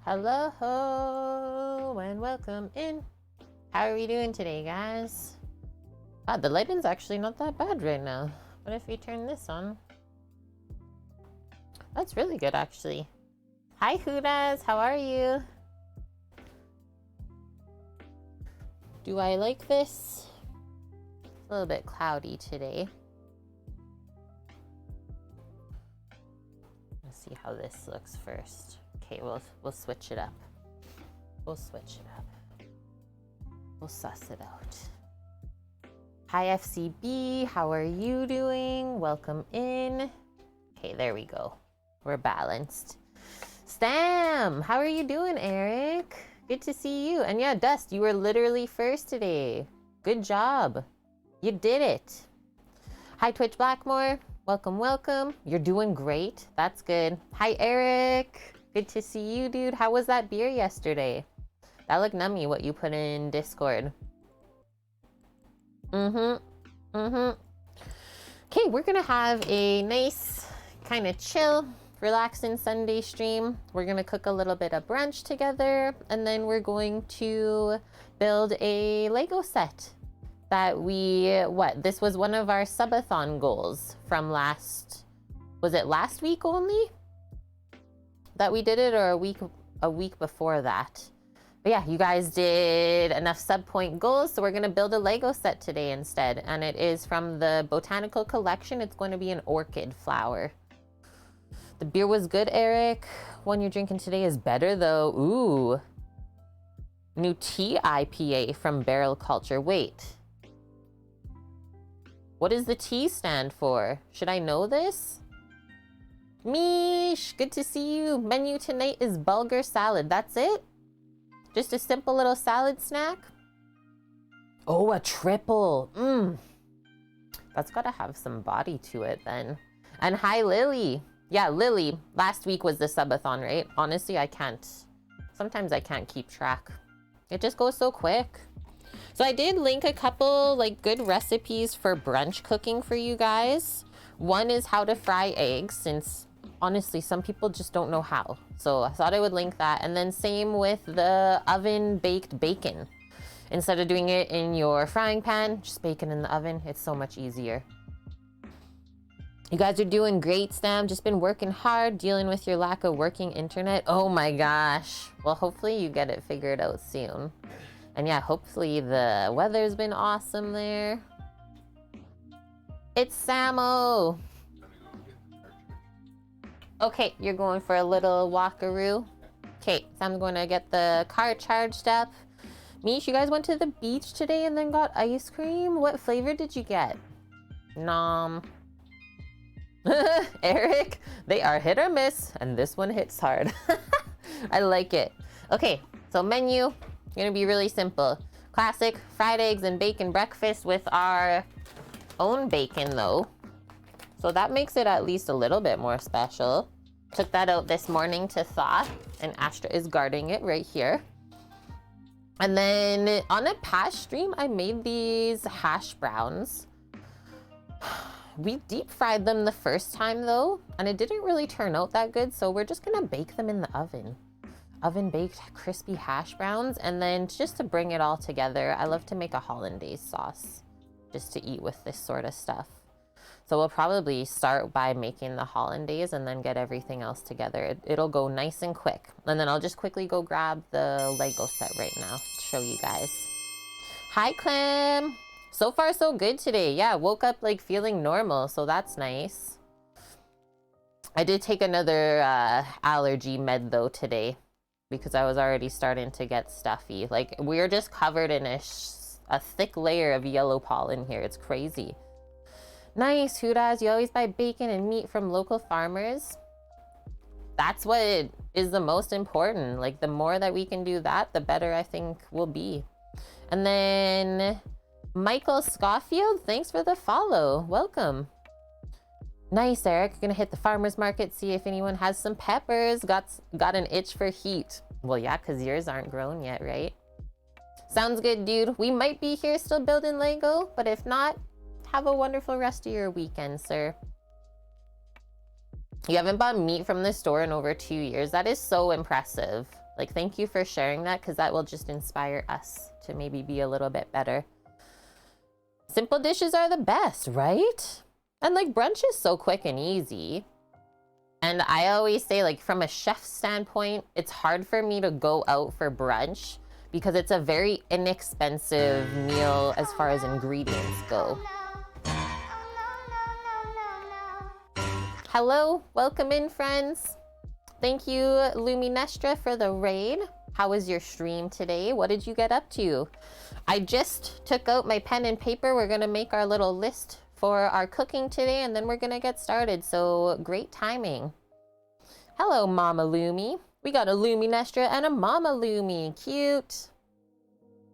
Hello and welcome in. How are we doing today, guys? Ah, the lighting's actually not that bad right now. What if we turn this on? That's really good, actually. Hi, Hudas. How are you? Do I like this? It's a little bit cloudy today. Let's see how this looks first. Okay, we'll switch it up. We'll switch it up. We'll suss it out. Hi, FCB. How are you doing? Welcome in. Okay, there we go. We're balanced. Stam! How are you doing, Eric? Good to see you. And yeah, Dust, you were literally first today. Good job. You did it. Hi, Twitch Blackmore. Welcome, welcome. You're doing great. That's good. Hi, Eric. Good to see you, dude. How was that beer yesterday? That looked nummy, what you put in Discord. Okay, we're gonna have a nice, kind of chill, relaxing Sunday stream. We're gonna cook a little bit of brunch together, and then we're going to build a Lego set that this was one of our subathon goals from was it last week only that we did it, or a week before that? But yeah, you guys did enough sub point goals, so we're gonna build a Lego set today instead, and it is from the botanical collection. It's going to be an orchid flower. The beer was good, Eric. One you're drinking today is better though. Ooh, new tea IPA from Barrel Culture. Wait, what does the T stand for? Should I know this? Mish, good to see you. Menu tonight is bulgur salad. That's it? Just a simple little salad snack? Oh, a triple. That's gotta have some body to it then. And hi, Lily. Yeah, Lily. Last week was the subathon, right? Honestly, sometimes I can't keep track. It just goes so quick. So I did link a couple good recipes for brunch cooking for you guys. One is how to fry eggs, since honestly some people just don't know how. So I thought I would link that. And then same with the oven baked bacon. Instead of doing it in your frying pan, just bake it in the oven. It's so much easier. You guys are doing great, Stam. Just been working hard, dealing with your lack of working internet. Oh my gosh. Well, hopefully you get it figured out soon. And yeah, hopefully the weather's been awesome there. It's Samo. Okay, you're going for a little walkaroo. Okay, Sam's going to get the car charged up. Mish, you guys went to the beach today and then got ice cream? What flavor did you get? Nom. Eric, they are hit or miss, and this one hits hard. I like it. Okay, so menu, gonna be really simple. Classic fried eggs and bacon breakfast with our own bacon though. So that makes it at least a little bit more special. Took that out this morning to thaw, and Astra is guarding it right here. And then on a past stream, I made these hash browns. We deep fried them the first time though, and it didn't really turn out that good. So we're just gonna bake them in the oven. Oven baked crispy hash browns. And then just to bring it all together, I love to make a Hollandaise sauce just to eat with this sort of stuff. So we'll probably start by making the Hollandaise and then get everything else together. It'll go nice and quick. And then I'll just quickly go grab the Lego set right now to show you guys. Hi, Clem. So far, so good today. Yeah, woke up feeling normal, so that's nice. I did take another allergy med though today because I was already starting to get stuffy. We're just covered in a thick layer of yellow pollen here. It's crazy. Nice, Hudas. You always buy bacon and meat from local farmers. That's what is the most important. The more that we can do that, the better I think we'll be. And then Michael Schofield, thanks for the follow. Welcome. Nice, Eric. Gonna hit the farmer's market, see if anyone has some peppers. Got an itch for heat. Well, yeah, because yours aren't grown yet, right? Sounds good, dude. We might be here still building Lego, but if not, have a wonderful rest of your weekend, sir. You haven't bought meat from the store in over 2 years. That is so impressive. Like, thank you for sharing that, because that will just inspire us to maybe be a little bit better. Simple dishes are the best, right? And like, brunch is so quick and easy. And I always say, like, from a chef standpoint, it's hard for me to go out for brunch because it's a very inexpensive meal as far as ingredients go. Hello, welcome in, friends. Thank you, Luminestra, for the raid. How was your stream today? What did you get up to? I just took out my pen and paper. We're gonna make our little list for our cooking today, and then we're gonna get started. So great timing. Hello, Mama Lumi. We got a Luminestra and a Mama Lumi. Cute.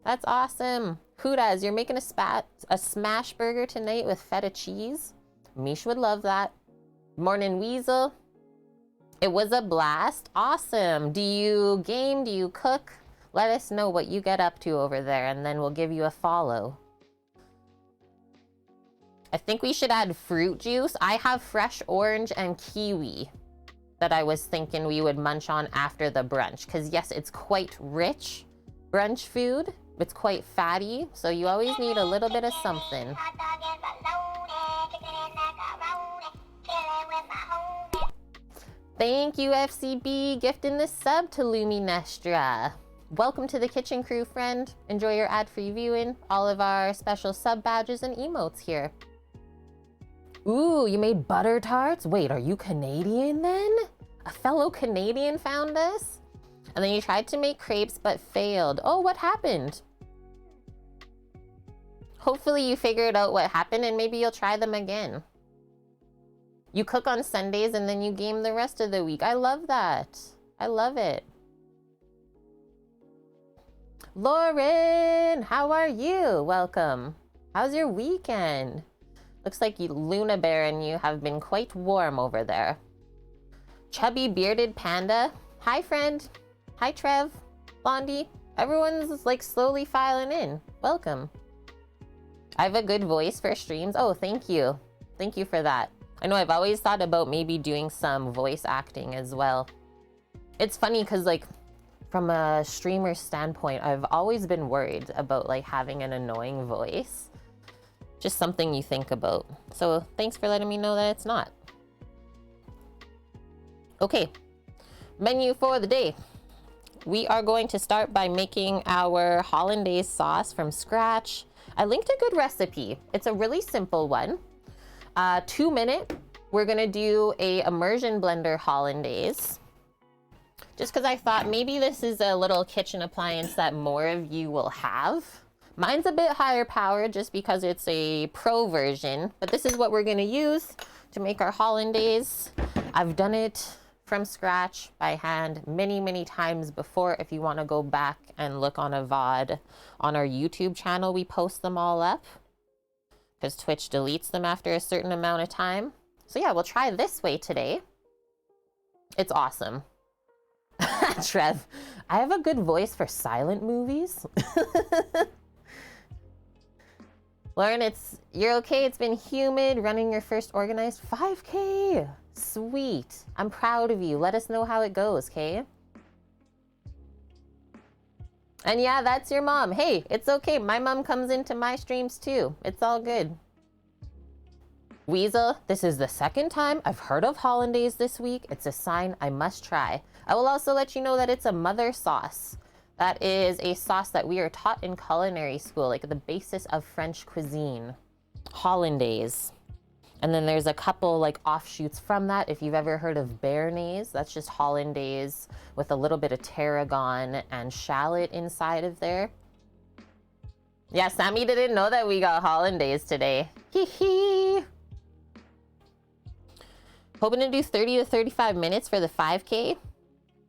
That's awesome. Hootaz, you're making a smash burger tonight with feta cheese. Mish would love that. Morning, Weasel. It was a blast. Awesome. Do you game? Do you cook? Let us know what you get up to over there, and then we'll give you a follow. I think we should add fruit juice. I have fresh orange and kiwi that I was thinking we would munch on after the brunch. Because yes, it's quite rich brunch food. It's quite fatty, so you always need a little bit of something. Thank you, FCB, gifting the sub to Luminestra. Welcome to the kitchen crew, friend. Enjoy your ad-free viewing. All of our special sub badges and emotes here. Ooh, you made butter tarts? Wait, are you Canadian then? A fellow Canadian found us? And then you tried to make crepes but failed. Oh, what happened? Hopefully you figured out what happened and maybe you'll try them again. You cook on Sundays and then you game the rest of the week. I love that. I love it. Lauren, how are you? Welcome. How's your weekend? Looks like you, Luna Bear, and you have been quite warm over there. Chubby bearded panda. Hi, friend. Hi, Trev. Blondie. Everyone's like slowly filing in. Welcome. I have a good voice for streams. Oh, thank you. Thank you for that. I know I've always thought about maybe doing some voice acting as well. It's funny because like from a streamer standpoint, I've always been worried about like having an annoying voice. Just something you think about. So thanks for letting me know that it's not. Okay, menu for the day. We are going to start by making our Hollandaise sauce from scratch. I linked a good recipe. It's a really simple one. 2-minute. We're gonna do a immersion blender Hollandaise. Just because I thought maybe this is a little kitchen appliance that more of you will have. Mine's a bit higher power just because it's a pro version, but this is what we're gonna use to make our Hollandaise. I've done it from scratch by hand many times before. If you want to go back and look on a VOD on our YouTube channel, we post them all up because Twitch deletes them after a certain amount of time. So yeah, we'll try this way today. It's awesome. Trev, I have a good voice for silent movies. Lauren, you're okay. It's been humid. Running your first organized 5K. Sweet. I'm proud of you. Let us know how it goes, okay? And yeah, that's your mom. Hey, it's okay. My mom comes into my streams too. It's all good. Weasel, this is the second time I've heard of Hollandaise this week. It's a sign I must try. I will also let you know that it's a mother sauce. That is a sauce that we are taught in culinary school, like the basis of French cuisine. Hollandaise. And then there's a couple like offshoots from that. If you've ever heard of béarnaise, that's just Hollandaise with a little bit of tarragon and shallot inside of there. Yeah, Sammy didn't know that we got Hollandaise today. Hee hee. Hoping to do 30 to 35 minutes for the 5K.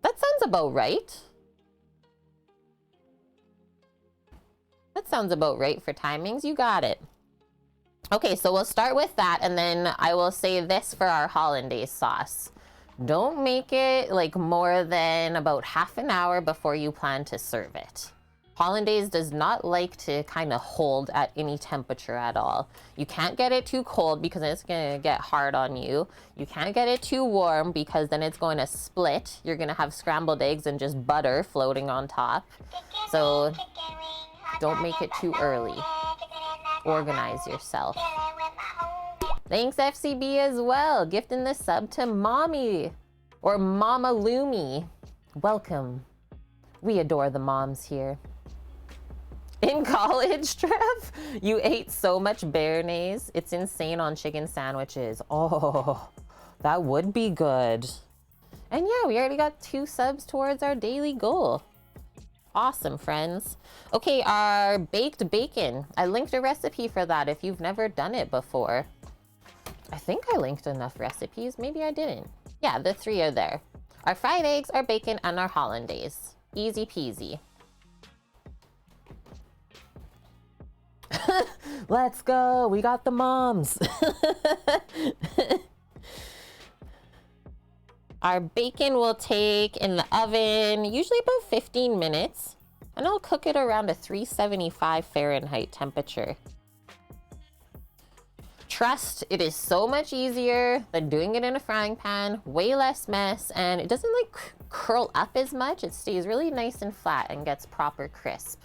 That sounds about right. That sounds about right for timings. You got it. Okay, so we'll start with that, and then I will say this for our Hollandaise sauce. Don't make it like more than about half an hour before you plan to serve it. Hollandaise does not like to kind of hold at any temperature at all. You can't get it too cold because it's gonna get hard on you. You can't get it too warm because then it's going to split. You're gonna have scrambled eggs and just butter floating on top. So don't make it too early. Organize yourself. Thanks FCB as well, gifting the sub to Mommy or Mama Lumi. Welcome. We adore the moms here. In college, Trev, you ate so much béarnaise. It's insane on chicken sandwiches. Oh, that would be good. And yeah, we already got 2 subs towards our daily goal. Awesome, friends. Okay, our baked bacon. I linked a recipe for that if you've never done it before. I think I linked enough recipes. Maybe I didn't. Yeah, the 3 are there. Our fried eggs, our bacon, and our hollandaise. Easy peasy. Let's go. We got the moms. Our bacon will take in the oven usually about 15 minutes, and I'll cook it around a 375 Fahrenheit temperature. Trust, it is so much easier than doing it in a frying pan, way less mess, and it doesn't like curl up as much. It stays really nice and flat and gets proper crisp.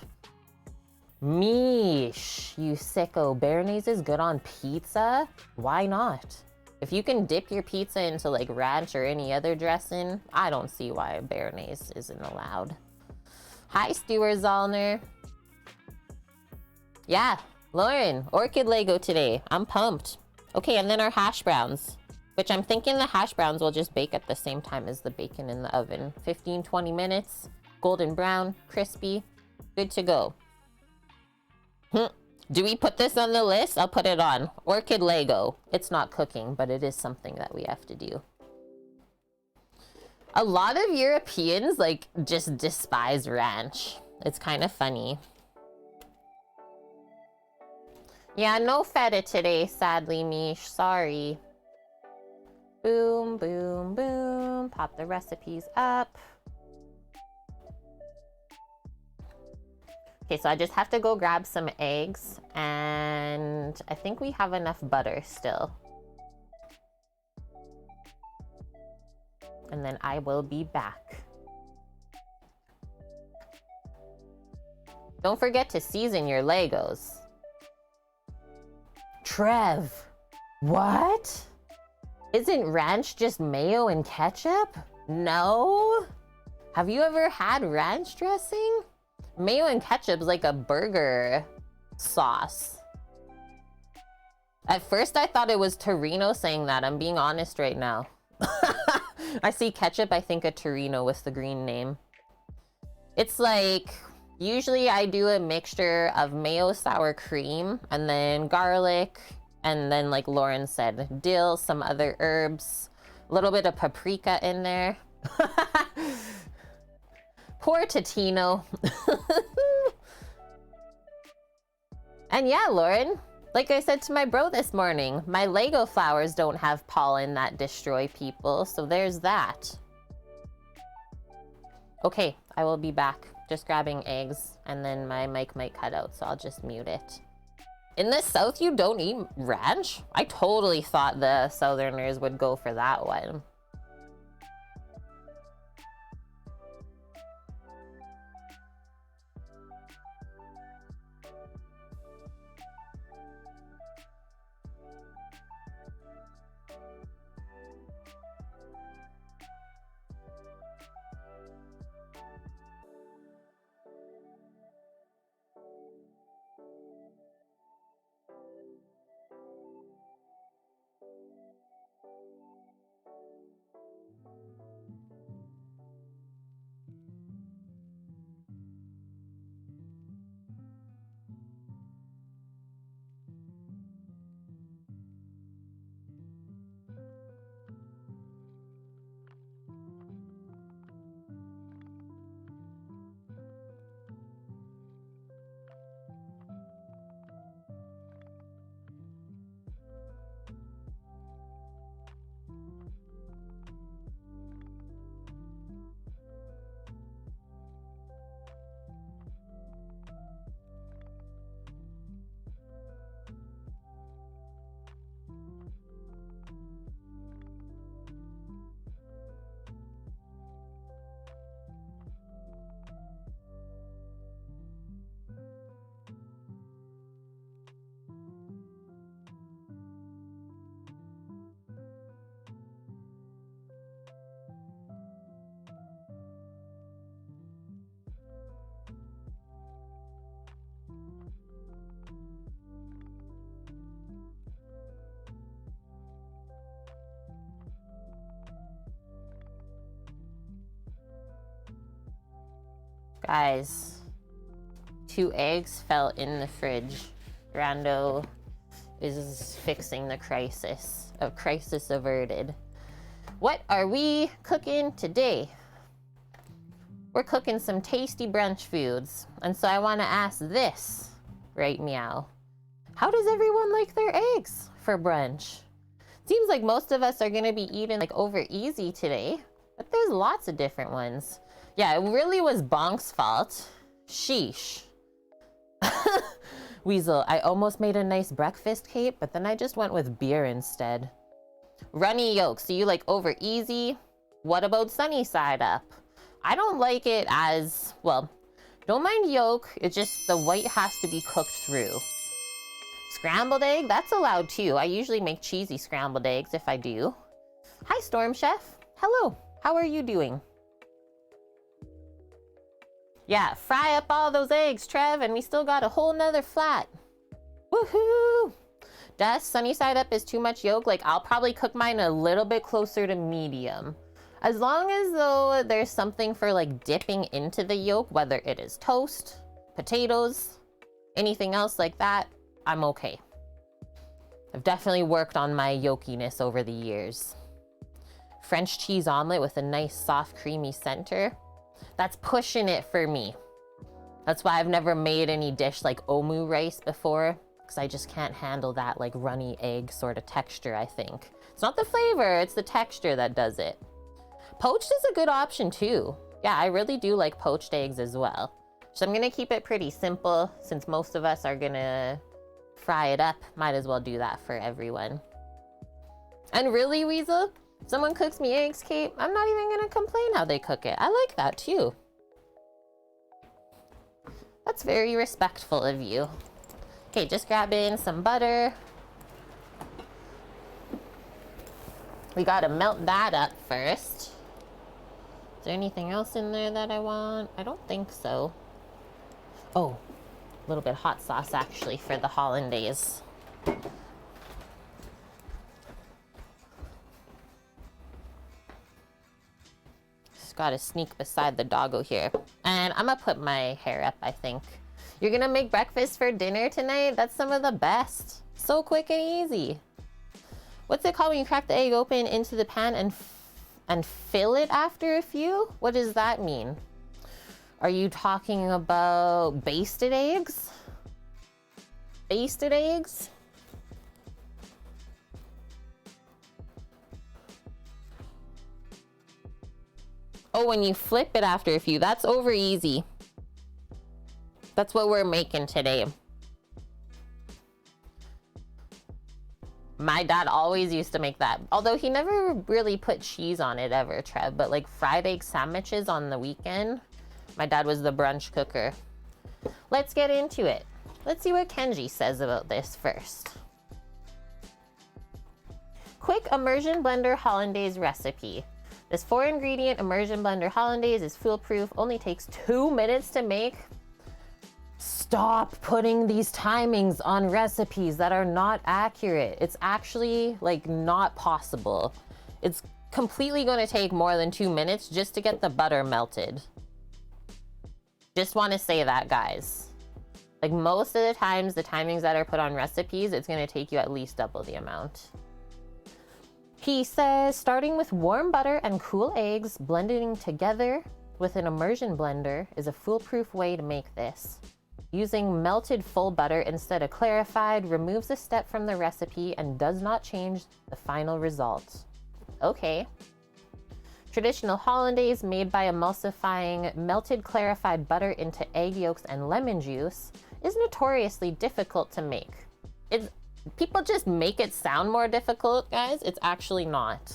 Meesh, you sicko. Béarnaise is good on pizza? Why not? If you can dip your pizza into like ranch or any other dressing, I don't see why béarnaise isn't allowed. Hi, Stuart Zollner. Yeah, Lauren, Orchid Lego today. I'm pumped. Okay, and then our hash browns, which I'm thinking the hash browns will just bake at the same time as the bacon in the oven. 15-20 minutes, golden brown, crispy, good to go. Do we put this on the list? I'll put it on. Orchid Lego. It's not cooking, but it is something that we have to do. A lot of Europeans like just despise ranch. It's kind of funny. Yeah, no feta today, sadly, Mish. Sorry. Boom, boom, boom. Pop the recipes up. Okay, so I just have to go grab some eggs, and I think we have enough butter still. And then I will be back. Don't forget to season your Legos. Trev, what? Isn't ranch just mayo and ketchup? No? Have you ever had ranch dressing? Mayo and ketchup is like a burger sauce. At first I thought it was Torino saying that. I'm being honest right now. I see ketchup, I think of Torino with the green name. It's like, usually I do a mixture of mayo, sour cream, and then garlic, and then like Lauren said, dill, some other herbs, a little bit of paprika in there. Poor Totino. And yeah, Lauren, like I said to my bro this morning, my Lego flowers don't have pollen that destroy people, so there's that. Okay, I will be back. Just grabbing eggs, and then my mic might cut out, so I'll just mute it. In the South, you don't eat ranch? I totally thought the Southerners would go for that one. Guys, 2 eggs fell in the fridge. Rando is fixing the crisis. A crisis averted. What are we cooking today? We're cooking some tasty brunch foods. And so I want to ask this, right meow. How does everyone like their eggs for brunch? Seems like most of us are gonna be eating like over easy today, but there's lots of different ones. Yeah, it really was Bonk's fault. Sheesh. Weasel, I almost made a nice breakfast cake, but then I just went with beer instead. Runny yolk, so you like over easy? What about sunny side up? I don't like it as, well, don't mind yolk, it's just the white has to be cooked through. Scrambled egg, that's allowed too. I usually make cheesy scrambled eggs if I do. Hi, Storm Chef. Hello, how are you doing? Yeah, fry up all those eggs, Trev, and we still got a whole nother flat. Woohoo! Dust, sunny side up is too much yolk. Like, I'll probably cook mine a little bit closer to medium. As long as though there's something for like dipping into the yolk, whether it is toast, potatoes, anything else like that, I'm okay. I've definitely worked on my yolkiness over the years. French cheese omelet with a nice soft creamy center. That's pushing it for me. That's why I've never made any dish like omu rice before, because I just can't handle that like runny egg sort of texture, I think. It's not the flavor, it's the texture that does it. Poached is a good option too. Yeah, I really do like poached eggs as well. So I'm gonna keep it pretty simple since most of us are gonna fry it up. Might as well do that for everyone. And really, Weasel, if someone cooks me eggs, Kate, I'm not even gonna complain how they cook it. I like that too. That's very respectful of you. Okay, just grab in some butter. We gotta melt that up first. Is there anything else in there that I want? I don't think so. Oh, a little bit of hot sauce actually for the hollandaise. Just gotta sneak beside the doggo here. And I'm gonna put my hair up, I think. You're gonna make breakfast for dinner tonight? That's some of the best. So quick and easy. What's it called when you crack the egg open into the pan and fill it after a few? What does that mean? Are you talking about basted eggs? Basted eggs? Oh, when you flip it after a few, that's over easy. That's what we're making today. My dad always used to make that. Although he never really put cheese on it ever, Trev. But like fried egg sandwiches on the weekend, my dad was the brunch cooker. Let's get into it. Let's see what Kenji says about this first. Quick immersion blender hollandaise recipe. This 4-ingredient immersion blender hollandaise is foolproof, only takes 2 minutes to make. Stop putting these timings on recipes that are not accurate. It's actually like not possible. It's completely going to take more than 2 minutes just to get the butter melted. Just want to say that, guys. Like most of the times, the timings that are put on recipes, it's going to take you at least double the amount. He says, starting with warm butter and cool eggs, blending together with an immersion blender is a foolproof way to make this. Using melted full butter instead of clarified removes a step from the recipe and does not change the final result. Okay. Traditional hollandaise made by emulsifying melted clarified butter into egg yolks and lemon juice is notoriously difficult to make. People just make it sound more difficult, guys. It's actually not.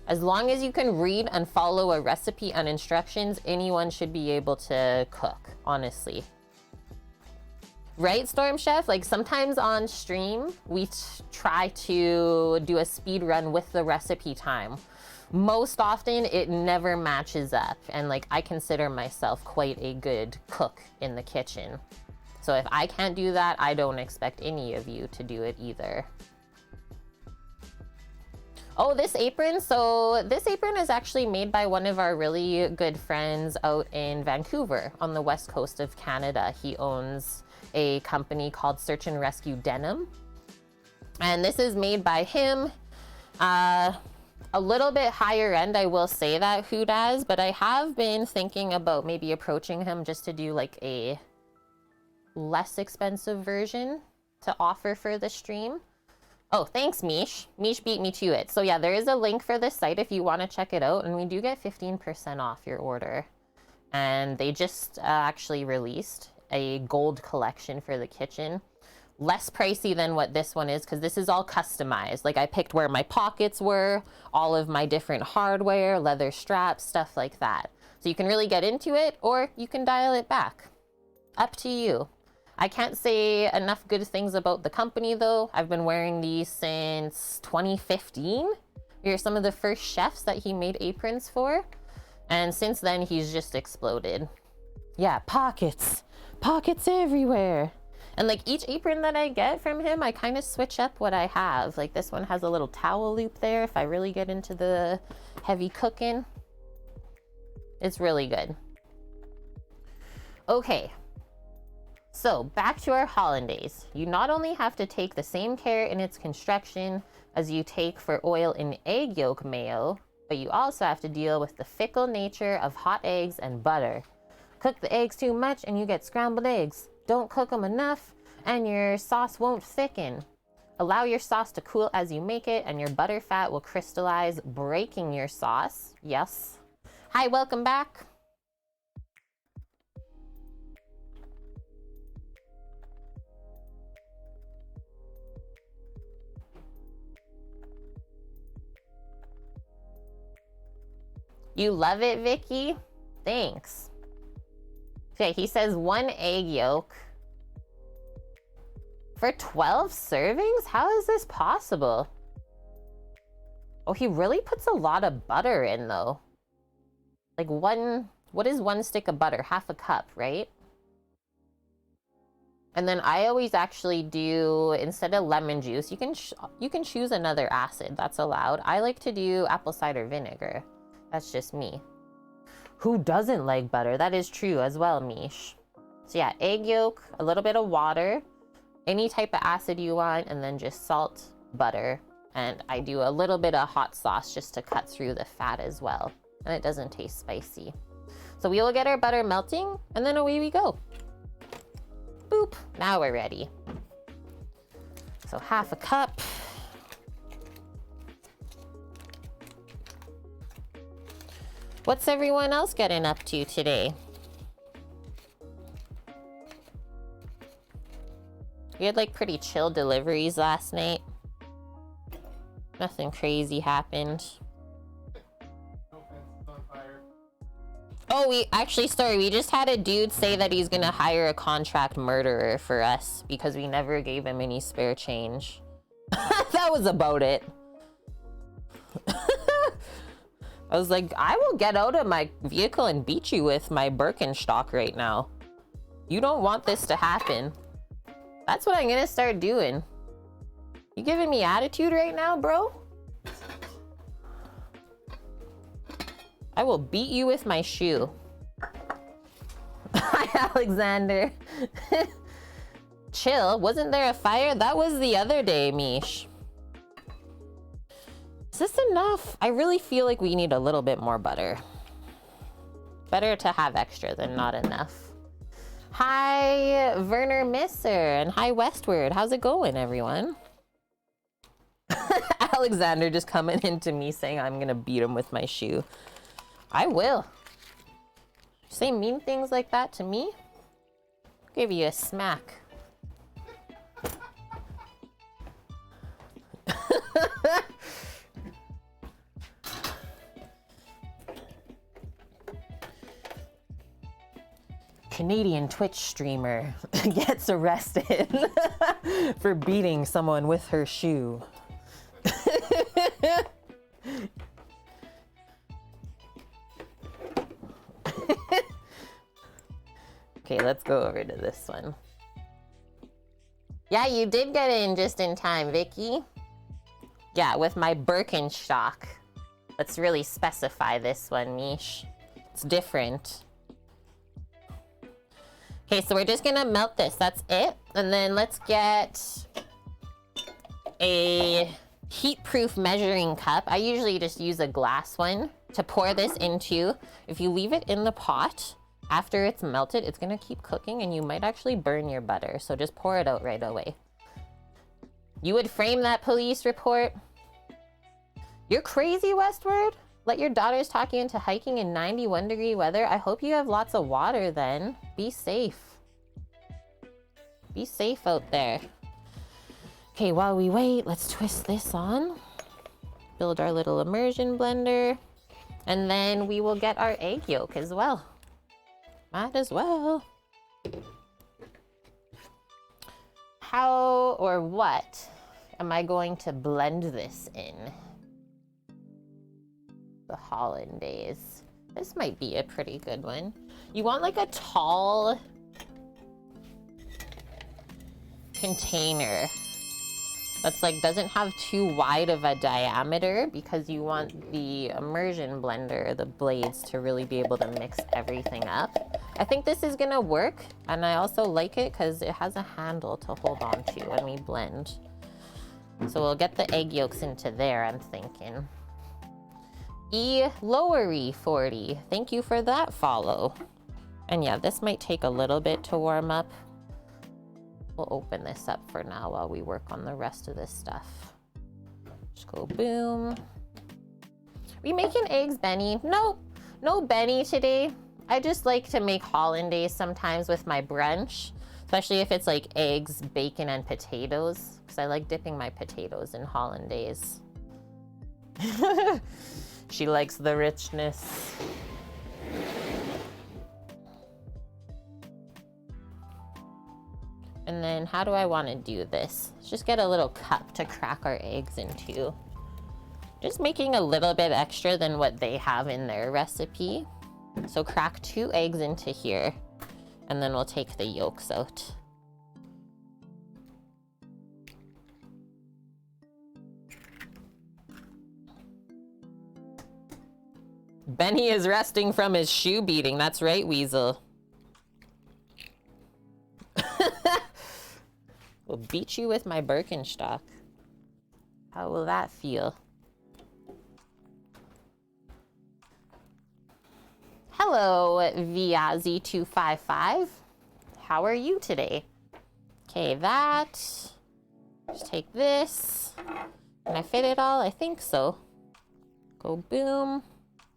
As long as you can read and follow a recipe and instructions, anyone should be able to cook, honestly. Right, Storm Chef? Like sometimes on stream, we try to do a speed run with the recipe time. Most often, it never matches up. And like I consider myself quite a good cook in the kitchen. So if I can't do that, I don't expect any of you to do it either. Oh, this apron. So this apron is actually made by one of our really good friends out in Vancouver on the west coast of Canada. He owns a company called Search and Rescue Denim. And this is made by him. A little bit higher end, I will say that, Houdaz, but I have been thinking about maybe approaching him just to do like a less expensive version to offer for the stream. Oh, thanks, Mish. Mish beat me to it. So yeah, there is a link for this site if you want to check it out, and we do get 15% off your order. And they just actually released a gold collection for the kitchen. Less pricey than what this one is, because this is all customized. Like I picked where my pockets were, all of my different hardware, leather straps, stuff like that. So you can really get into it, or you can dial it back. Up to you. I can't say enough good things about the company though. I've been wearing these since 2015. We are some of the first chefs that he made aprons for. And since then, he's just exploded. Yeah, pockets. Pockets everywhere. And like each apron that I get from him, I kind of switch up what I have. Like this one has a little towel loop there if I really get into the heavy cooking. It's really good. Okay, so back to our hollandaise. You not only have to take the same care in its construction as you take for oil and egg yolk mayo, but you also have to deal with the fickle nature of hot eggs and butter. Cook the eggs too much and you get scrambled eggs. Don't cook them enough and your sauce won't thicken. Allow your sauce to cool as you make it and your butter fat will crystallize, breaking your sauce. Yes. Hi, welcome back. You love it, Vicky? Thanks. Okay, he says 1 egg yolk for 12 servings? How is this possible? Oh, he really puts a lot of butter in though. Like what is 1 stick of butter? Half a cup, right? And then I always actually do, instead of lemon juice, you can choose another acid, that's allowed. I like to do apple cider vinegar. That's just me. Who doesn't like butter? That is true as well, Mish. So yeah, egg yolk, a little bit of water, any type of acid you want, and then just salt, butter. And I do a little bit of hot sauce just to cut through the fat as well. And it doesn't taste spicy. So we will get our butter melting and then away we go. Boop, now we're ready. So half a cup. What's everyone else getting up to today? We had like pretty chill deliveries last night. Nothing crazy happened. Oh, we just had a dude say that he's gonna hire a contract murderer for us because we never gave him any spare change. That was about it. I was like, I will get out of my vehicle and beat you with my Birkenstock right now. You don't want this to happen. That's what I'm gonna start doing. You giving me attitude right now, bro? I will beat you with my shoe. Hi, Alexander. Chill, wasn't there a fire? That was the other day, Mish. Is this enough? I really feel like we need a little bit more butter. Better to have extra than not enough. Hi, Werner Misser, and hi, Westward. How's it going, everyone? Alexander just coming into me saying I'm gonna beat him with my shoe. I will. Say mean things like that to me? I'll give you a smack. Canadian Twitch streamer gets arrested for beating someone with her shoe. Okay, let's go over to this one. Yeah, you did get in just in time, Vicky. Yeah, with my Birkenstock. Let's really specify this one, Mish. It's different. Okay, so we're just gonna melt this. That's it. And then let's get a heat-proof measuring cup. I usually just use a glass one to pour this into. If you leave it in the pot, after it's melted, it's gonna keep cooking and you might actually burn your butter. So just pour it out right away. You would frame that police report? You're crazy, Westward? Let your daughters talk you into hiking in 91-degree weather? I hope you have lots of water then. Be safe. Be safe out there. Okay, while we wait, let's twist this on. Build our little immersion blender. And then we will get our egg yolk as well. Might as well. How or what am I going to blend this in? The Hollandaise. This might be a pretty good one. You want like a tall container that's like doesn't have too wide of a diameter because you want the immersion blender, the blades, to really be able to mix everything up. I think this is gonna work, and I also like it because it has a handle to hold on to when we blend. So we'll get the egg yolks into there, I'm thinking. Lowery 40, thank you for that follow. And yeah, this might take a little bit to warm up. We'll open this up for now while we work on the rest of this stuff. Just go boom. We making eggs, Benny? Nope, no Benny today. I just like to make hollandaise sometimes with my brunch, especially if it's like eggs, bacon, and potatoes, because I like dipping my potatoes in hollandaise. She likes the richness. And then how do I want to do this? Let's just get a little cup to crack our eggs into. Just making a little bit extra than what they have in their recipe. So crack 2 eggs into here, and then we'll take the yolks out. Benny is resting from his shoe beating. That's right, Weasel. We'll beat you with my Birkenstock. How will that feel? Hello, Viazi255. How are you today? Okay, that. Just take this. Can I fit it all? I think so. Go boom.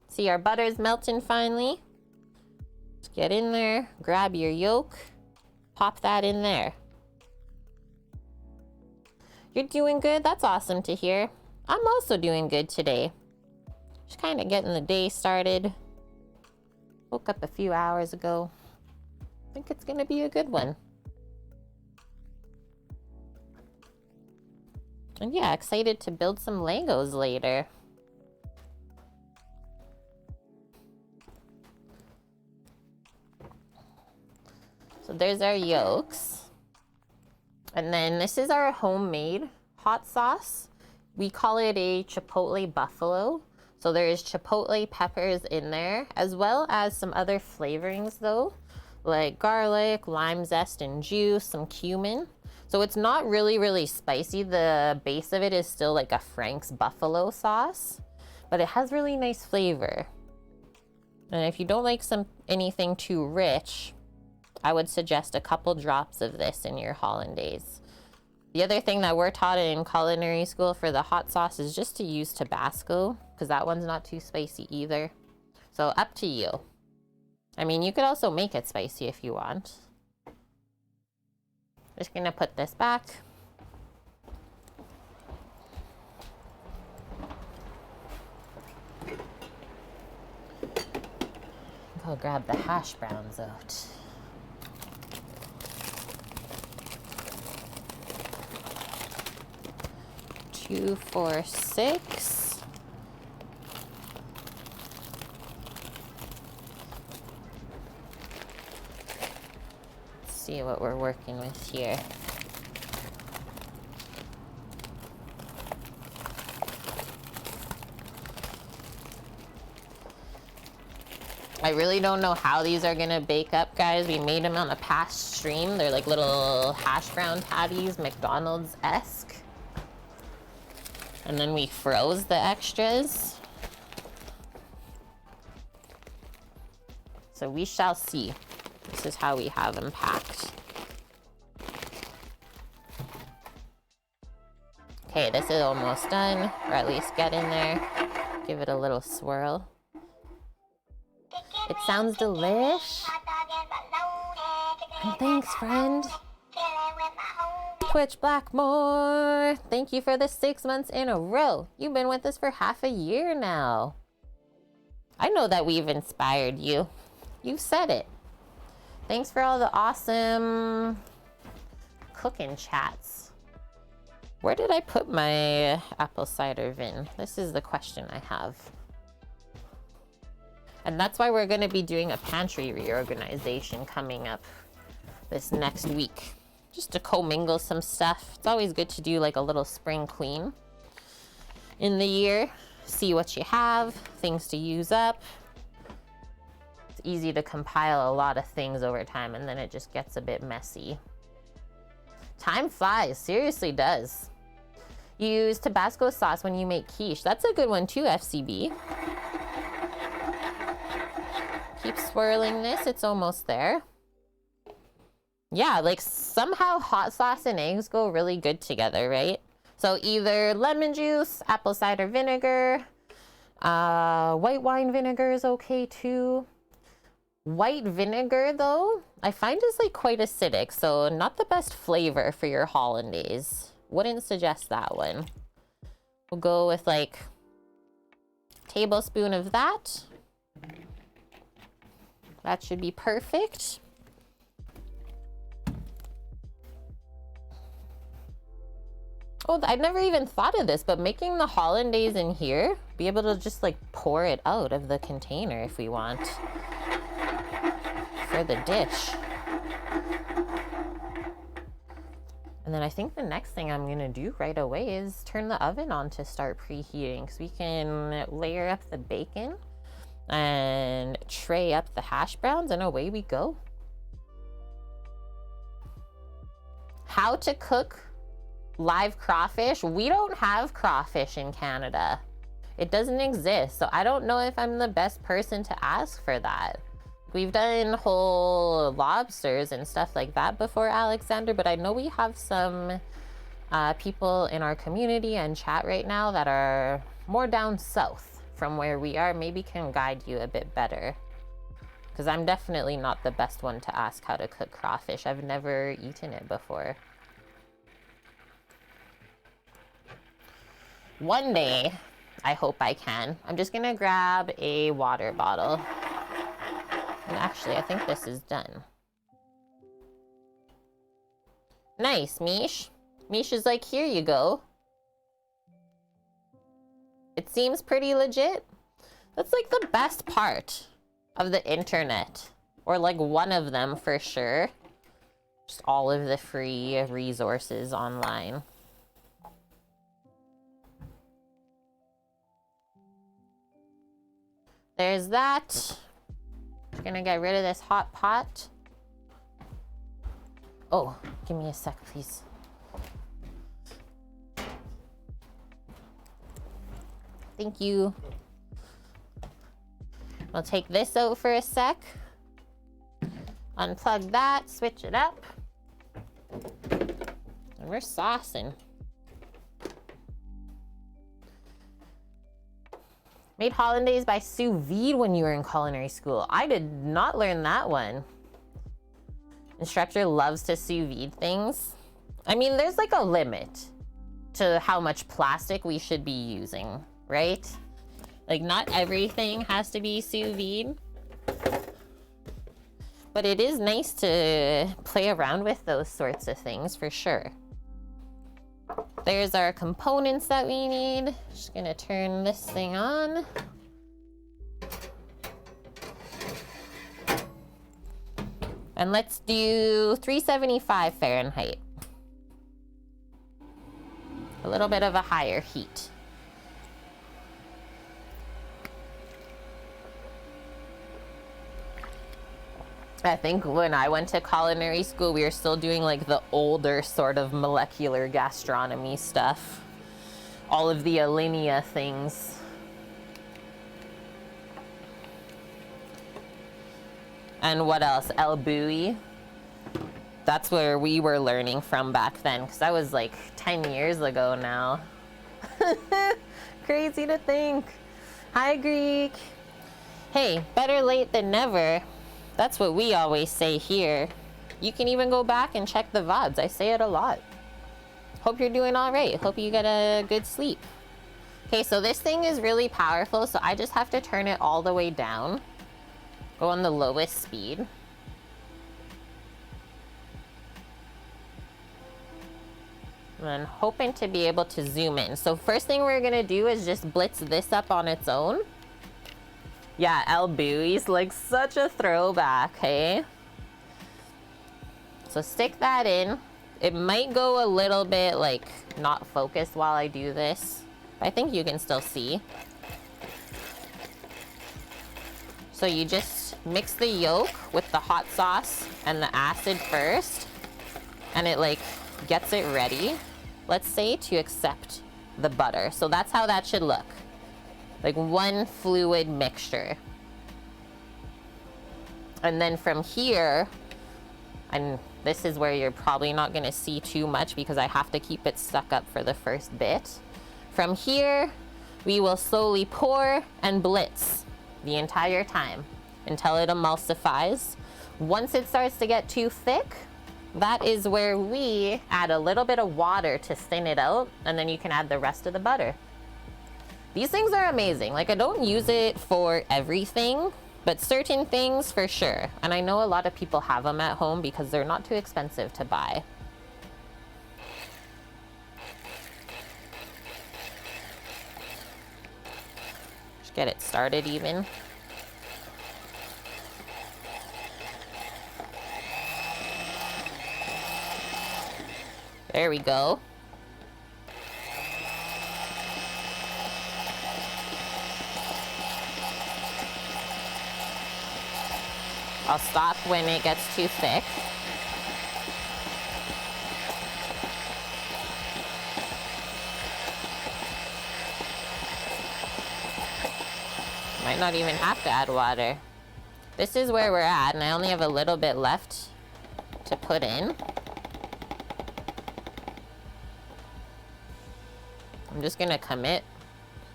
See, our butter's melting finally. Just get in there, grab your yolk, pop that in there. You're doing good? That's awesome to hear. I'm also doing good today. Just kind of getting the day started. Woke up a few hours ago. I think it's gonna be a good one. And yeah, excited to build some Legos later. So there's our yolks. And then this is our homemade hot sauce. We call it a Chipotle Buffalo. So there's chipotle peppers in there, as well as some other flavorings though, like garlic, lime zest and juice, some cumin. So it's not really spicy. The base of it is still like a Frank's buffalo sauce, but it has really nice flavor. And if you don't like anything too rich, I would suggest a couple drops of this in your hollandaise. The other thing that we're taught in culinary school for the hot sauce is just to use Tabasco, because that one's not too spicy either. So up to you. I mean, you could also make it spicy if you want. Just gonna put this back. Go grab the hash browns out. 2, 4, 6. Let's see what we're working with here. I really don't know how these are gonna bake up, guys. We made them on a past stream. They're like little hash brown patties, McDonald's-esque. And then we froze the extras. So we shall see. This is how we have them packed. Okay, this is almost done, or at least get in there. Give it a little swirl. It sounds delish. And thanks, friend. Twitch Blackmore, thank you for the 6 months in a row. You've been with us for half a year now. I know that we've inspired you. You've said it. Thanks for all the awesome cooking chats. Where did I put my apple cider vin? This is the question I have. And that's why we're gonna be doing a pantry reorganization coming up this next week. Just to commingle some stuff. It's always good to do like a little spring clean in the year. See what you have, things to use up. It's easy to compile a lot of things over time and then it just gets a bit messy. Time flies, seriously does. Use Tabasco sauce when you make quiche. That's a good one too, FCB. Keep swirling this, it's almost there. Yeah, like somehow hot sauce and eggs go really good together, right? So either lemon juice, apple cider vinegar, white wine vinegar is okay too. White vinegar though, I find is like quite acidic, so not the best flavor for your hollandaise. Wouldn't suggest that one. We'll go with like a tablespoon of that. That should be perfect. Oh, I'd never even thought of this, but making the hollandaise in here, be able to just like pour it out of the container if we want for the dish. And then I think the next thing I'm gonna do right away is turn the oven on to start preheating, because we can layer up the bacon and tray up the hash browns and away we go. How to cook live crawfish? We don't have crawfish in Canada. It doesn't exist, so I don't know if I'm the best person to ask for that. We've done whole lobsters and stuff like that before, Alexander, but I know we have some people in our community and chat right now that are more down south from where we are, maybe can guide you a bit better. Because I'm definitely not the best one to ask how to cook crawfish. I've never eaten it before. One day, I hope I can. I'm just gonna grab a water bottle. And actually, I think this is done. Nice, Mish. Mish is like, here you go. It seems pretty legit. That's like the best part of the internet. Or like one of them for sure. Just all of the free resources online. There's that. Gonna get rid of this hot pot. Oh, give me a sec, please. Thank you. I'll take this out for a sec. Unplug that, switch it up. And we're saucing. Made hollandaise by sous vide when you were in culinary school. I did not learn that one. Instructor loves to sous vide things. I mean, there's like a limit to how much plastic we should be using, right? Like not everything has to be sous vide. But it is nice to play around with those sorts of things for sure. There's our components that we need. Just gonna turn this thing on. And let's do 375 Fahrenheit. A little bit of a higher heat. I think when I went to culinary school, we were still doing like the older sort of molecular gastronomy stuff. All of the alinea things. And what else? El Bui. That's where we were learning from back then, because that was like 10 years ago now. Crazy to think. Hi, Greek. Hey, better late than never. That's what we always say here. You can even go back and check the VODs. I say it a lot. Hope you're doing all right. Hope you get a good sleep. Okay, so this thing is really powerful, so I just have to turn it all the way down. Go on the lowest speed. And then hoping to be able to zoom in. So first thing we're gonna do is just blitz this up on its own. Yeah, El Bui's like such a throwback, hey? So stick that in. It might go a little bit like not focused while I do this. I think you can still see. So you just mix the yolk with the hot sauce and the acid first, and it like gets it ready, let's say, to accept the butter. So that's how that should look. Like one fluid mixture. And then from here, and this is where you're probably not gonna see too much because I have to keep it stuck up for the first bit. From here, we will slowly pour and blitz the entire time until it emulsifies. Once it starts to get too thick, that is where we add a little bit of water to thin it out, and then you can add the rest of the butter. These things are amazing. Like, I don't use it for everything, but certain things for sure. And I know a lot of people have them at home because they're not too expensive to buy. Just get it started even. There we go. I'll stop when it gets too thick. Might not even have to add water. This is where we're at, and I only have a little bit left to put in. I'm just gonna commit.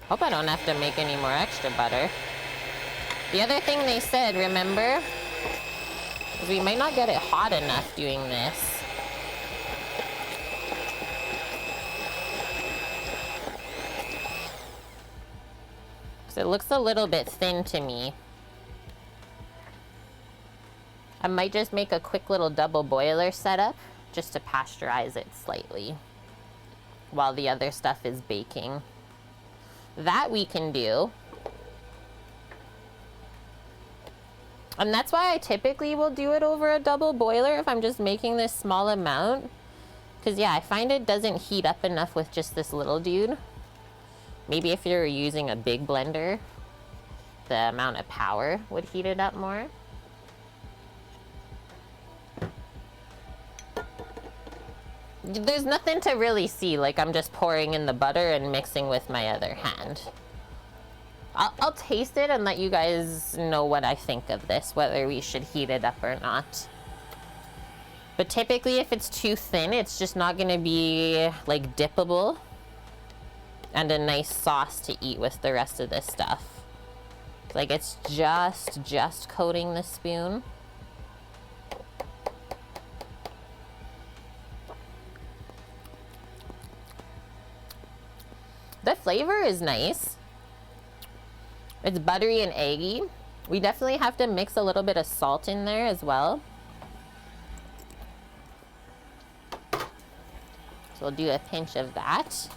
Hope I don't have to make any more extra butter. The other thing they said, remember, is we might not get it hot enough doing this. Because it looks a little bit thin to me. I might just make a quick little double boiler setup just to pasteurize it slightly while the other stuff is baking. That we can do. And that's why I typically will do it over a double boiler if I'm just making this small amount. Because yeah, I find it doesn't heat up enough with just this little dude. Maybe if you're using a big blender, the amount of power would heat it up more. There's nothing to really see, like I'm just pouring in the butter and mixing with my other hand. I'll taste it and let you guys know what I think of this, whether we should heat it up or not. But typically if it's too thin, it's just not gonna be like dippable and a nice sauce to eat with the rest of this stuff. Like it's just coating the spoon. The flavor is nice. It's buttery and eggy. We definitely have to mix a little bit of salt in there as well. So we'll do a pinch of that.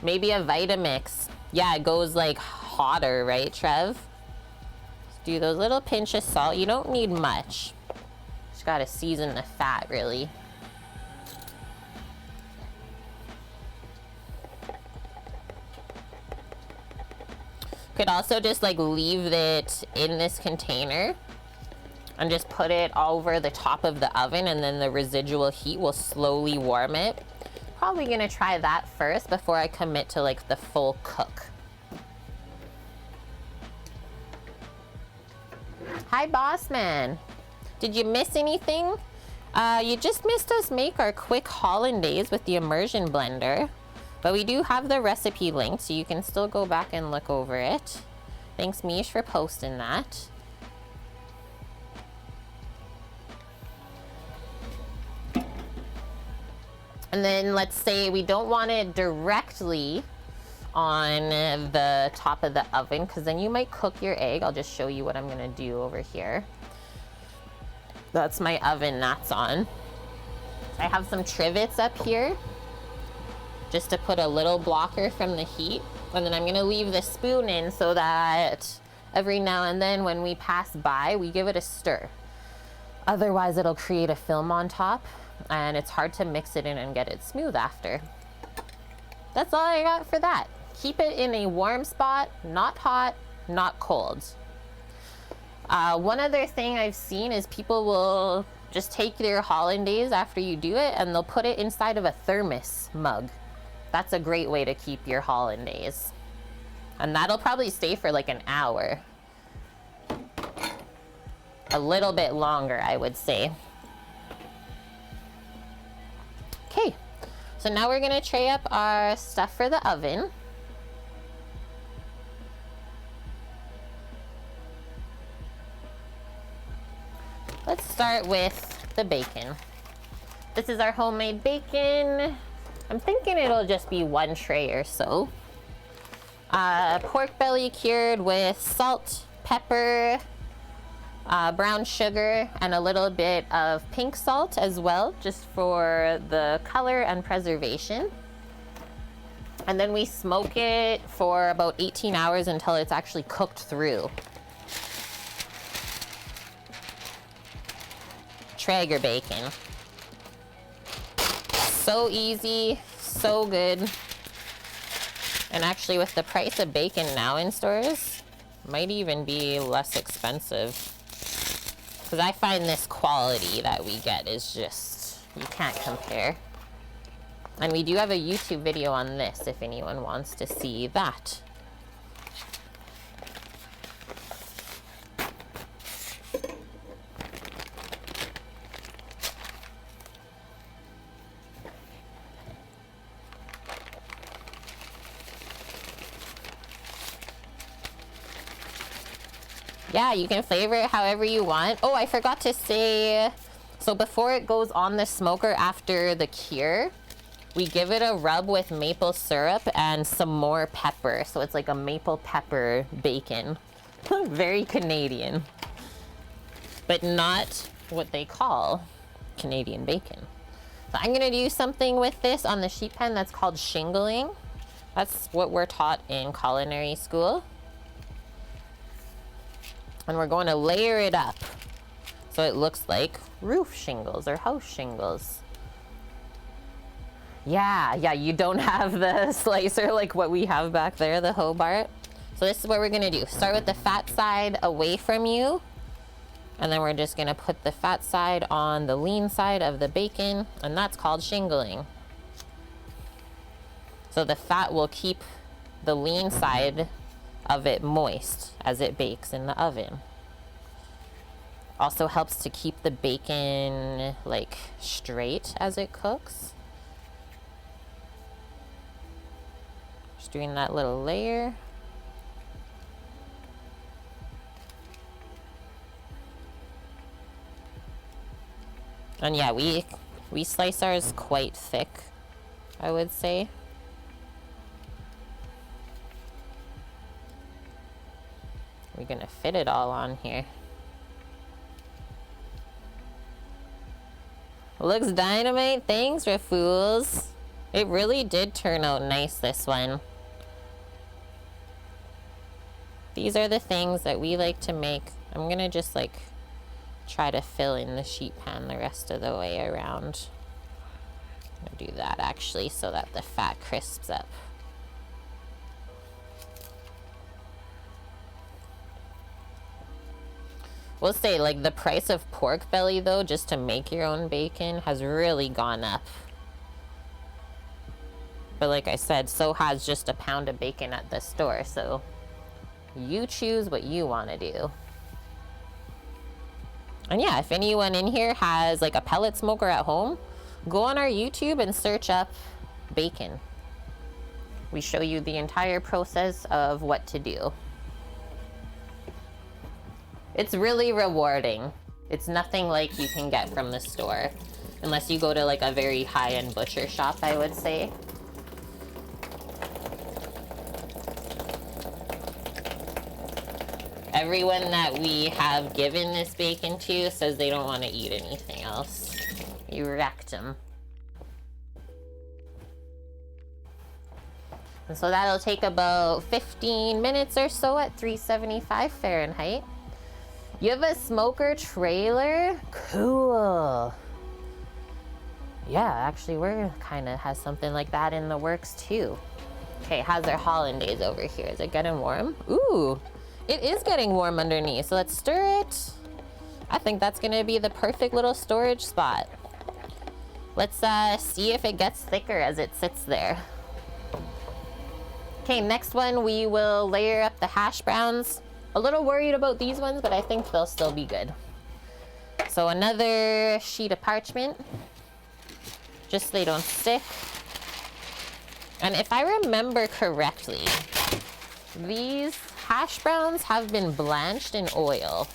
Maybe a Vitamix. Yeah, it goes like hotter, right, Trev? Just do those little pinch of salt. You don't need much. Just gotta season the fat, really. Could also just like leave it in this container and just put it over the top of the oven, and then the residual heat will slowly warm it. Probably gonna try that first before I commit to like the full cook. Hi, boss man. Did you miss anything? You just missed us make our quick hollandaise with the immersion blender. But we do have the recipe linked, so you can still go back and look over it. Thanks, Mish, for posting that. And then let's say we don't want it directly on the top of the oven, because then you might cook your egg. I'll just show you what I'm gonna do over here. That's my oven that's on. I have some trivets up here just to put a little blocker from the heat. And then I'm gonna leave the spoon in so that every now and then when we pass by, we give it a stir. Otherwise it'll create a film on top and it's hard to mix it in and get it smooth after. That's all I got for that. Keep it in a warm spot, not hot, not cold. One other thing I've seen is people will just take their hollandaise after you do it and they'll put it inside of a thermos mug. That's a great way to keep your hollandaise. And that'll probably stay for like an hour. A little bit longer, I would say. Okay, so now we're gonna tray up our stuff for the oven. Let's start with the bacon. This is our homemade bacon. I'm thinking it'll just be one tray or so. Pork belly cured with salt, pepper, brown sugar, and a little bit of pink salt as well, just for the color and preservation. And then we smoke it for about 18 hours until it's actually cooked through. Traeger bacon. So easy, so good. And actually with the price of bacon now in stores, might even be less expensive. Because I find this quality that we get is just, you can't compare. And we do have a YouTube video on this if anyone wants to see that. Yeah, you can flavor it however you want. Oh, I forgot to say, so before it goes on the smoker after the cure, we give it a rub with maple syrup and some more pepper. So it's like a maple pepper bacon. Very Canadian. But not what they call Canadian bacon. So I'm gonna do something with this on the sheet pan that's called shingling. That's what we're taught in culinary school. And we're going to layer it up so it looks like roof shingles or house shingles. Yeah, you don't have the slicer like what we have back there, the Hobart. So this is what we're gonna do. Start with the fat side away from you, and then we're just gonna put the fat side on the lean side of the bacon, and that's called shingling. So the fat will keep the lean side of it moist as it bakes in the oven. Also helps to keep the bacon like straight as it cooks. Just doing that little layer. And yeah, we slice ours quite thick, I would say. We're gonna fit it all on here. Looks dynamite. Thanks, Rafools. It really did turn out nice, this one. These are the things that we like to make. I'm gonna just like try to fill in the sheet pan the rest of the way around. I'm gonna do that actually so that the fat crisps up. We'll say, like, the price of pork belly, though, just to make your own bacon, has really gone up. But like I said, so has just a pound of bacon at the store, so you choose what you want to do. And yeah, if anyone in here has like a pellet smoker at home, go on our YouTube and search up bacon. We show you the entire process of what to do. It's really rewarding. It's nothing like you can get from the store, unless you go to like a very high-end butcher shop, I would say. Everyone that we have given this bacon to says they don't want to eat anything else. You wrecked them. And so that'll take about 15 minutes or so at 375 Fahrenheit. You have a smoker trailer? Cool. Yeah, actually, we're kind of has something like that in the works too. Okay, how's our hollandaise over here? Is it getting warm? Ooh, it is getting warm underneath. So let's stir it. I think that's gonna be the perfect little storage spot. Let's see if it gets thicker as it sits there. Okay, next one, we will layer up the hash browns. A little worried about these ones, but I think they'll still be good. So another sheet of parchment, just so they don't stick. And if I remember correctly, these hash browns have been blanched in oil.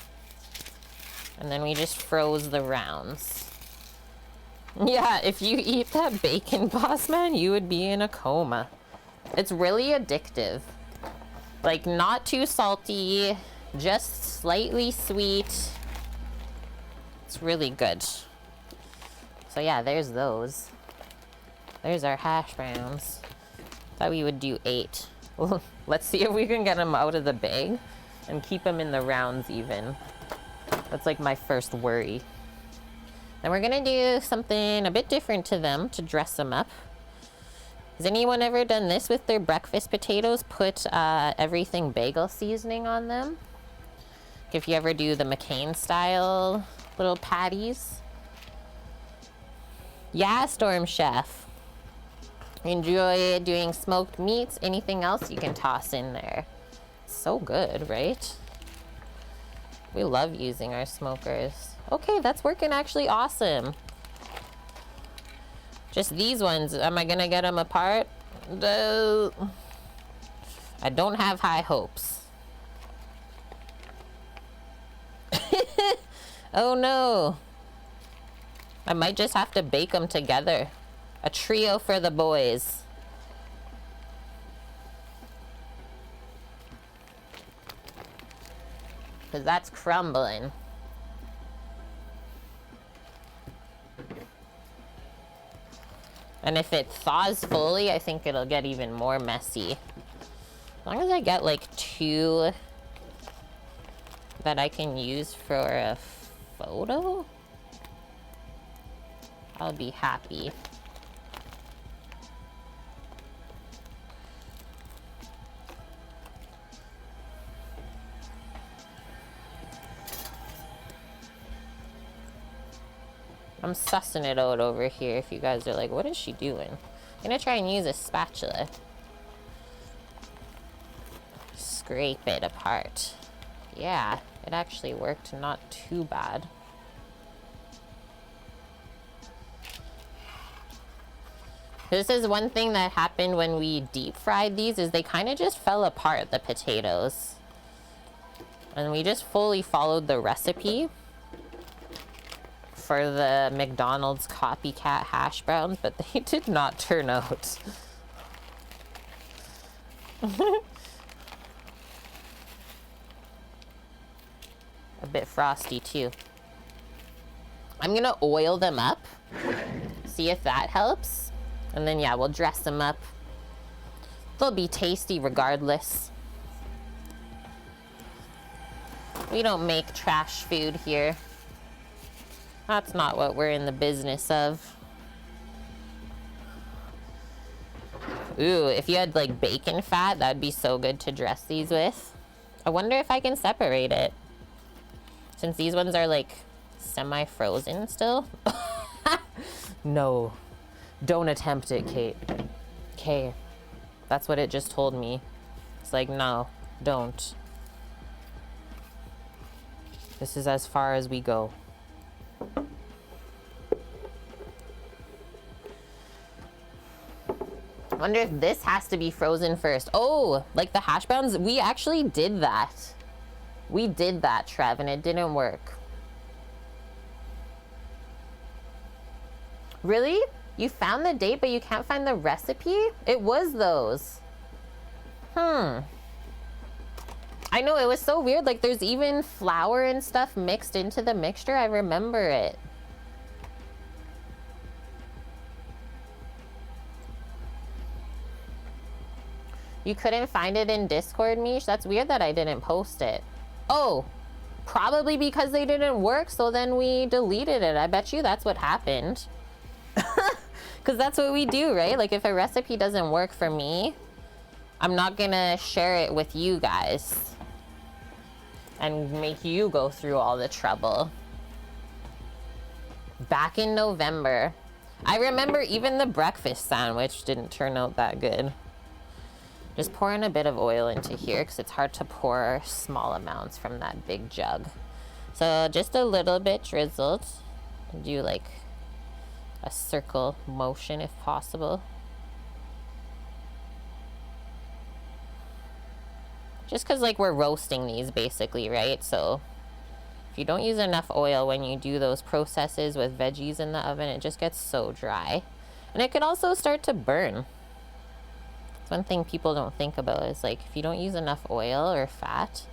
And then we just froze the rounds. Yeah, if you eat that bacon, boss man, you would be in a coma. It's really addictive. Like, not too salty, just slightly sweet. It's really good. So yeah, there's those. There's our hash browns. Thought we would do 8. Let's see if we can get them out of the bag and keep them in the rounds even. That's like my first worry. Then we're gonna do something a bit different to them to dress them up. Has anyone ever done this with their breakfast potatoes? Put everything bagel seasoning on them. If you ever do the McCain style little patties. Yeah, Storm Chef. Enjoy doing smoked meats. Anything else you can toss in there. So good, right? We love using our smokers. Okay, that's working actually awesome. Just these ones, am I gonna get them apart? No. I don't have high hopes. Oh no. I might just have to bake them together. A trio for the boys. Because that's crumbling. And if it thaws fully, I think it'll get even more messy. As long as I get like 2 that I can use for a photo, I'll be happy. I'm sussing it out over here if you guys are like, what is she doing? I'm gonna try and use a spatula. Scrape it apart. Yeah, it actually worked not too bad. This is one thing that happened when we deep fried these, is they kind of just fell apart, the potatoes. And we just fully followed the recipe for the McDonald's copycat hash browns, but they did not turn out. A bit frosty too. I'm gonna oil them up, see if that helps, and then yeah, we'll dress them up. They'll be tasty regardless. We don't make trash food here. That's not what we're in the business of. Ooh, if you had like bacon fat, that'd be so good to dress these with. I wonder if I can separate it. Since these ones are like semi-frozen still. No, don't attempt it, Kate. Okay, that's what it just told me. It's like, no, don't. This is as far as we go. I wonder if this has to be frozen first. Oh, like the hash browns, we actually did that. We did that, Trev, and it didn't work. Really? You found the date, but you can't find the recipe? It was those. I know, it was so weird. Like, there's even flour and stuff mixed into the mixture. I remember it. You couldn't find it in Discord, Mish? That's weird that I didn't post it. Oh, probably because they didn't work, so then we deleted it. I bet you that's what happened. Because that's what we do, right? Like, if a recipe doesn't work for me, I'm not gonna share it with you guys and make you go through all the trouble. Back in November. I remember even the breakfast sandwich didn't turn out that good. Just pouring a bit of oil into here because it's hard to pour small amounts from that big jug. So just a little bit drizzled. Do like a circle motion if possible. Just because like we're roasting these basically, right? So if you don't use enough oil when you do those processes with veggies in the oven, it just gets so dry. And it could also start to burn. It's one thing people don't think about is like if you don't use enough oil or fat,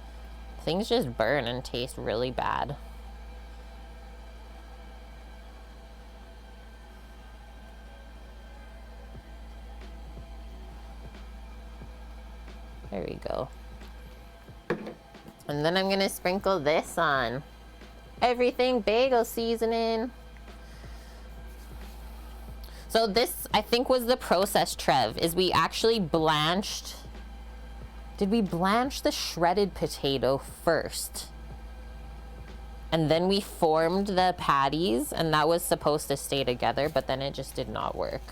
things just burn and taste really bad. There we go. And then I'm gonna sprinkle this on. Everything bagel seasoning. So this, I think, was the process, Trev, is we actually blanched. Did we blanch the shredded potato first? And then we formed the patties, and that was supposed to stay together, but then it just did not work.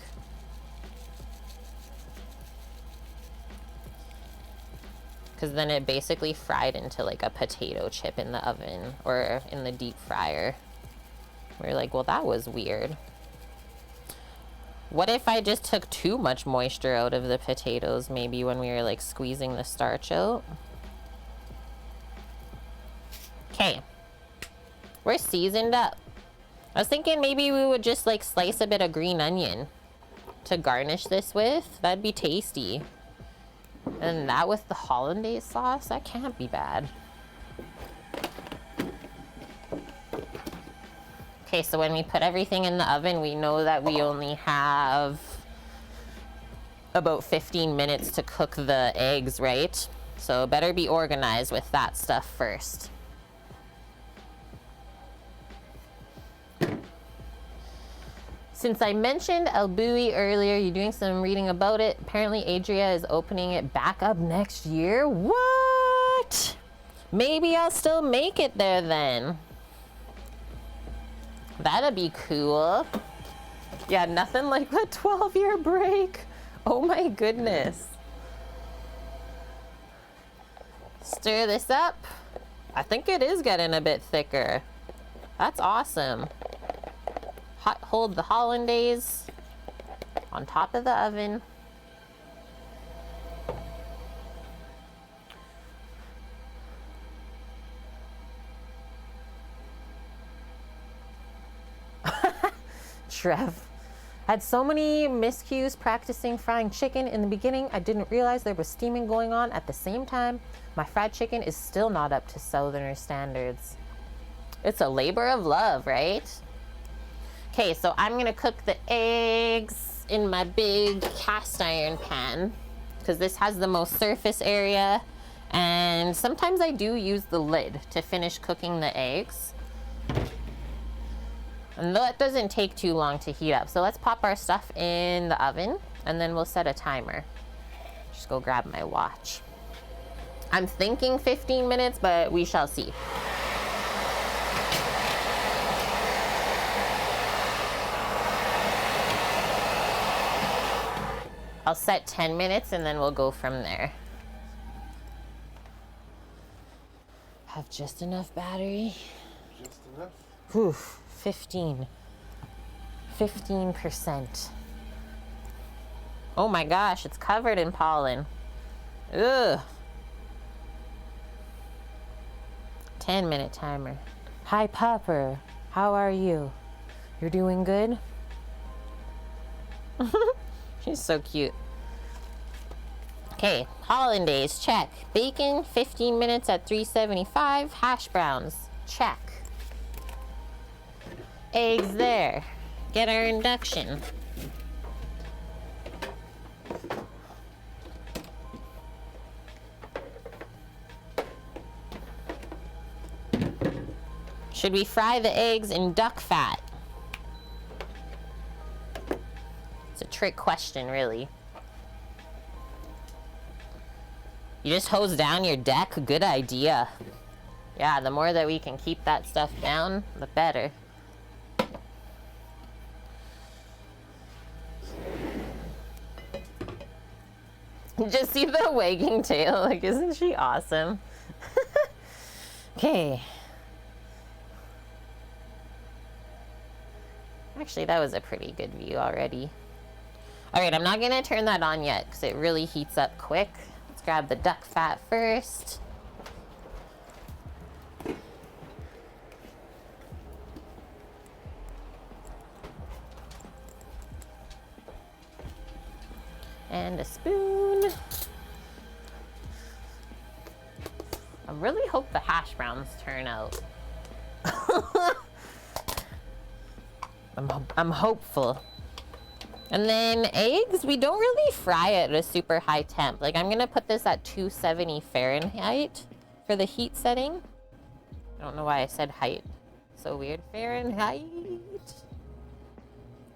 Because then it basically fried into like a potato chip in the oven or in the deep fryer. We're like, well, that was weird. What if I just took too much moisture out of the potatoes maybe when we were like squeezing the starch out? Okay. We're seasoned up. I was thinking maybe we would just like slice a bit of green onion to garnish this with. That'd be tasty. And that with the Hollandaise sauce, that can't be bad. Okay, so when we put everything in the oven, we know that we only have about 15 minutes to cook the eggs, right? So better be organized with that stuff first. Since I mentioned El Bulli earlier, you're doing some reading about it. Apparently Adria is opening it back up next year. What? Maybe I'll still make it there then. That'd be cool. Yeah, nothing like the 12-year break. Oh my goodness. Stir this up. I think it is getting a bit thicker. That's awesome. Hold the Hollandaise on top of the oven. Trev. Had so many miscues practicing frying chicken. In the beginning, I didn't realize there was steaming going on at the same time. My fried chicken is still not up to Southerner standards. It's a labor of love, right? Okay, so I'm gonna cook the eggs in my big cast iron pan because this has the most surface area, and sometimes I do use the lid to finish cooking the eggs. And that doesn't take too long to heat up. So let's pop our stuff in the oven and then we'll set a timer. Just go grab my watch. I'm thinking 15 minutes, but we shall see. I'll set 10 minutes and then we'll go from there. Have just enough battery. Just enough. Whew, 15%. Oh my gosh, it's covered in pollen. Ugh. 10-minute timer. Hi, Popper. How are you? You're doing good? She's so cute. Okay, hollandaise, check. Bacon, 15 minutes at 375. Hash browns, check. Eggs there. Get our induction. Should we fry the eggs in duck fat? It's a trick question, really. You just hose down your deck? Good idea. Yeah, the more that we can keep that stuff down, the better. Just see the wagging tail. Like, isn't she awesome? Okay. Actually, that was a pretty good view already. All right, I'm not gonna turn that on yet because it really heats up quick. Let's grab the duck fat first. And a spoon. I really hope the hash browns turn out. I'm hopeful. And then eggs, we don't really fry it at a super high temp. Like, I'm gonna put this at 270 Fahrenheit for the heat setting. I don't know why I said height. So weird. Fahrenheit.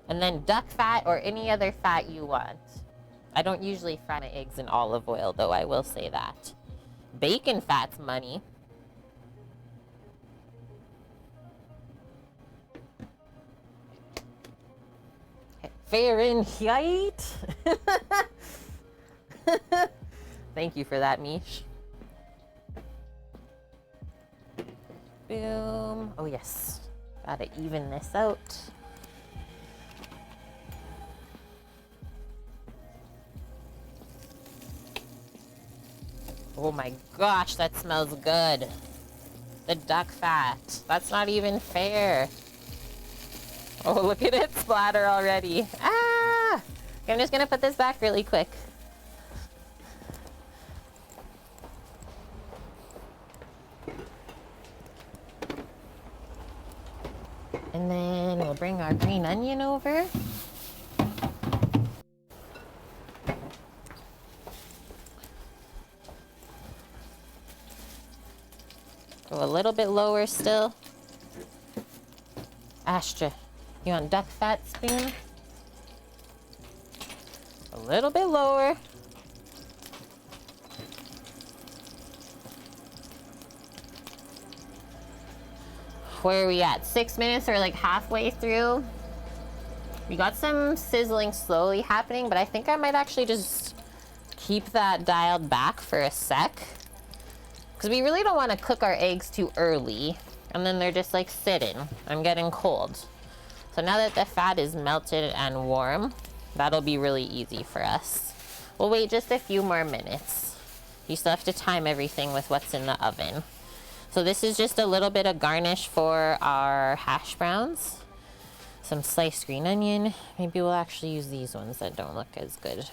And then duck fat or any other fat you want. I don't usually fry my eggs in olive oil, though, I will say that. Bacon fat's money. Fahrenheit. Thank you for that, Mish. Boom. Oh, yes. Gotta even this out. Oh my gosh, that smells good. The duck fat. That's not even fair. Oh, look at it splatter already. Ah! Okay, I'm just gonna put this back really quick. And then we'll bring our green onion over. Go a little bit lower still. Astra, you want duck fat spoon? A little bit lower. Where are we at? 6 minutes or like halfway through? We got some sizzling slowly happening, but I think I might actually just keep that dialed back for a sec. Because we really don't want to cook our eggs too early. And then they're just like sitting. I'm getting cold. So now that the fat is melted and warm, that'll be really easy for us. We'll wait just a few more minutes. You still have to time everything with what's in the oven. So this is just a little bit of garnish for our hash browns. Some sliced green onion. Maybe we'll actually use these ones that don't look as good.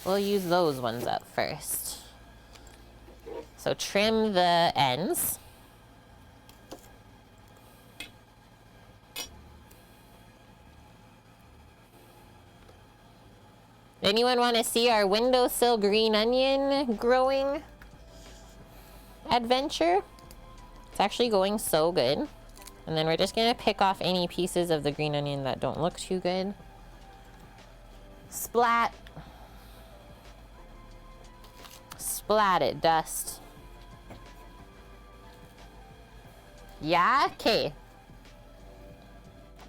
We'll use those ones up first. So trim the ends. Anyone want to see our windowsill green onion growing adventure? It's actually going so good. And then we're just gonna pick off any pieces of the green onion that don't look too good. Splat. Splat it, dust. Yeah, okay.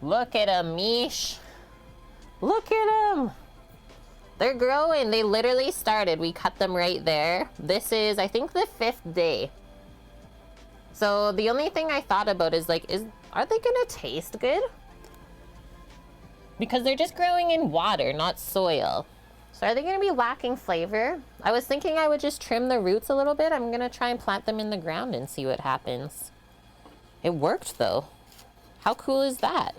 Look at a Mish. Look at them. They're growing. They literally started. We cut them right there. This is, I think, the 5th day. So the only thing I thought about is like, are they gonna taste good? Because they're just growing in water, not soil. So are they gonna be lacking flavor? I was thinking I would just trim the roots a little bit. I'm gonna try and plant them in the ground and see what happens. It worked though. How cool is that?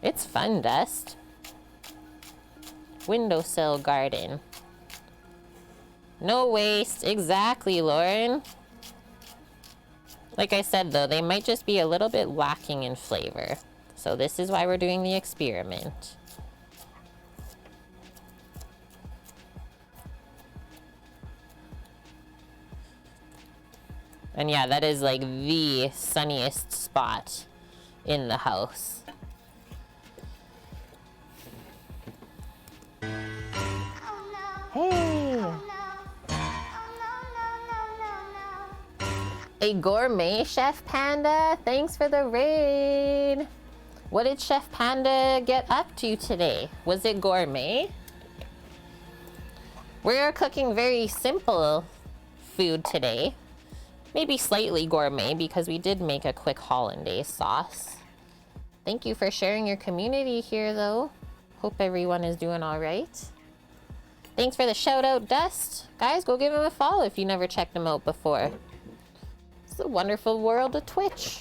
It's fun, Dust. Windowsill garden. No waste. Exactly, Lauren. Like I said, though, they might just be a little bit lacking in flavor. So this is why we're doing the experiment. And yeah, that is like the sunniest spot in the house. Hey! A gourmet Chef Panda, thanks for the raid. What did Chef Panda get up to today? Was it gourmet? We're cooking very simple food today. Maybe slightly gourmet because we did make a quick hollandaise sauce. Thank you for sharing your community here though. Hope everyone is doing all right. Thanks for the shout out, Dust. Guys, go give him a follow if you never checked him out before. It's the wonderful world of Twitch.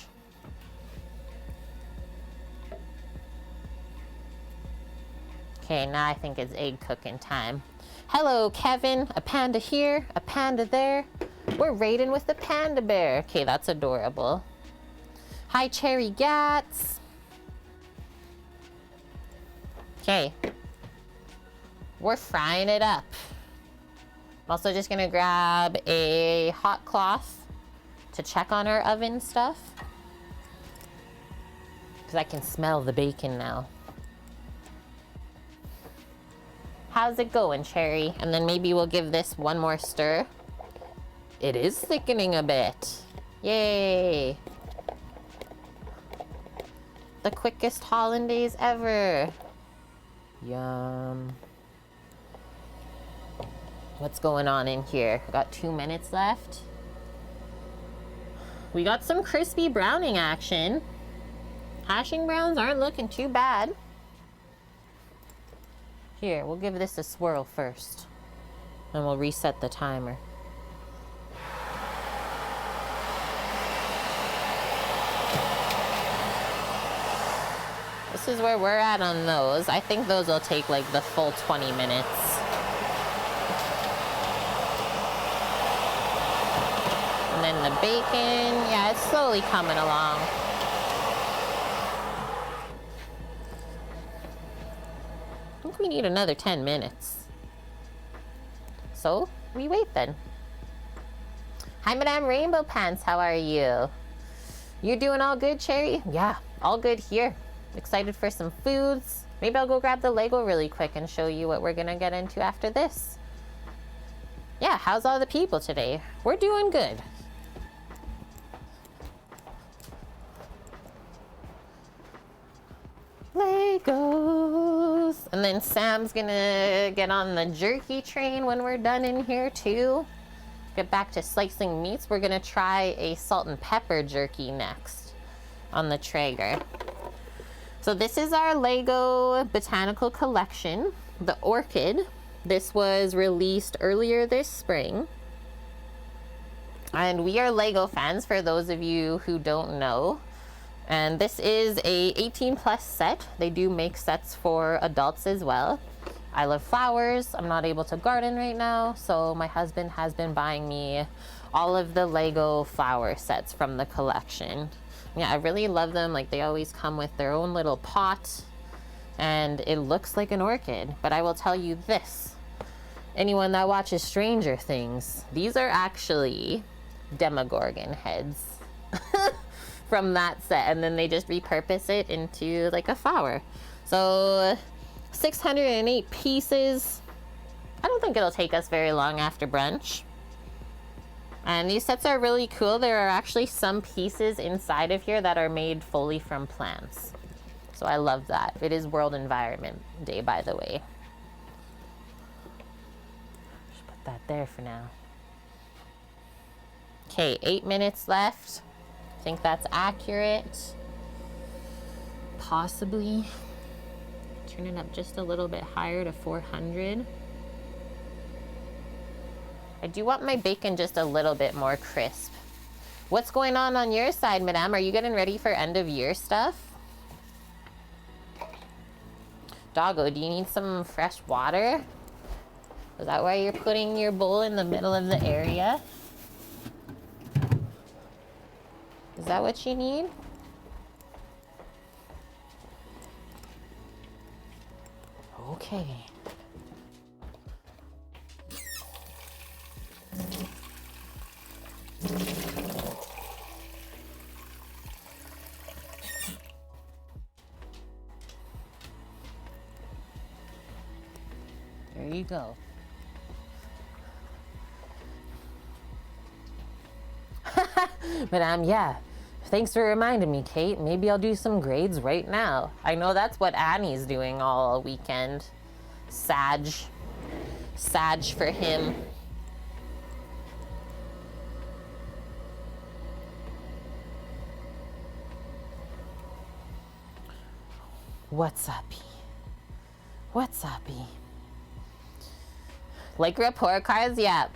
Okay, now I think it's egg cooking time. Hello, Kevin. A panda here, a panda there. We're raiding with the panda bear. Okay, that's adorable. Hi, Cherry Gats. Okay. We're frying it up. I'm also just gonna grab a hot cloth to check on our oven stuff. Because I can smell the bacon now. How's it going, Cherry? And then maybe we'll give this one more stir. It is thickening a bit. Yay. The quickest hollandaise ever. Yum. What's going on in here? Got 2 minutes left. We got some crispy browning action. Hashing browns aren't looking too bad. Here, we'll give this a swirl first. And we'll reset the timer. This is where we're at on those. I think those will take like the full 20 minutes. And then the bacon, yeah, it's slowly coming along. I think we need another 10 minutes. So, we wait then. Hi, Madame Rainbow Pants, how are you? You doing all good, Cherry? Yeah, all good here. Excited for some foods. Maybe I'll go grab the Lego really quick and show you what we're gonna get into after this. Yeah, how's all the people today? We're doing good. Legos. And then Sam's gonna get on the jerky train when we're done in here too. Get back to slicing meats. We're gonna try a salt and pepper jerky next on the Traeger. So this is our Lego Botanical Collection, the Orchid. This was released earlier this spring. And we are Lego fans, for those of you who don't know. And this is a 18+ set. They do make sets for adults as well. I love flowers. I'm not able to garden right now, so my husband has been buying me all of the Lego flower sets from the collection. Yeah, I really love them. Like, they always come with their own little pot, and it looks like an orchid. But I will tell you this, anyone that watches Stranger Things, these are actually Demogorgon heads from that set, and then they just repurpose it into like a flower. So 608 pieces. I don't think it'll take us very long after brunch. And these sets are really cool. There are actually some pieces inside of here that are made fully from plants. So I love that. It is World Environment Day, by the way. Just put that there for now. Okay, 8 minutes left. I think that's accurate. Possibly. Turn it up just a little bit higher to 400. I do want my bacon just a little bit more crisp. What's going on your side, madame? Are you getting ready for end of year stuff? Doggo, do you need some fresh water? Is that why you're putting your bowl in the middle of the area? Is that what you need? Okay. There you go. Madame, yeah. Thanks for reminding me, Kate. Maybe I'll do some grades right now. I know that's what Annie's doing all weekend. Sag for him. What's up, E? What's up, E? Like report cards, yeah.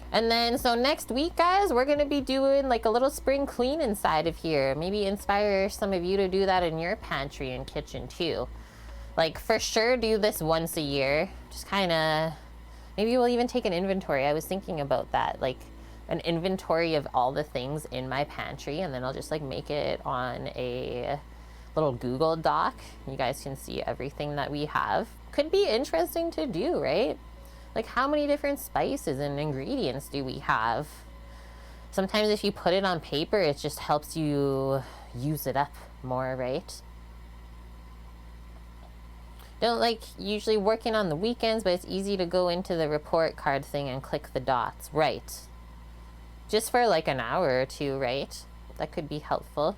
And then, so next week, guys, we're going to be doing like a little spring clean inside of here. Maybe inspire some of you to do that in your pantry and kitchen too. Like, for sure, do this once a year. Just kind of, maybe we'll even take an inventory. I was thinking about that, like an inventory of all the things in my pantry, and then I'll just like make it on a little Google Doc. You guys can see everything that we have. Could be interesting to do, right? Like, how many different spices and ingredients do we have? Sometimes if you put it on paper, it just helps you use it up more, right? Don't like usually working on the weekends, but it's easy to go into the report card thing and click the dots, right? Just for like an hour or two, right? That could be helpful.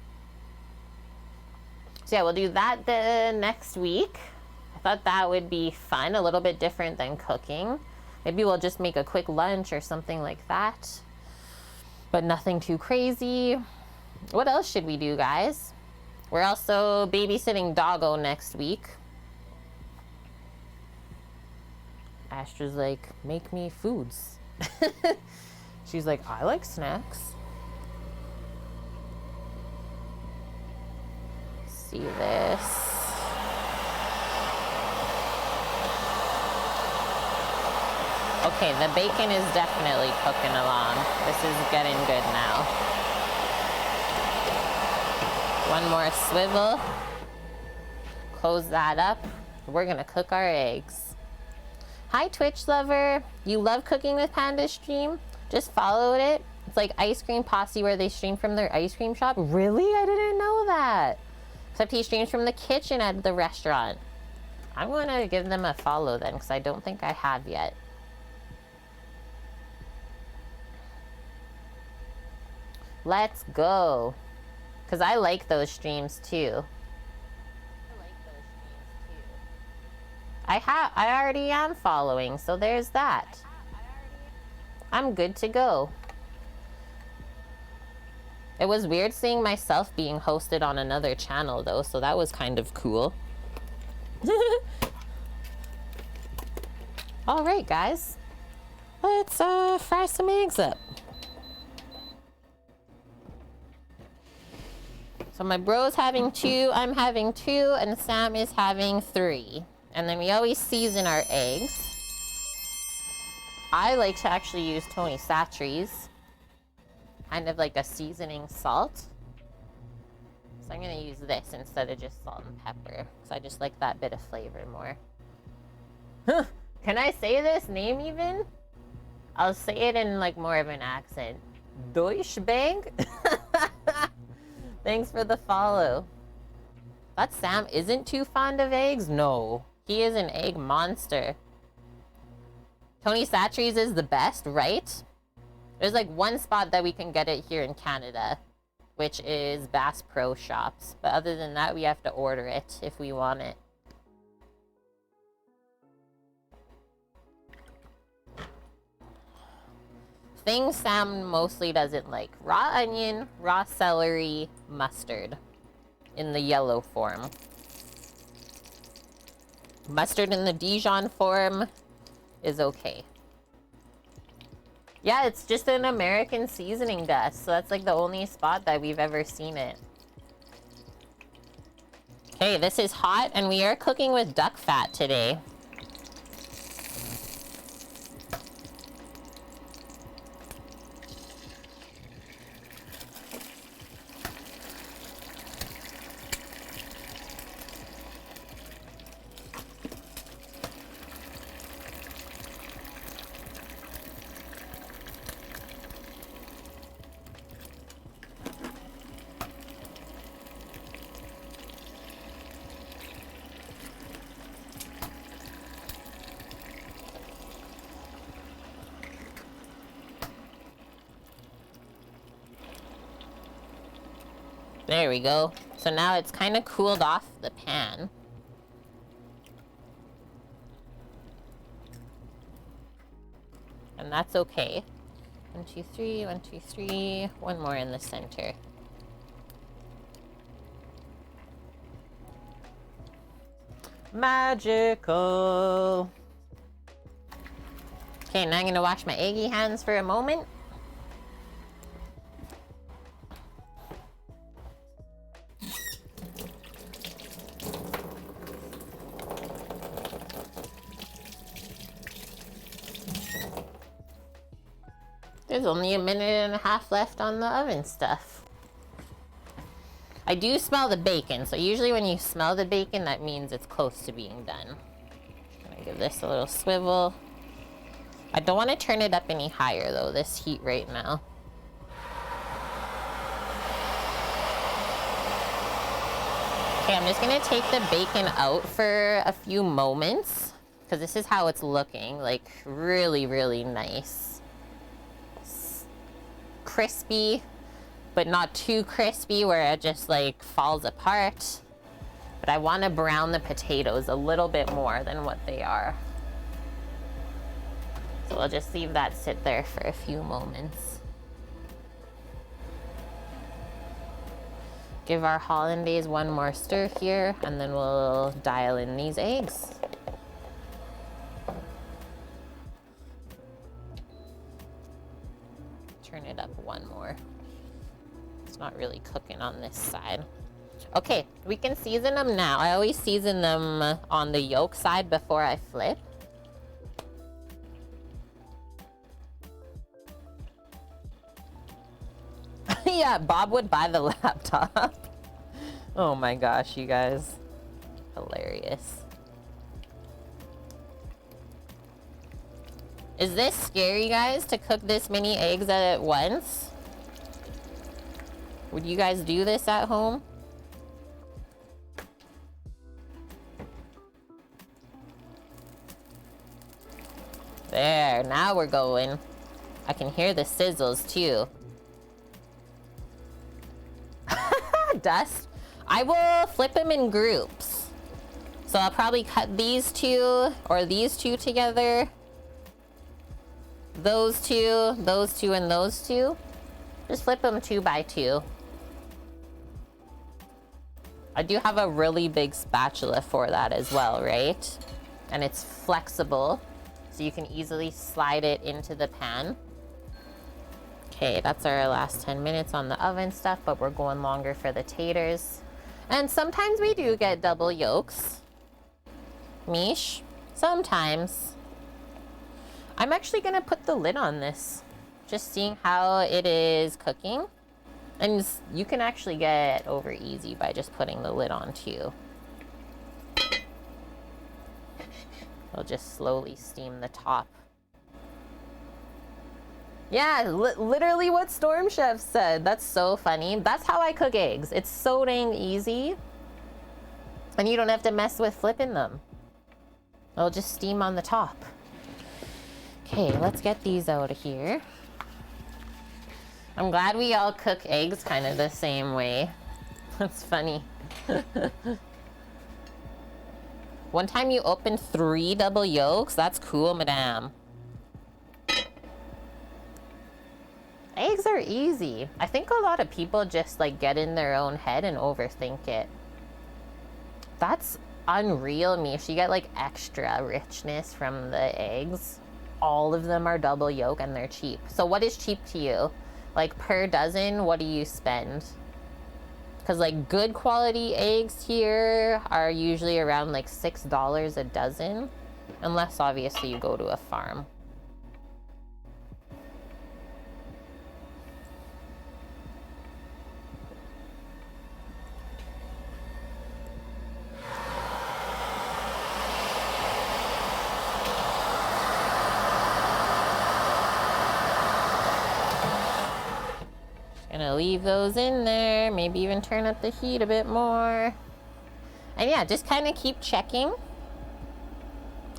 So yeah, we'll do that the next week. I thought that would be fun, a little bit different than cooking. Maybe we'll just make a quick lunch or something like that, but nothing too crazy. What else should we do, guys? We're also babysitting Doggo next week. Astra's like, make me foods. She's like, I like snacks. See this. Okay, the bacon is definitely cooking along. This is getting good now. One more swivel. Close that up. We're gonna cook our eggs. Hi, Twitch lover. You love cooking with Panda Stream? Just follow it. It's like Ice Cream Posse where they stream from their ice cream shop. Really? I didn't know that. Except he streams from the kitchen at the restaurant. I'm gonna give them a follow then, because I don't think I have yet. Let's go. Because I like those streams too. I already am following, so there's that. I'm good to go. It was weird seeing myself being hosted on another channel though, so that was kind of cool. All right, guys. Let's fry some eggs up. So my bro's having 2, I'm having 2, and Sam is having 3. And then we always season our eggs. I like to actually use Tony Chachere's, kind of like a seasoning salt. So I'm gonna use this instead of just salt and pepper, because I just like that bit of flavor more. Huh. Can I say this name even? I'll say it in like more of an accent. Deutschbank? Thanks for the follow. But Sam isn't too fond of eggs? No. He is an egg monster. Tony Chachere's is the best, right? There's like one spot that we can get it here in Canada, which is Bass Pro Shops. But other than that, we have to order it if we want it. Things Sam mostly doesn't like: raw onion, raw celery, mustard in the yellow form. Mustard in the Dijon form is okay. Yeah, it's just an American seasoning dust, so that's like the only spot that we've ever seen it. Okay, this is hot, and we are cooking with duck fat today. There we go. So now it's kind of cooled off the pan. And that's okay. 1, 2, 3, 1, 2, 3. One more in the center. Magical. Okay, now I'm gonna wash my eggy hands for a moment. There's only a minute and a half left on the oven stuff. I do smell the bacon, so usually when you smell the bacon, that means it's close to being done. I'm gonna give this a little swivel. I don't want to turn it up any higher though, this heat right now. Okay, I'm just gonna take the bacon out for a few moments, because this is how it's looking, like really, really nice. Crispy, but not too crispy where it just like falls apart. But I want to brown the potatoes a little bit more than what they are. So I'll just leave that sit there for a few moments. Give our hollandaise one more stir here, and then we'll dial in these eggs. Turn it up one more. It's not really cooking on this side. Okay, we can season them now. I always season them on the yolk side before I flip. Yeah, Bob would buy the laptop. Oh my gosh, you guys. Hilarious. Is this scary, guys, to cook this many eggs at once? Would you guys do this at home? There, now we're going. I can hear the sizzles too. Dust. I will flip them in groups. So I'll probably cut these two or these two together. Those two, and those two. Just flip them 2 by 2. I do have a really big spatula for that as well, right? And it's flexible, so you can easily slide it into the pan. Okay, that's our last 10 minutes on the oven stuff, but we're going longer for the taters. And sometimes we do get double yolks. Mish, sometimes. I'm actually gonna put the lid on this, just seeing how it is cooking. And you can actually get over easy by just putting the lid on too. We'll just slowly steam the top. Yeah, literally what Storm Chef said. That's so funny. That's how I cook eggs. It's so dang easy. And you don't have to mess with flipping them. It'll just steam on the top. Okay, let's get these out of here. I'm glad we all cook eggs kind of the same way. That's funny. One time you opened 3 double yolks? That's cool, madame. Eggs are easy. I think a lot of people just like get in their own head and overthink it. That's unreal, Mish. You get like extra richness from the eggs. All of them are double yolk and they're cheap. So what is cheap to you? Like per dozen, what do you spend? Because like good quality eggs here are usually around like $6 a dozen. Unless obviously you go to a farm. Gonna leave those in there, maybe even turn up the heat a bit more. And yeah, just kind of keep checking.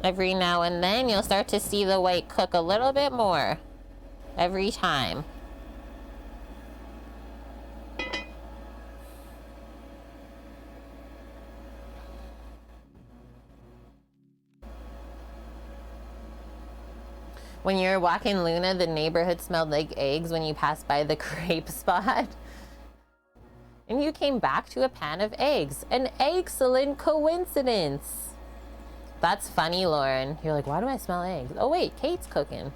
Every now and then you'll start to see the white cook a little bit more every time. When you were walking Luna, the neighborhood smelled like eggs when you passed by the crepe spot. And you came back to a pan of eggs. An excellent coincidence. That's funny, Lauren. You're like, why do I smell eggs? Oh wait, Kate's cooking.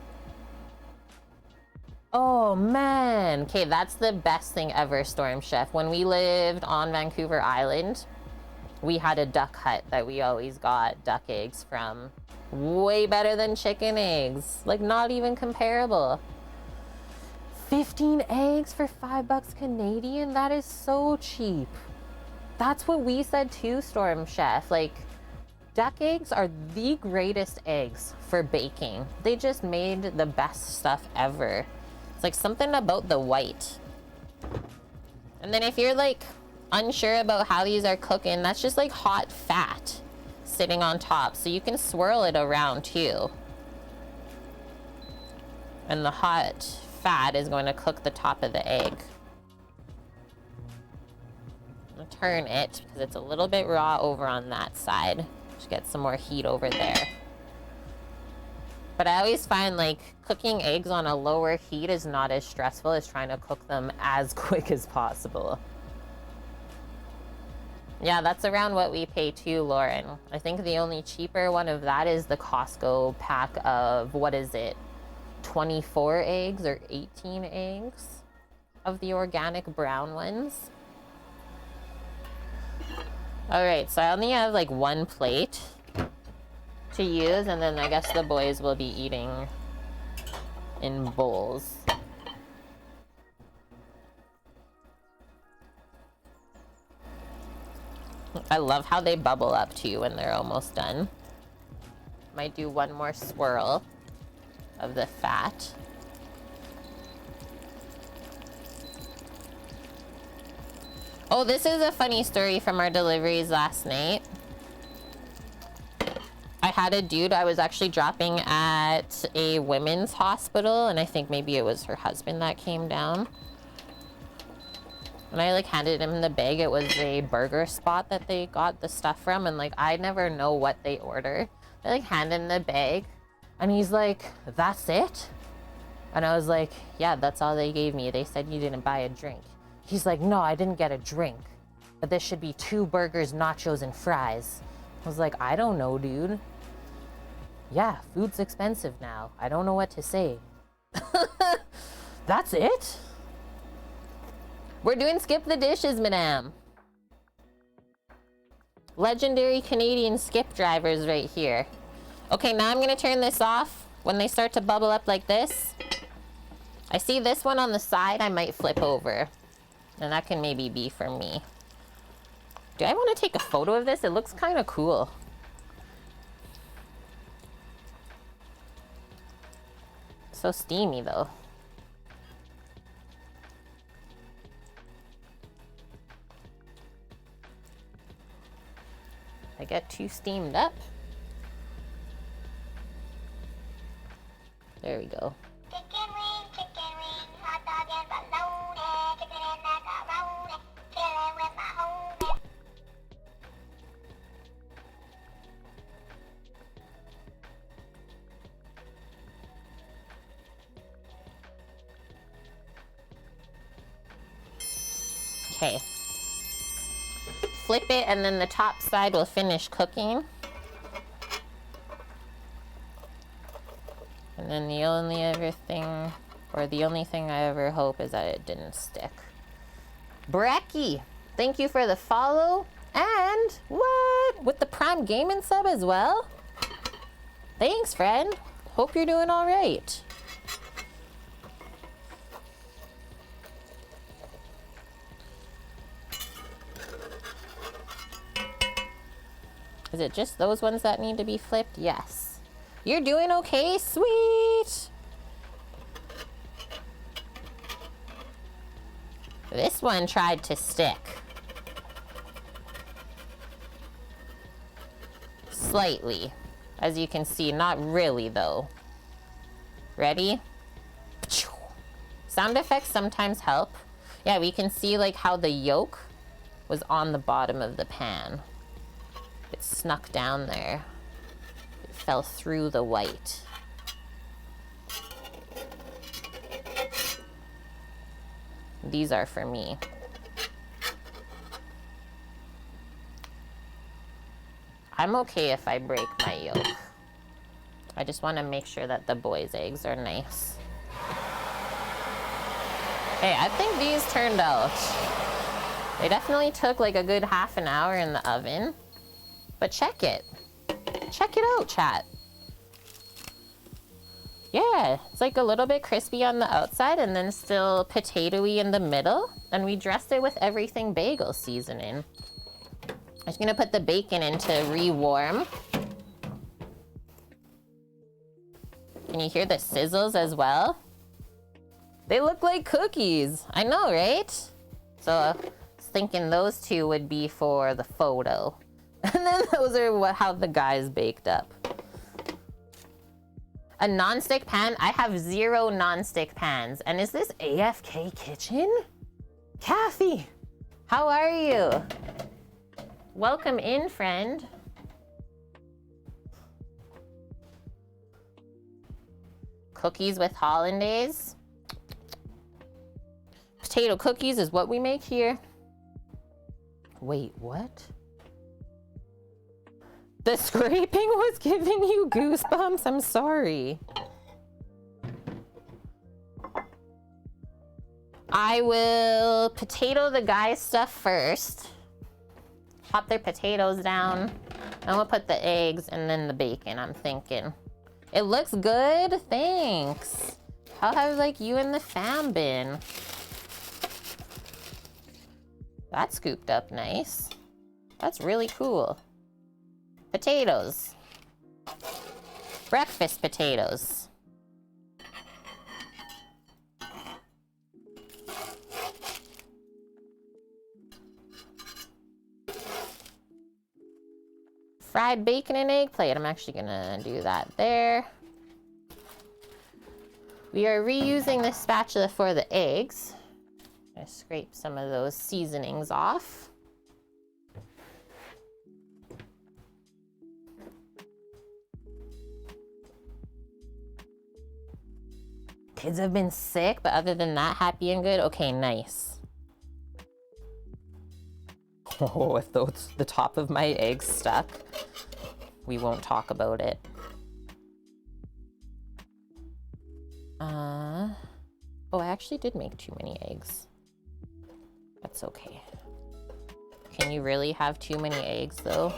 Oh man. Okay, that's the best thing ever, Storm Chef. When we lived on Vancouver Island, we had a duck hut that we always got duck eggs from. Way better than chicken eggs. Like not even comparable. 15 eggs for $5 Canadian? That is so cheap. That's what we said too, Storm Chef. Like duck eggs are the greatest eggs for baking. They just made the best stuff ever. It's like something about the white. And then if you're like unsure about how these are cooking, that's just like hot fat sitting on top, so you can swirl it around too. And the hot fat is going to cook the top of the egg. I'm gonna turn it because it's a little bit raw over on that side. Just get some more heat over there. But I always find like cooking eggs on a lower heat is not as stressful as trying to cook them as quick as possible. Yeah, that's around what we pay too, Lauren. I think the only cheaper one of that is the Costco pack of, what is it, 24 eggs or 18 eggs of the organic brown ones. All right, so I only have like 1 plate to use, and then I guess the boys will be eating in bowls. I love how they bubble up too when they're almost done. Might do one more swirl of the fat. Oh, this is a funny story from our deliveries last night. I had a dude I was actually dropping at a women's hospital, and I think maybe it was her husband that came down. And I like handed him the bag. It was a burger spot that they got the stuff from, and like I never know what they order. I like hand him the bag, and he's like, "That's it?" And I was like, "Yeah, that's all they gave me. They said you didn't buy a drink." He's like, "No, I didn't get a drink, but this should be 2 burgers, nachos, and fries." I was like, "I don't know, dude. Yeah, food's expensive now. I don't know what to say." That's it? We're doing skip the dishes, madame. Legendary Canadian skip drivers right here. Okay, now I'm gonna turn this off. When they start to bubble up like this, I see this one on the side, I might flip over. And that can maybe be for me. Do I want to take a photo of this? It looks kind of cool. So steamy though. I get too steamed up. There we go. Chicken wing, hot dog and bologna, chicken and macaroni, chilling with my homie. Okay. Flip it and then the top side will finish cooking. And then the only other thing, or the only thing I ever hope is that it didn't stick. Brecky, thank you for the follow. And what? With the Prime Gaming sub as well? Thanks, friend. Hope you're doing all right. Is it just those ones that need to be flipped? Yes. You're doing okay? Sweet! This one tried to stick. Slightly. As you can see, not really though. Ready? Sound effects sometimes help. Yeah, we can see like how the yolk was on the bottom of the pan. It snuck down there. It fell through the white. These are for me. I'm okay if I break my yolk. I just want to make sure that the boys' eggs are nice. Hey, I think these turned out. They definitely took like a good half an hour in the oven. But check it. Check it out, chat. Yeah, it's like a little bit crispy on the outside and then still potato-y in the middle. And we dressed it with everything bagel seasoning. I'm just gonna put the bacon in to re-warm. Can you hear the sizzles as well? They look like cookies. I know, right? So I was thinking those two would be for the photo. And then those are how the guys baked up. A non-stick pan? I have 0 non-stick pans. And is this AFK Kitchen? Kathy, how are you? Welcome in, friend. Cookies with hollandaise. Potato cookies is what we make here. Wait, what? The scraping was giving you goosebumps? I'm sorry. I will potato the guys' stuff first. Pop their potatoes down. And we'll put the eggs and then the bacon, I'm thinking. It looks good, thanks. How have like you and the fam been? That's scooped up nice. That's really cool. Potatoes. Breakfast potatoes. Fried bacon and eggplant. I'm actually gonna do that there. We are reusing this spatula for the eggs. I'm gonna scrape some of those seasonings off. Kids have been sick, but other than that, happy and good. Okay, nice. Oh, if those, the top of my eggs stuck, we won't talk about it. Oh, I actually did make too many eggs. That's okay. Can you really have too many eggs, though?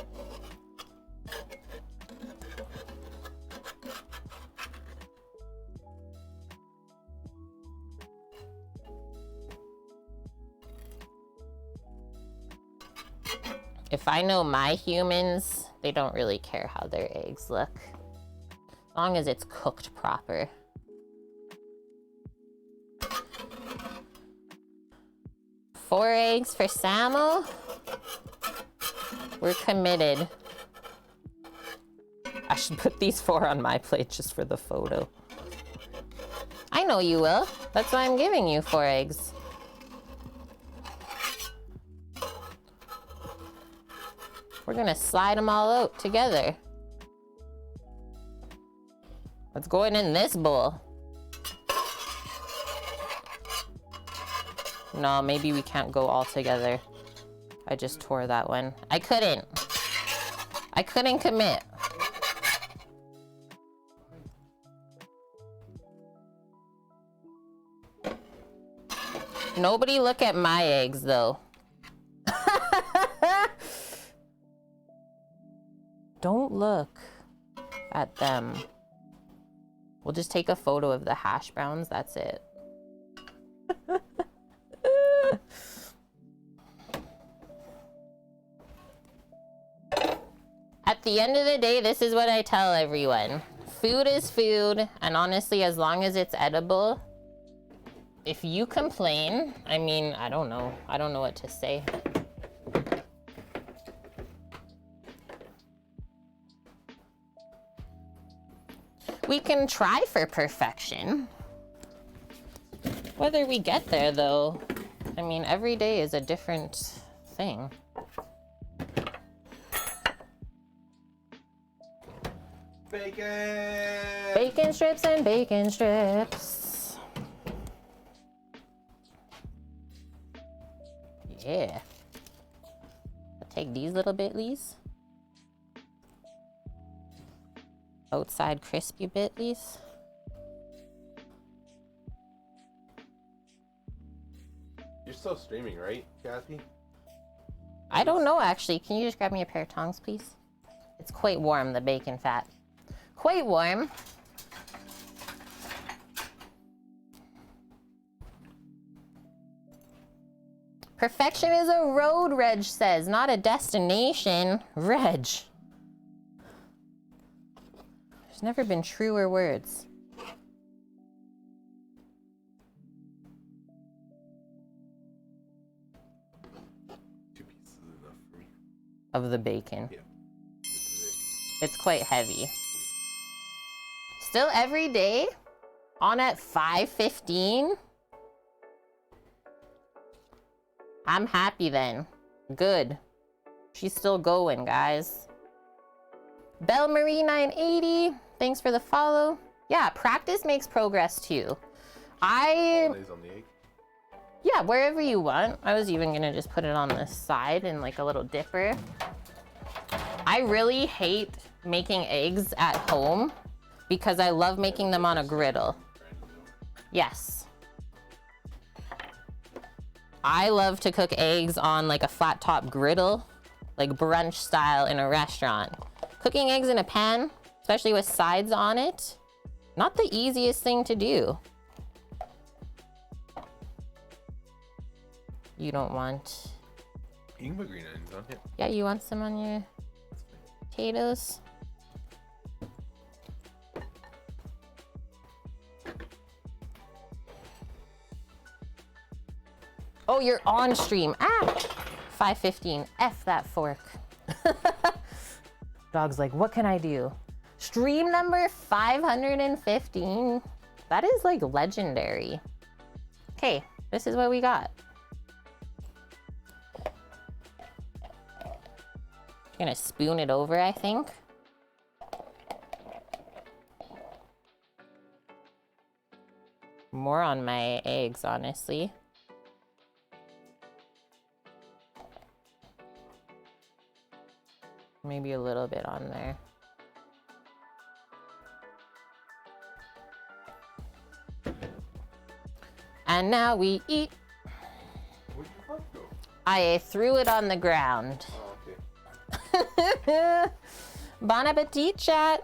If I know my humans, they don't really care how their eggs look. As long as it's cooked proper. Four eggs for Samo. We're committed. I should put these 4 on my plate just for the photo. I know you will. That's why I'm giving you 4 eggs. We're gonna slide them all out together. What's going in this bowl? No, maybe we can't go all together. I just tore that one. I couldn't commit. Nobody look at my eggs though. Don't look at them. We'll just take a photo of the hash browns, that's it. At the end of the day, this is what I tell everyone. Food is food, and honestly, as long as it's edible, if you complain, I mean, I don't know. I don't know what to say. We can try for perfection. Whether we get there, though, I mean, every day is a different thing. Bacon! Bacon strips and bacon strips. Yeah. I'll take these little bitlies. Outside crispy bitlies. You're still streaming, right, Kathy? I don't know, actually. Can you just grab me a pair of tongs, please? It's quite warm, the bacon fat. Quite warm. Perfection is a road, Reg says, not a destination. Reg. There's never been truer words. 2 pieces is enough for me. Of the bacon. Yeah. It's quite heavy. Still every day? On at 5:15? I'm happy then. Good. She's still going, guys. Belle Marie 980, thanks for the follow. Yeah, practice makes progress too. Hollandaise on the egg. Yeah, wherever you want. I was even gonna just put it on the side in like a little dipper. I really hate making eggs at home because I love making them on a griddle. Yes. I love to cook eggs on like a flat top griddle, like brunch style in a restaurant. Cooking eggs in a pan, especially with sides on it, not the easiest thing to do. You don't want... You can put green onions on it. Yeah, you want some on your potatoes? Oh, you're on stream. Ah! 5:15. F that fork. Dog's like, what can I do? Stream number 515. That is like legendary. Okay, this is what we got. Gonna spoon it over, I think. More on my eggs, honestly. Maybe a little bit on there. And now we eat. Where'd your fork go? I threw it on the ground. Oh, okay. Bon appetit, chat.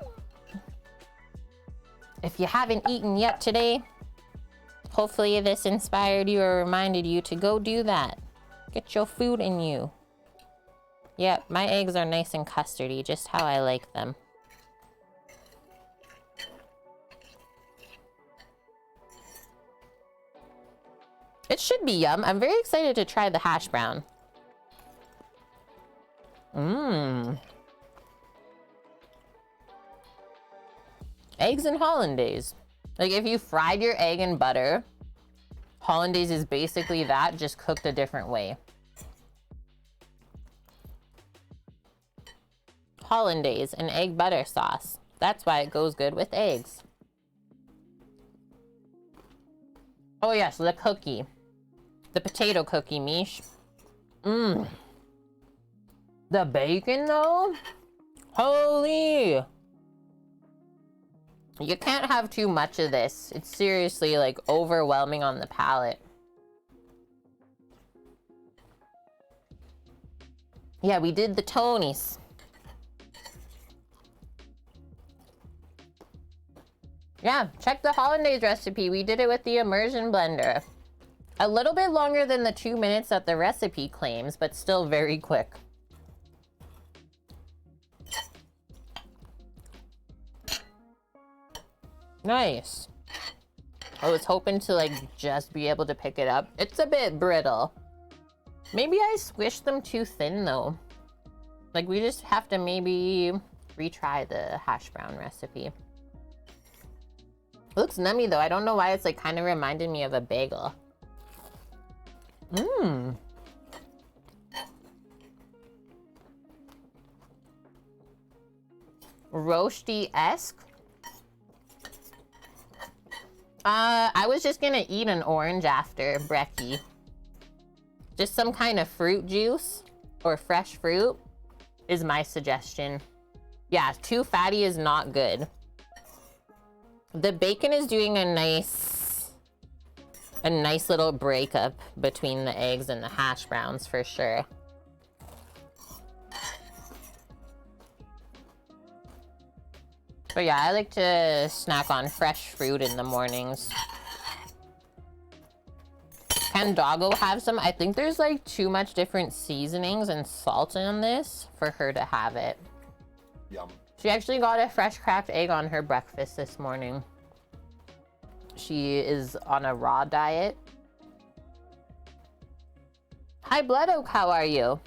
If you haven't eaten yet today, hopefully this inspired you or reminded you to go do that. Get your food in you. Yep, my eggs are nice and custardy, just how I like them. It should be yum. I'm very excited to try the hash brown. Mmm. Eggs and hollandaise. Like if you fried your egg in butter, Hollandaise is basically that, just cooked a different way. Hollandaise, an egg butter sauce. That's why it goes good with eggs. Oh yes, the cookie. The potato cookie, Mish. Mmm. The bacon though? Holy! You can't have too much of this. It's seriously like overwhelming on the palate. Yeah, we did the Tonys. Yeah, check the Hollandaise recipe. We did it with the Immersion blender. A little bit longer than the 2 minutes that the recipe claims, but still very quick. Nice. I was hoping to like just be able to pick it up. It's a bit brittle. Maybe I squished them too thin though. Like we just have to maybe retry the hash brown recipe. It looks nummy though. I don't know why it's like kind of reminded me of a bagel. Mmm. Roasty-esque. I was just gonna eat an orange after brekkie. Just some kind of fruit juice or fresh fruit is my suggestion. Yeah, too fatty is not good. The bacon is doing a nice little breakup between the eggs and the hash browns for sure. But yeah, I like to snack on fresh fruit in the mornings. Can Doggo have some? I think there's like too much different seasonings and salt in this for her to have it. Yum. She actually got a fresh cracked egg on her breakfast this morning. She is on a raw diet. Hi, Blood Oak, how are you?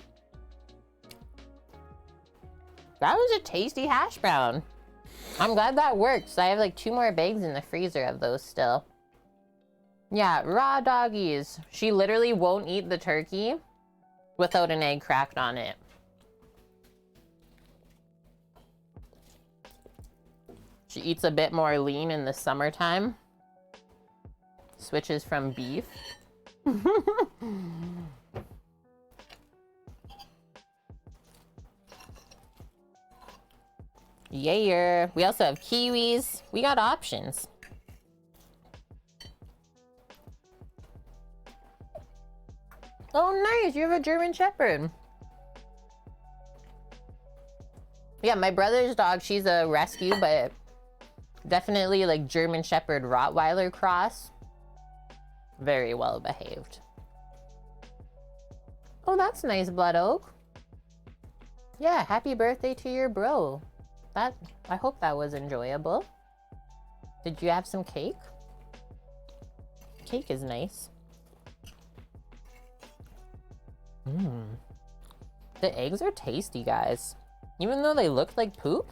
That was a tasty hash brown. I'm glad that works. I have like 2 more bags in the freezer of those still. Yeah, raw doggies. She literally won't eat the turkey without an egg cracked on it. She eats a bit more lean in the summertime. Switches from beef. Yeah. We also have kiwis. We got options. Oh, nice. You have a German Shepherd. Yeah, my brother's dog, she's a rescue, but definitely like German Shepherd Rottweiler cross. Very well behaved. Oh, that's nice, Blood Oak. Yeah, happy birthday to your bro. I hope that was enjoyable. Did you have some cake? Cake is nice. The eggs are tasty, guys. Even though they look like poop,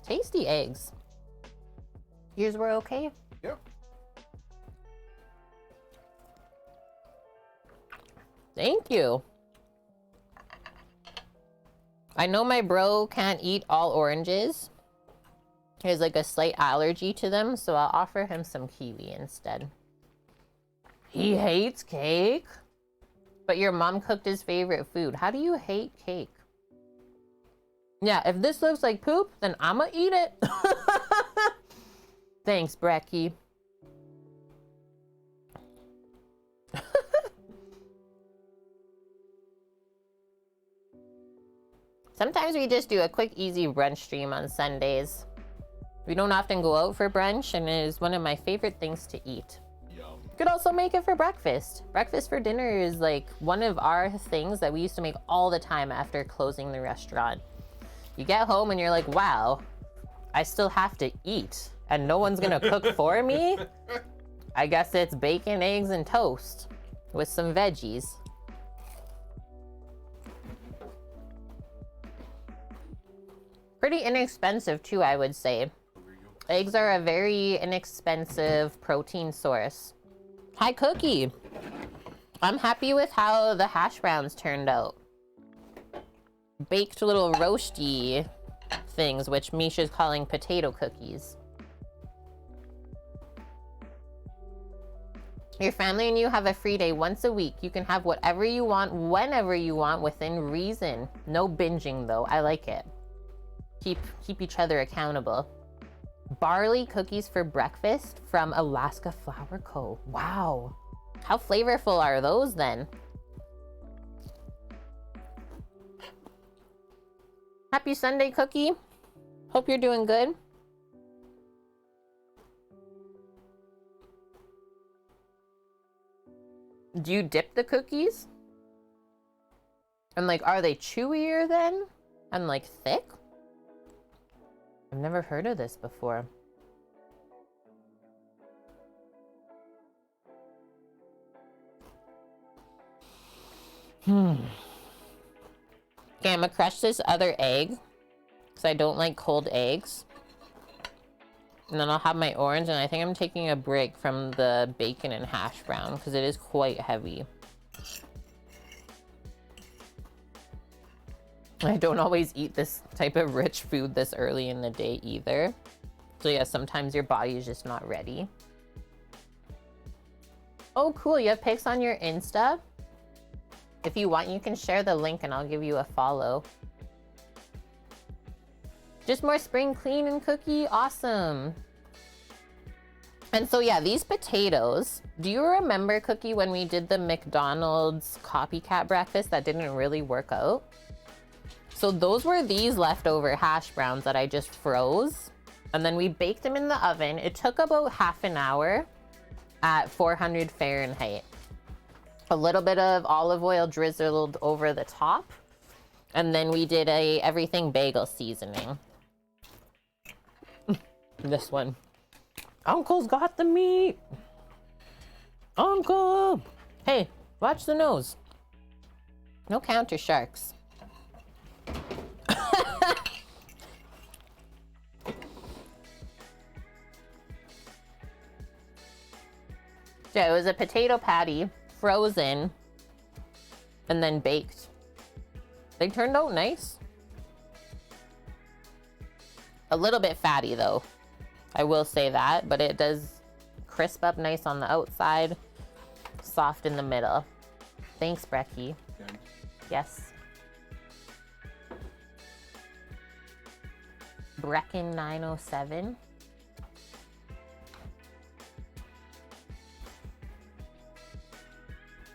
tasty eggs. Yours were okay? Yep. Thank you. I know my bro can't eat all oranges. He has like a slight allergy to them, so I'll offer him some kiwi instead. He hates cake? But your mom cooked his favorite food. How do you hate cake? Yeah, if this looks like poop, then I'ma eat it. Thanks, Brekkie. Sometimes we just do a quick, easy brunch stream on Sundays. We don't often go out for brunch, and it is one of my favorite things to eat. Yum. You could also make it for breakfast. Breakfast for dinner is like one of our things that we used to make all the time after closing the restaurant. You get home and you're like, wow, I still have to eat, and no one's gonna cook for me? I guess it's bacon, eggs, and toast with some veggies. Pretty inexpensive too, I would say. Eggs are a very inexpensive protein source. Hi, Cookie. I'm happy with how the hash browns turned out. Baked little roasty things, which Misha's calling potato cookies. Your family and you have a free day once a week. You can have whatever you want, whenever you want, within reason. No binging, though. I like it. Keep each other accountable. Barley cookies for breakfast from Alaska Flour Co. Wow. How flavorful are those, then? Happy Sunday, Cookie. Hope you're doing good. Do you dip the cookies? And like, are they chewier then? And like thick? I've never heard of this before. Okay, I'm gonna crush this other egg because I don't like cold eggs. And then I'll have my orange, and I think I'm taking a break from the bacon and hash brown because it is quite heavy. I don't always eat this type of rich food this early in the day either. So yeah, sometimes your body is just not ready. Oh, cool. You have pics on your Insta? If you want, you can share the link and I'll give you a follow. Just more spring clean and cookie. Awesome. And so yeah, these potatoes, do you remember, Cookie, when we did the McDonald's copycat breakfast that didn't really work out? So those were these leftover hash browns that I just froze. And then we baked them in the oven. It took about half an hour at 400 Fahrenheit. A little bit of olive oil drizzled over the top. And then we did a everything bagel seasoning. This one. Uncle's got the meat. Uncle. Hey, watch the nose. No counter sharks. Yeah, it was a potato patty, frozen, and then baked. They turned out nice. A little bit fatty though, I will say that, but it does crisp up nice on the outside, soft in the middle. Thanks, Brecky. Okay. Yes. Brecken 907.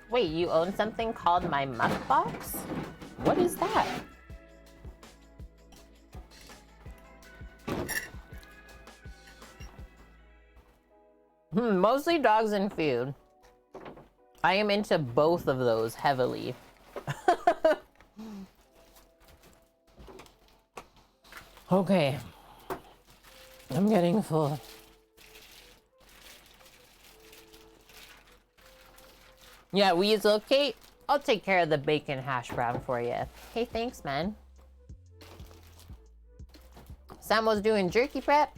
Wait, you own something called My Muck Box? What is that? Mostly dogs and food. I am into both of those heavily. Okay. I'm getting full. Yeah, Weasel, Kate, I'll take care of the bacon hash brown for you. Hey, thanks, man. Sam was doing jerky prep.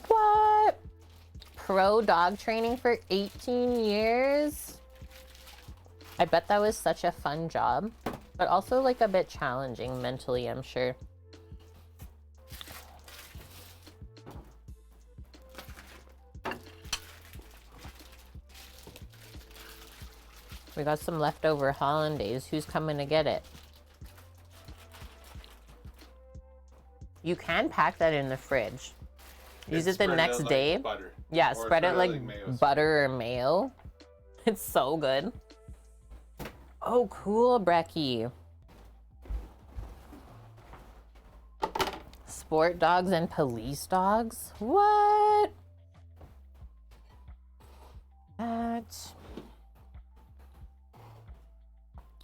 What? Pro dog training for 18 years? I bet that was such a fun job, but also like a bit challenging mentally, I'm sure. We got some leftover hollandaise. Who's coming to get it? You can pack that in the fridge. Use it the next day. Butter. Yeah, Or spread it like mayo. butter or mayo. It's so good. Oh, cool, Brecky. Sport dogs and police dogs? What? That...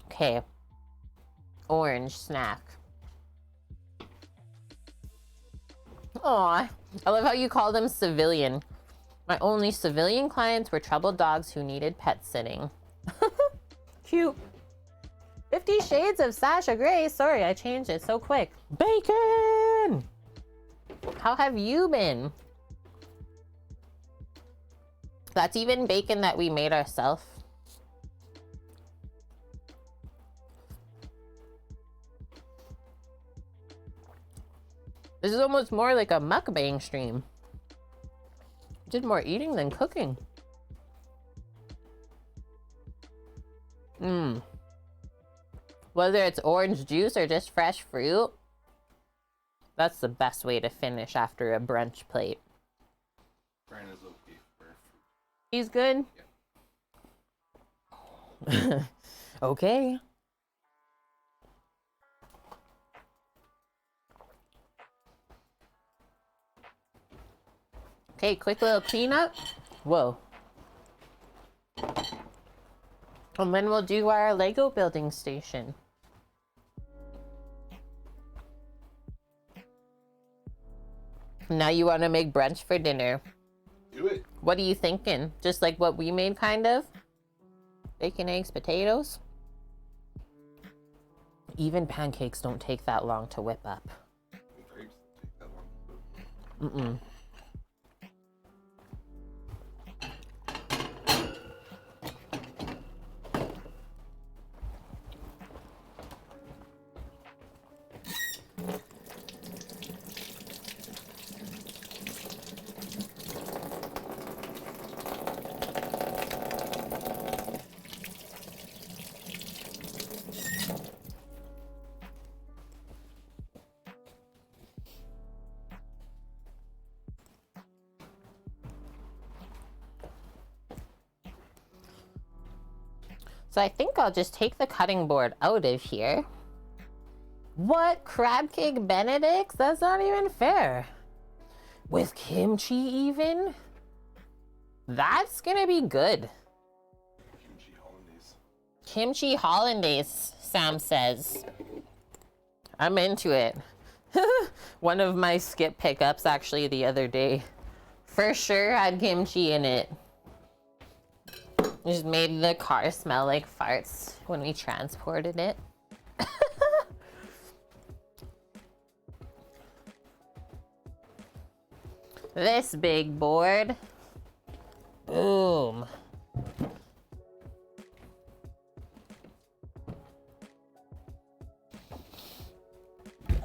Okay. Orange snack. Aw, I love how you call them civilian. My only civilian clients were troubled dogs who needed pet sitting. Cute. 50 Shades of Sasha Grey. Sorry, I changed it so quick. Bacon! How have you been? That's even bacon that we made ourselves. This is almost more like a mukbang stream. Did more eating than cooking. Whether it's orange juice or just fresh fruit, that's the best way to finish after a brunch plate. Brian is okay for fruit. He's good? Yeah. Okay. Okay, quick little cleanup. Whoa. And then we'll do our Lego building station. Now you want to make brunch for dinner. Do it. What are you thinking? Just like what we made, kind of? Bacon, eggs, potatoes? Even pancakes don't take that long to whip up. Grapes take that long. Mm-mm. So I think I'll just take the cutting board out of here. What? Crab cake Benedicts? That's not even fair. With kimchi even? That's gonna be good. Kimchi Hollandaise. Kimchi Hollandaise, Sam says. I'm into it. One of my skip pickups actually the other day. For sure had kimchi in it. Just made the car smell like farts when we transported it. This big board. Boom.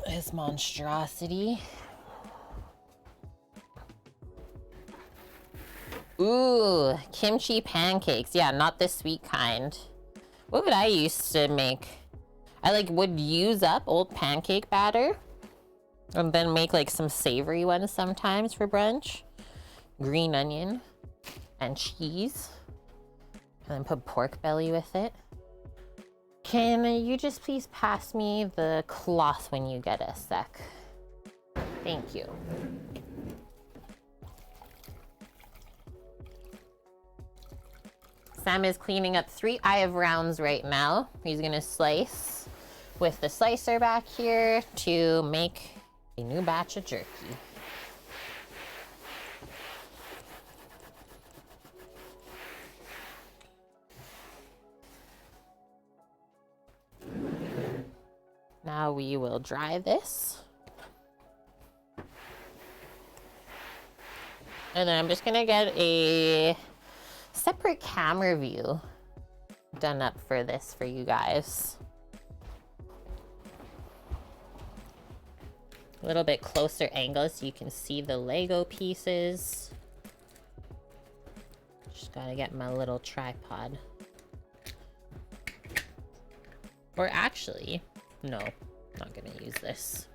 This monstrosity. Ooh, kimchi pancakes. Yeah, not the sweet kind. What would I used to make? I would use up old pancake batter and then make like some savory ones sometimes for brunch. Green onion and cheese. And then put pork belly with it. Can you just please pass me the cloth when you get a sec? Thank you. Sam is cleaning up 3 eye of rounds right now. He's gonna slice with the slicer back here to make a new batch of jerky. Now we will dry this. And then I'm just gonna get a separate camera view done up for this for you guys. A little bit closer angle so you can see the Lego pieces. Just gotta get my little tripod. Or actually, no, not gonna use this.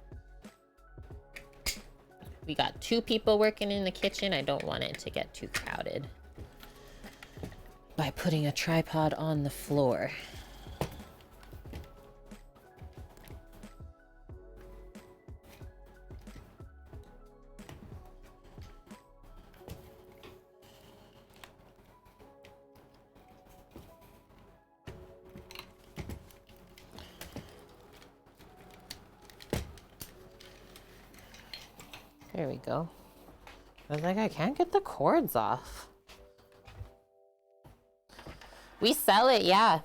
We got 2 people working in the kitchen. I don't want it to get too crowded by putting a tripod on the floor. There we go. I was like, I can't get the cords off. We sell it, yeah.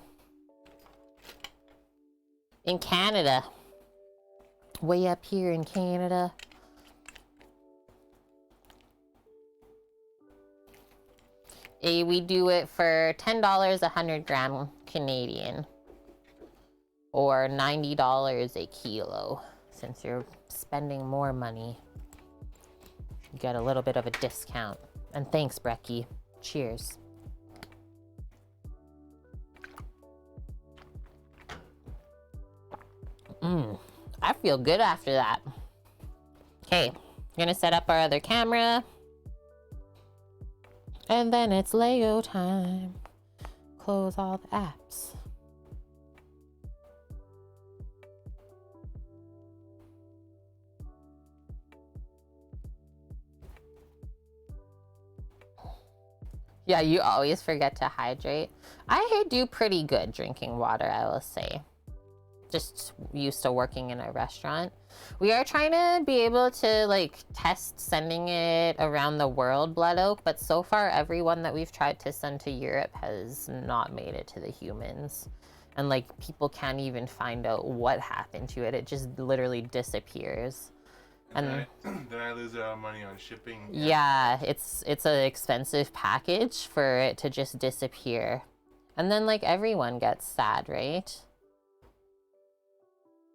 In Canada. Way up here in Canada. We do it for $10 100 gram Canadian, or $90 a kilo. Since you're spending more money, you get a little bit of a discount. And thanks, Brecky. Cheers. I feel good after that. Okay, gonna set up our other camera. And then it's Lego time. Close all the apps. Yeah, you always forget to hydrate. I do pretty good drinking water, I will say. Just used to working in a restaurant. We are trying to be able to like test sending it around the world, Blood Oak, but so far everyone that we've tried to send to Europe has not made it to the humans. And like people can't even find out what happened to it. It just literally disappears. And then I lose money on shipping. Yeah, it's an expensive package for it to just disappear. And then like everyone gets sad, right?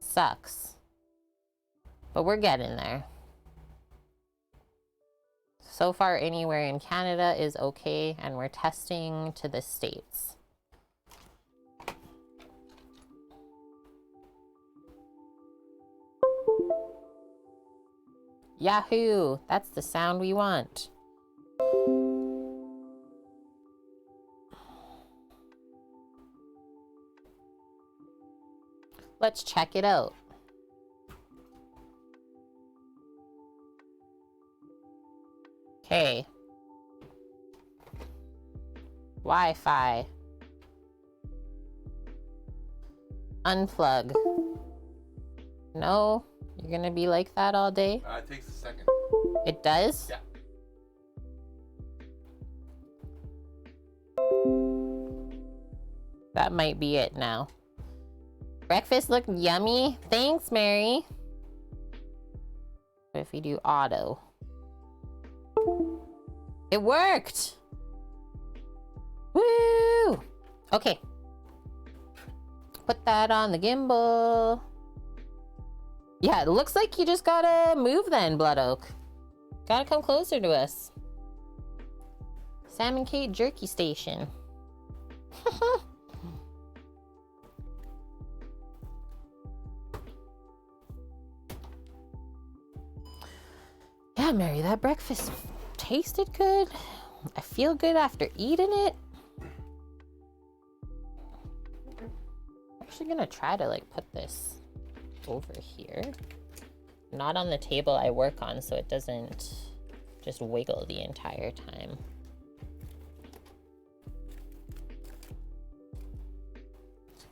Sucks. But we're getting there. So far anywhere in Canada is okay, and we're testing to the States. Yahoo! That's the sound we want. Let's check it out. Okay. Wi-Fi. Unplug. No, you're gonna be like that all day? It takes a second. It does? Yeah. That might be it now. Breakfast looked yummy. Thanks, Mary. What if we do auto? It worked! Woo! Okay. Put that on the gimbal. Yeah, it looks like you just gotta move then, Blood Oak. Gotta come closer to us. Salmon Kate Jerky Station. Yeah, Mary, that breakfast tasted good. I feel good after eating it. I'm actually gonna try to like put this over here. Not on the table I work on, so it doesn't just wiggle the entire time.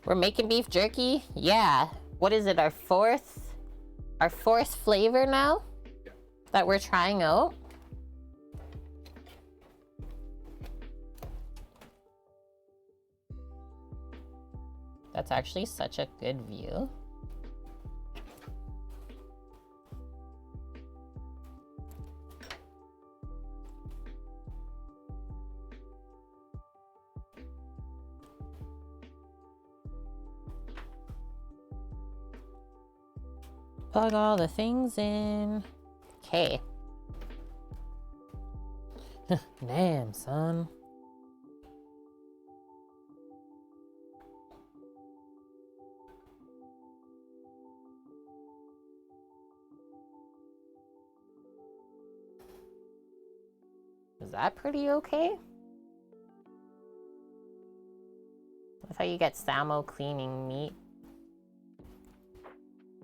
We're making beef jerky? Yeah. What is it, our fourth flavor now? Yeah. That we're trying out? That's actually such a good view. Plug all the things in. Okay. Damn, son. Is that pretty okay? That's how you get Samo cleaning meat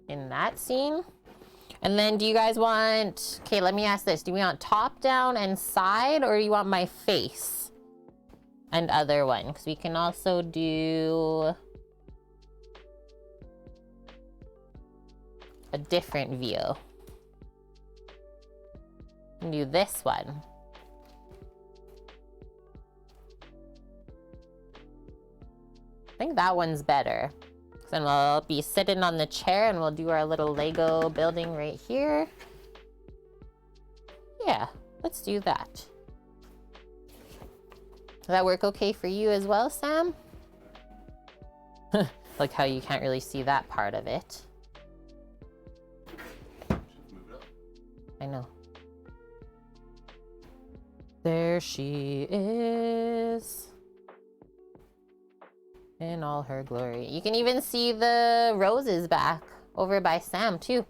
in that scene. And then do you guys want, okay, let me ask this. Do we want top down and side, or do you want my face and other one? Because we can also do a different view. And do this one. I think that one's better. Then we'll be sitting on the chair and we'll do our little Lego building right here. Yeah, let's do that. Does that work okay for you as well, Sam? Like how you can't really see that part of it. Just move it up. I know. There she is. In all her glory. You can even see the roses back over by Sam too,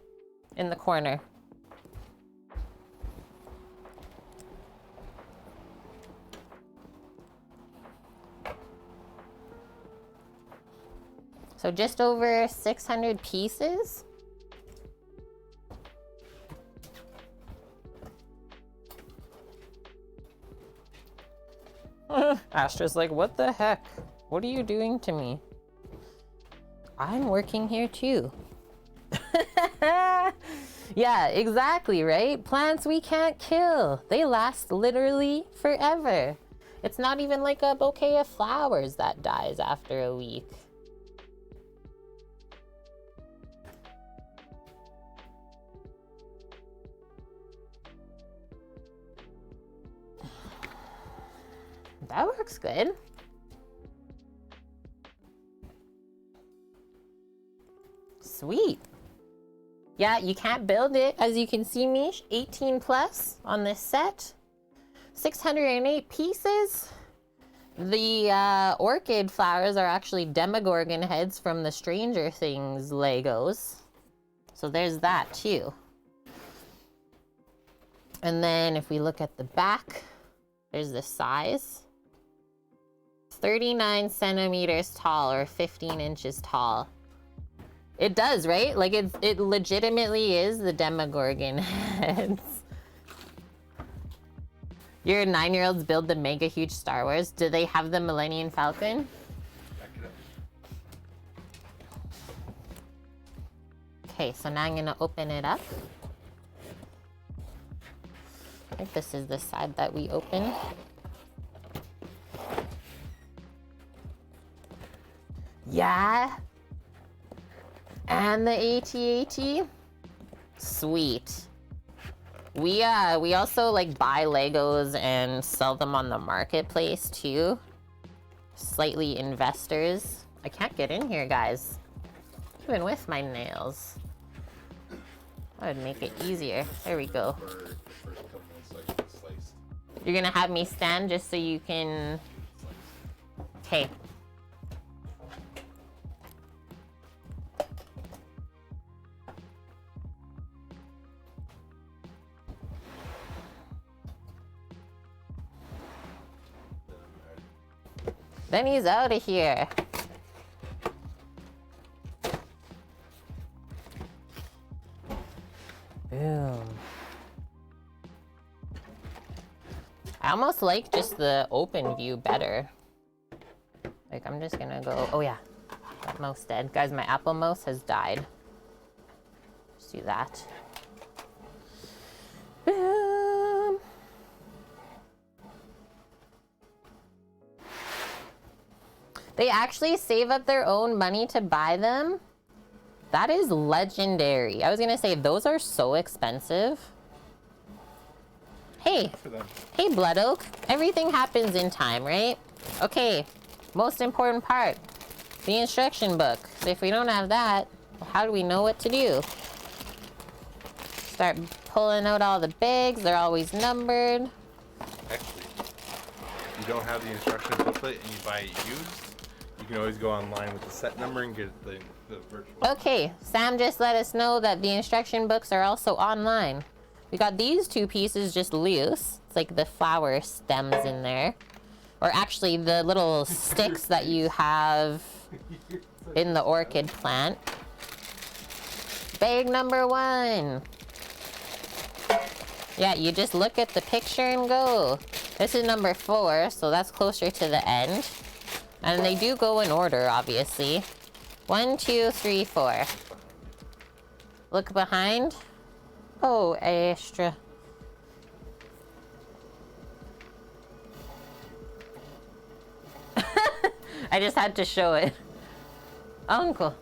in the corner. So just over 600 pieces. Astra's like, what the heck? What are you doing to me? I'm working here too. Yeah, exactly, right? Plants we can't kill. They last literally forever. It's not even like a bouquet of flowers that dies after a week. That works good. Sweet. Yeah, you can't build it, as you can see, Mish. 18 plus on this set. 608 pieces. The orchid flowers are actually Demogorgon heads from the Stranger Things Legos. So there's that too. And then if we look at the back, there's the size. 39 centimeters tall, or 15 inches tall. It does, right? Like it legitimately is the Demogorgon heads. Your 9-year-olds build the mega huge Star Wars. Do they have the Millennium Falcon? Back it up. Okay, so now I'm gonna open it up. I think this is the side that we open. Yeah. And the AT-AT. Sweet. We also like buy Legos and sell them on the marketplace too. Slightly investors. I can't get in here, guys. Even with my nails. That would make it easier. There we go. For the first couple minutes, like sliced. You're gonna have me stand just so you can... Okay. Then he's out of here. Boom. I almost like just the open view better. Like, I'm just gonna go, oh yeah, that mouse dead. Guys, my Apple mouse has died. Just do that. Boom. They actually save up their own money to buy them. That is legendary. I was gonna say, those are so expensive. Hey, For them. hey Blood Oak. Everything happens in time, right? Okay, most important part, the instruction book. So if we don't have that, how do we know what to do? Start pulling out all the bags. They're always numbered. Actually, if you don't have the instruction booklet and you buy it used, you can always go online with the set number and get the virtual. Okay, Sam just let us know that the instruction books are also online. We got these two pieces just loose. It's like the flower stems in there. Or actually the little sticks that you have in the orchid plant. Bag number 1. Yeah, you just look at the picture and go. This is number 4, so that's closer to the end. And they do go in order, obviously. 1, 2, 3, 4. Look behind. Oh, extra. I just had to show it. Uncle.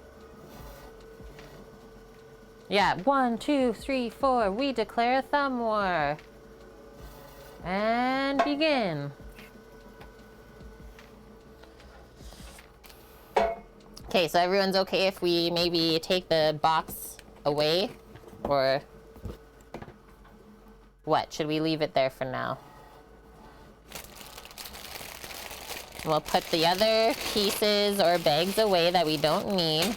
Yeah, 1, 2, 3, 4. We declare thumb war. And begin. Okay, so everyone's okay if we maybe take the box away? Or what? Should we leave it there for now? We'll put the other pieces or bags away that we don't need.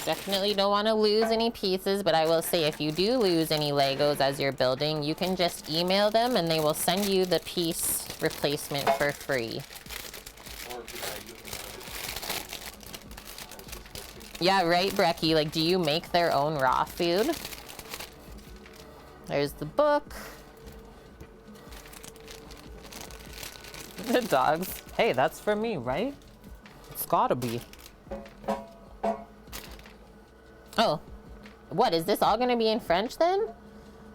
Definitely don't want to lose any pieces, but I will say if you do lose any Legos as you're building, you can just email them and they will send you the piece replacement for free. Yeah, right, Brecky. Like, do you make their own raw food? There's the book. The dogs. Hey, that's for me, right? It's gotta be. Oh, what? Is this all gonna be in French then?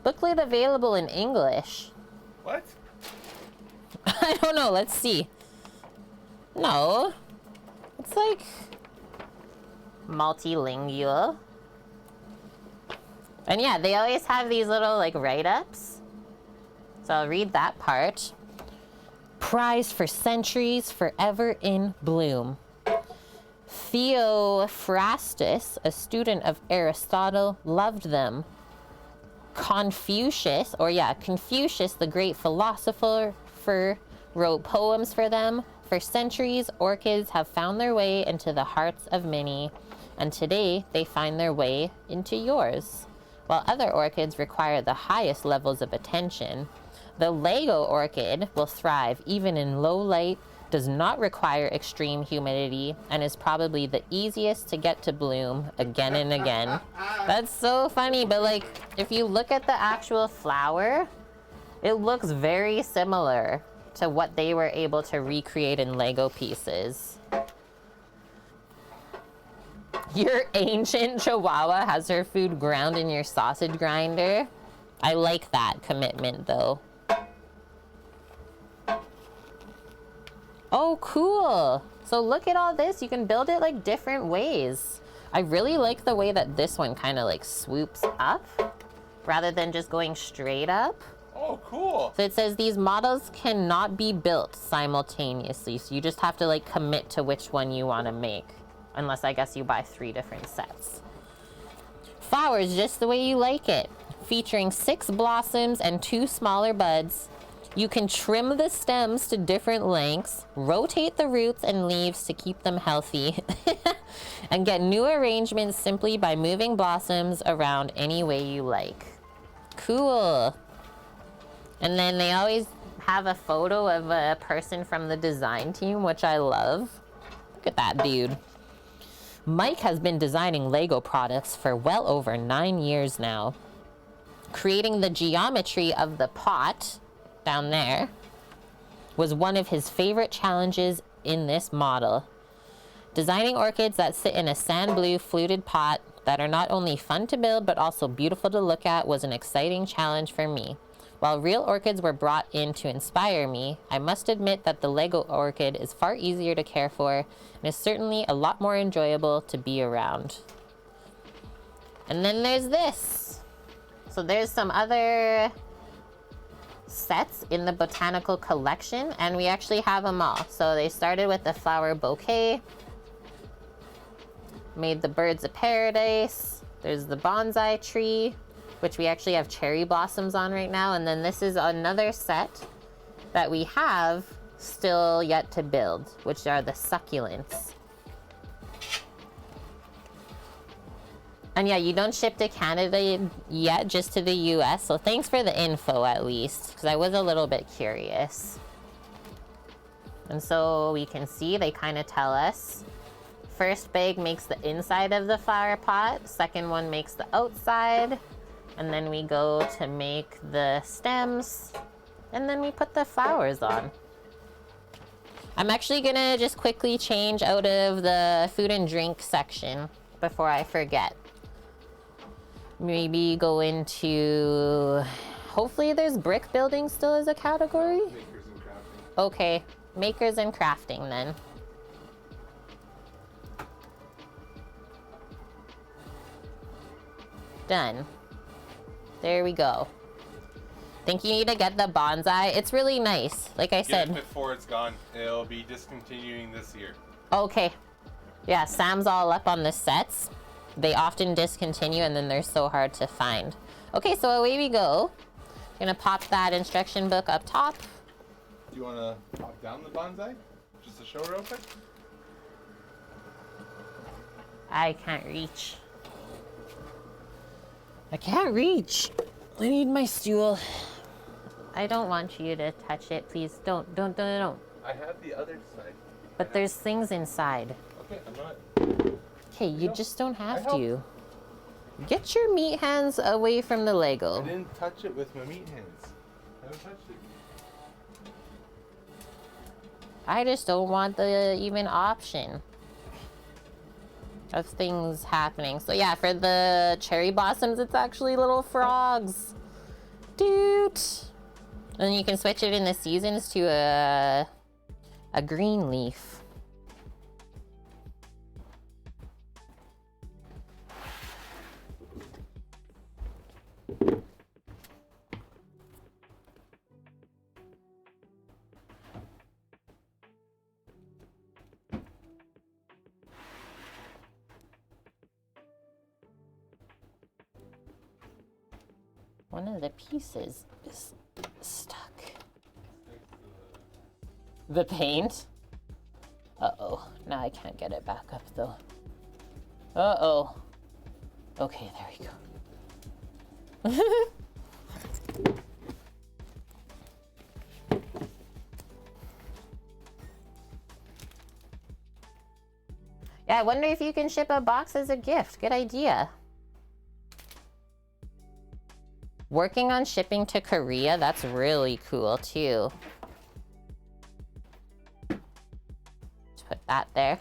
Booklet available in English. What? I don't know. Let's see. No. It's like multilingual. And yeah, they always have these little like write-ups. So I'll read that part. Prized for centuries, forever in bloom. Theophrastus, a student of Aristotle, loved them. Confucius, the great philosopher, wrote poems for them. For centuries, orchids have found their way into the hearts of many, and today they find their way into yours. While other orchids require the highest levels of attention, the Lego orchid will thrive even in low light, does not require extreme humidity, and is probably the easiest to get to bloom again and again. That's so funny, but like, if you look at the actual flower, it looks very similar to what they were able to recreate in Lego pieces. Your ancient Chihuahua has her food ground in your sausage grinder. I like that commitment though. Oh, cool. So look at all this. You can build it like different ways. I really like the way that this one kind of like swoops up rather than just going straight up. Oh, cool. So it says these models cannot be built simultaneously. So you just have to like commit to which one you want to make. Unless I guess you buy 3 different sets. Flowers just the way you like it. Featuring 6 blossoms and 2 smaller buds. You can trim the stems to different lengths, rotate the roots and leaves to keep them healthy, and get new arrangements simply by moving blossoms around any way you like. Cool. And then they always have a photo of a person from the design team, which I love. Look at that dude. Mike has been designing Lego products for well over 9 years now. Creating the geometry of the pot down there was one of his favorite challenges in this model. Designing orchids that sit in a sand blue fluted pot that are not only fun to build but also beautiful to look at was an exciting challenge for me. While real orchids were brought in to inspire me, I must admit that the Lego orchid is far easier to care for and is certainly a lot more enjoyable to be around. And then there's this. So there's some other sets in the botanical collection, and we actually have them all. So they started with the flower bouquet, made the birds of paradise, there's the bonsai tree, which we actually have cherry blossoms on right now, and then this is another set that we have still yet to build, which are the succulents. And yeah, you don't ship to Canada yet, just to the US. So thanks for the info at least, because I was a little bit curious. And so we can see they kind of tell us. First bag makes the inside of the flower pot. Second one makes the outside. And then we go to make the stems. And then we put the flowers on. I'm actually gonna just quickly change out of the food and drink section before I forget. Maybe go into, hopefully there's brick building still as a category. Makers and crafting. Okay, makers and crafting then. Done. There we go. Think you need to get the bonsai. It's really nice. Like I Get said. it before it's gone. It'll be discontinuing this year. Okay. Yeah, Sam's all up on the sets. They often discontinue and then they're so hard to find. Okay, so away we go. Gonna pop that instruction book up top. Do you want to pop down the bonsai? Just to show real quick? I can't reach. I can't reach. I need my stool. I don't want you to touch it, please. Don't. I have the other side. But there's things inside. Okay, I'm not. Okay, you just don't have helped. to. Get your meat hands away from the Lego. I didn't touch it with my meat hands. I haven't touched it. I just don't want the even option of things happening. So yeah, for the cherry blossoms, it's actually little frogs. Dude. And you can switch it in the seasons to a green leaf. One of the pieces is stuck. The paint? Uh-oh. Now I can't get it back up, though. Uh-oh. Okay, there we go. Yeah, I wonder if you can ship a box as a gift. Good idea. Working on shipping to Korea, that's really cool too. Let's put that there.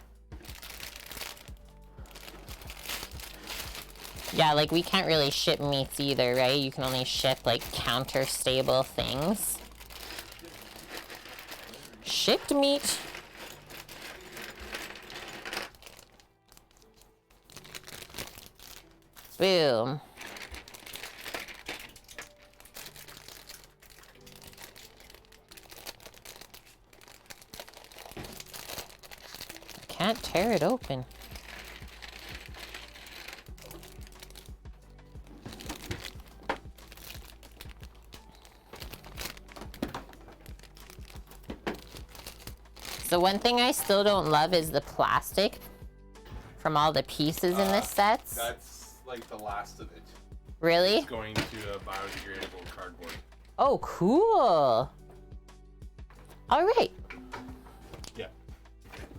Yeah, like we can't really ship meats either, right? You can only ship like counter-stable things. Shipped meat. Boom. Can't tear it open. So one thing I still don't love is the plastic from all the pieces in the sets. That's like the last of it. Really? It's going to a biodegradable cardboard. Oh, cool. All right. Yeah.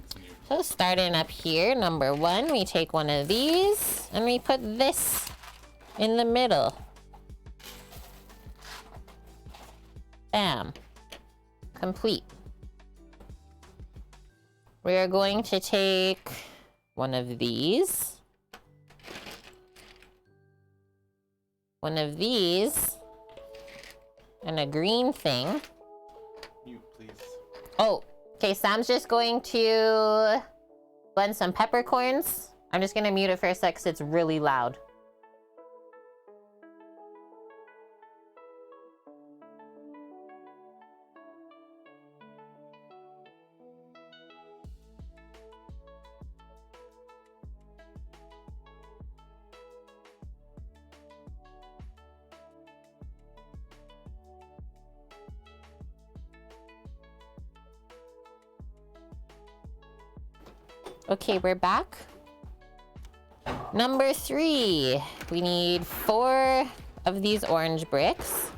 It's new. So starting up here, number one, we take one of these and we put this in the middle. Bam. Complete. We are going to take one of these, one of these, and a green thing. Mute, please. Oh, okay, Sam's just going to blend some peppercorns. I'm just gonna mute it for a sec because it's really loud. Okay, we're back. Number three, we need 4 of these orange bricks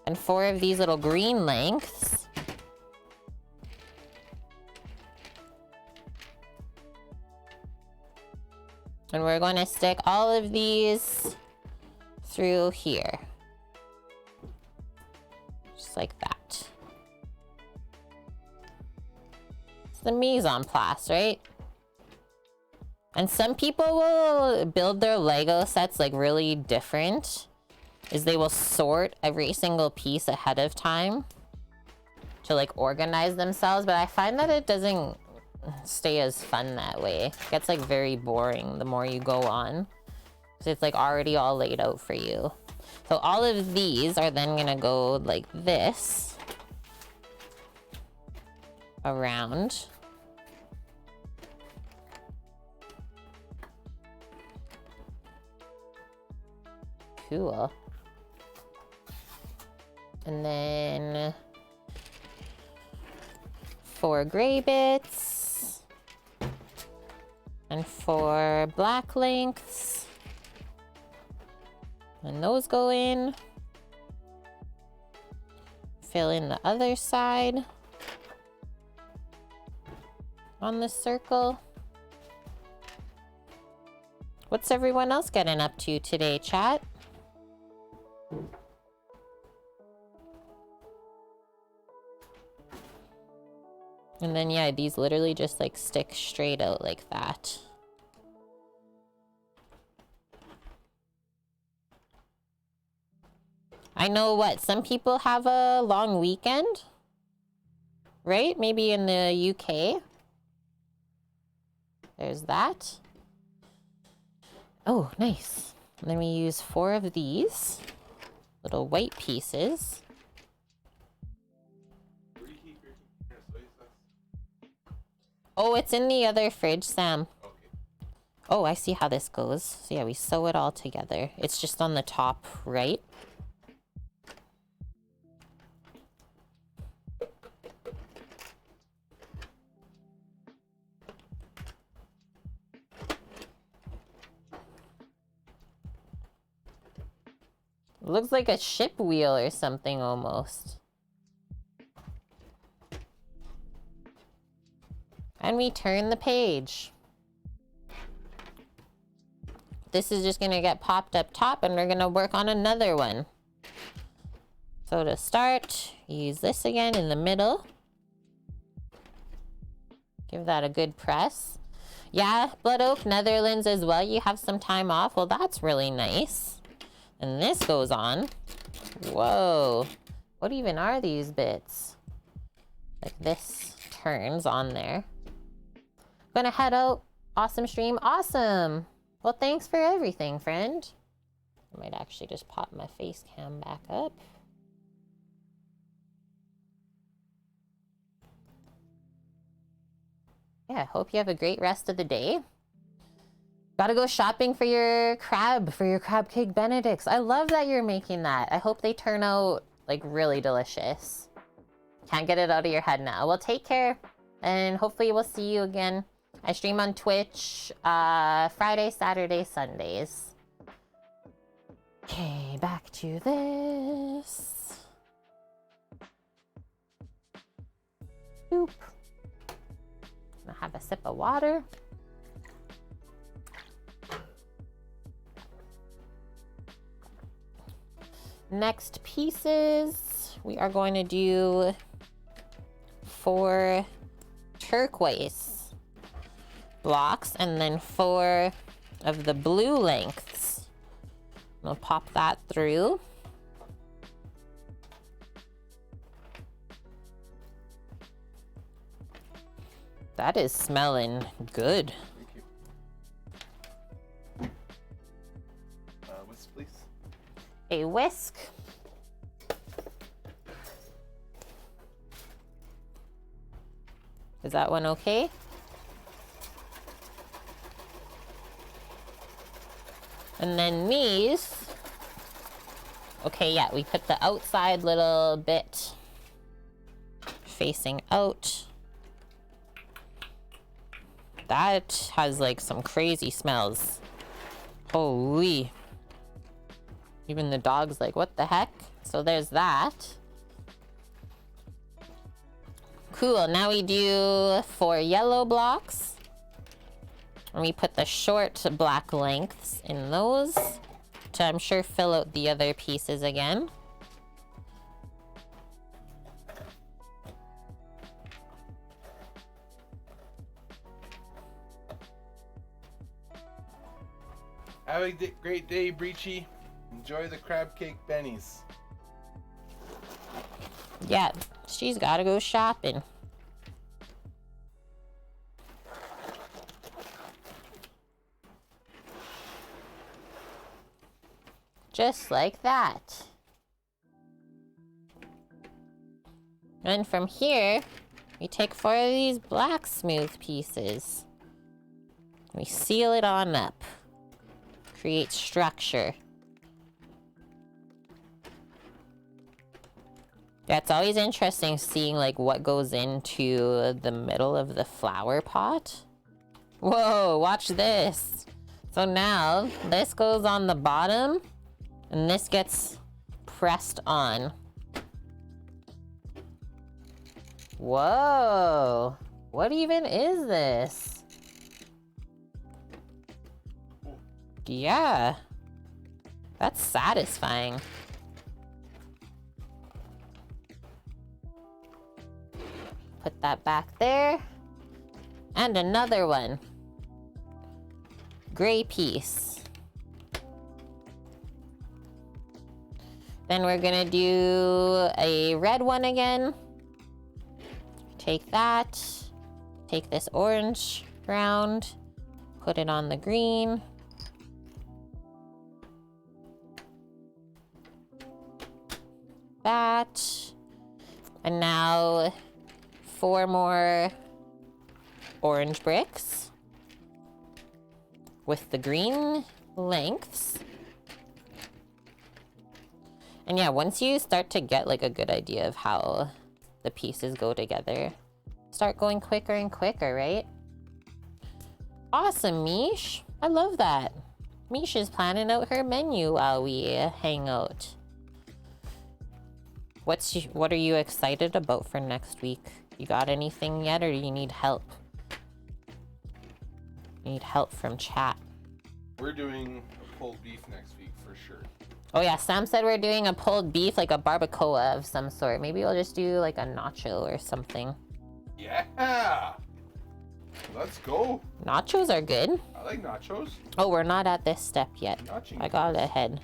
and 4 of these little green lengths. And we're going to stick all of these through here. Just like that. It's the mise en place, right? And some people will build their Lego sets like really different, is they will sort every single piece ahead of time to like organize themselves, but I find that it doesn't stay as fun that way. It gets like very boring the more you go on. So it's like already all laid out for you. So all of these are then gonna go like this around. Cool. And then 4 gray bits. And 4 black lengths. And those go in. Fill in the other side on the circle. What's everyone else getting up to today, chat? And then, yeah, these literally just like stick straight out like that. I know what, some people have a long weekend, right? Maybe in the UK. There's that. Oh, nice. And then we use 4 of these little white pieces. Where do you keep your soy sauce? Oh, it's in the other fridge, Sam. Okay. Oh, I see how this goes. So yeah, we sew it all together. It's just on the top right. Looks like a ship wheel or something almost. And we turn the page. This is just gonna get popped up top and we're gonna work on another one. So to start, use this again in the middle. Give that a good press. Yeah, Blood Oak, Netherlands as well. You have some time off. Well, that's really nice. And this goes on. Whoa. What even are these bits? Like this turns on there. Gonna head out. Awesome stream. Awesome. Well, thanks for everything, friend. I might actually just pop my face cam back up. Yeah, hope you have a great rest of the day. Gotta go shopping for your crab cake benedicts. I love that you're making that. I hope they turn out like really delicious. Can't get it out of your head now. Well, take care and hopefully we'll see you again. I stream on Twitch Friday, Saturday, Sundays. Okay, back to this. Boop. Gonna have a sip of water. Next pieces, we are going to do 4 turquoise blocks and then 4 of the blue lengths. We'll pop that through. That is smelling good. Thank you. Whisk, please. A whisk. Is that one okay? And then these. Okay, yeah, we put the outside little bit facing out. That has like some crazy smells. Holy. Even the dog's like, what the heck? So there's that. Cool, now we do 4 yellow blocks. And we put the short black lengths in those to, I'm sure, fill out the other pieces again. Have a great day, Breachy. Enjoy the crab cake bennies. Yeah, she's gotta go shopping. Just like that. And from here, we take 4 of these black smooth pieces. We seal it on up. Create structure. Yeah, it's always interesting seeing like what goes into the middle of the flower pot. Whoa, watch this. So now this goes on the bottom and this gets pressed on. Whoa, what even is this? Yeah, that's satisfying. Put that back there. And another one. Gray piece. Then we're gonna do a red one again. Take that. Take this orange round. Put it on the green. That. And now 4 more orange bricks with the green lengths. And yeah, once you start to get like a good idea of how the pieces go together, start going quicker and quicker, right? Awesome, Mish. I love that. Mish is planning out her menu while we hang out. What are you excited about for next week? You got anything yet, or do you need help? You need help from chat. We're doing a pulled beef next week for sure. Oh yeah, Sam said we're doing a pulled beef, like a barbacoa of some sort. Maybe we'll just do like a nacho or something. Yeah! Let's go. Nachos are good. I like nachos. Oh, we're not at this step yet. Nachos. I got ahead.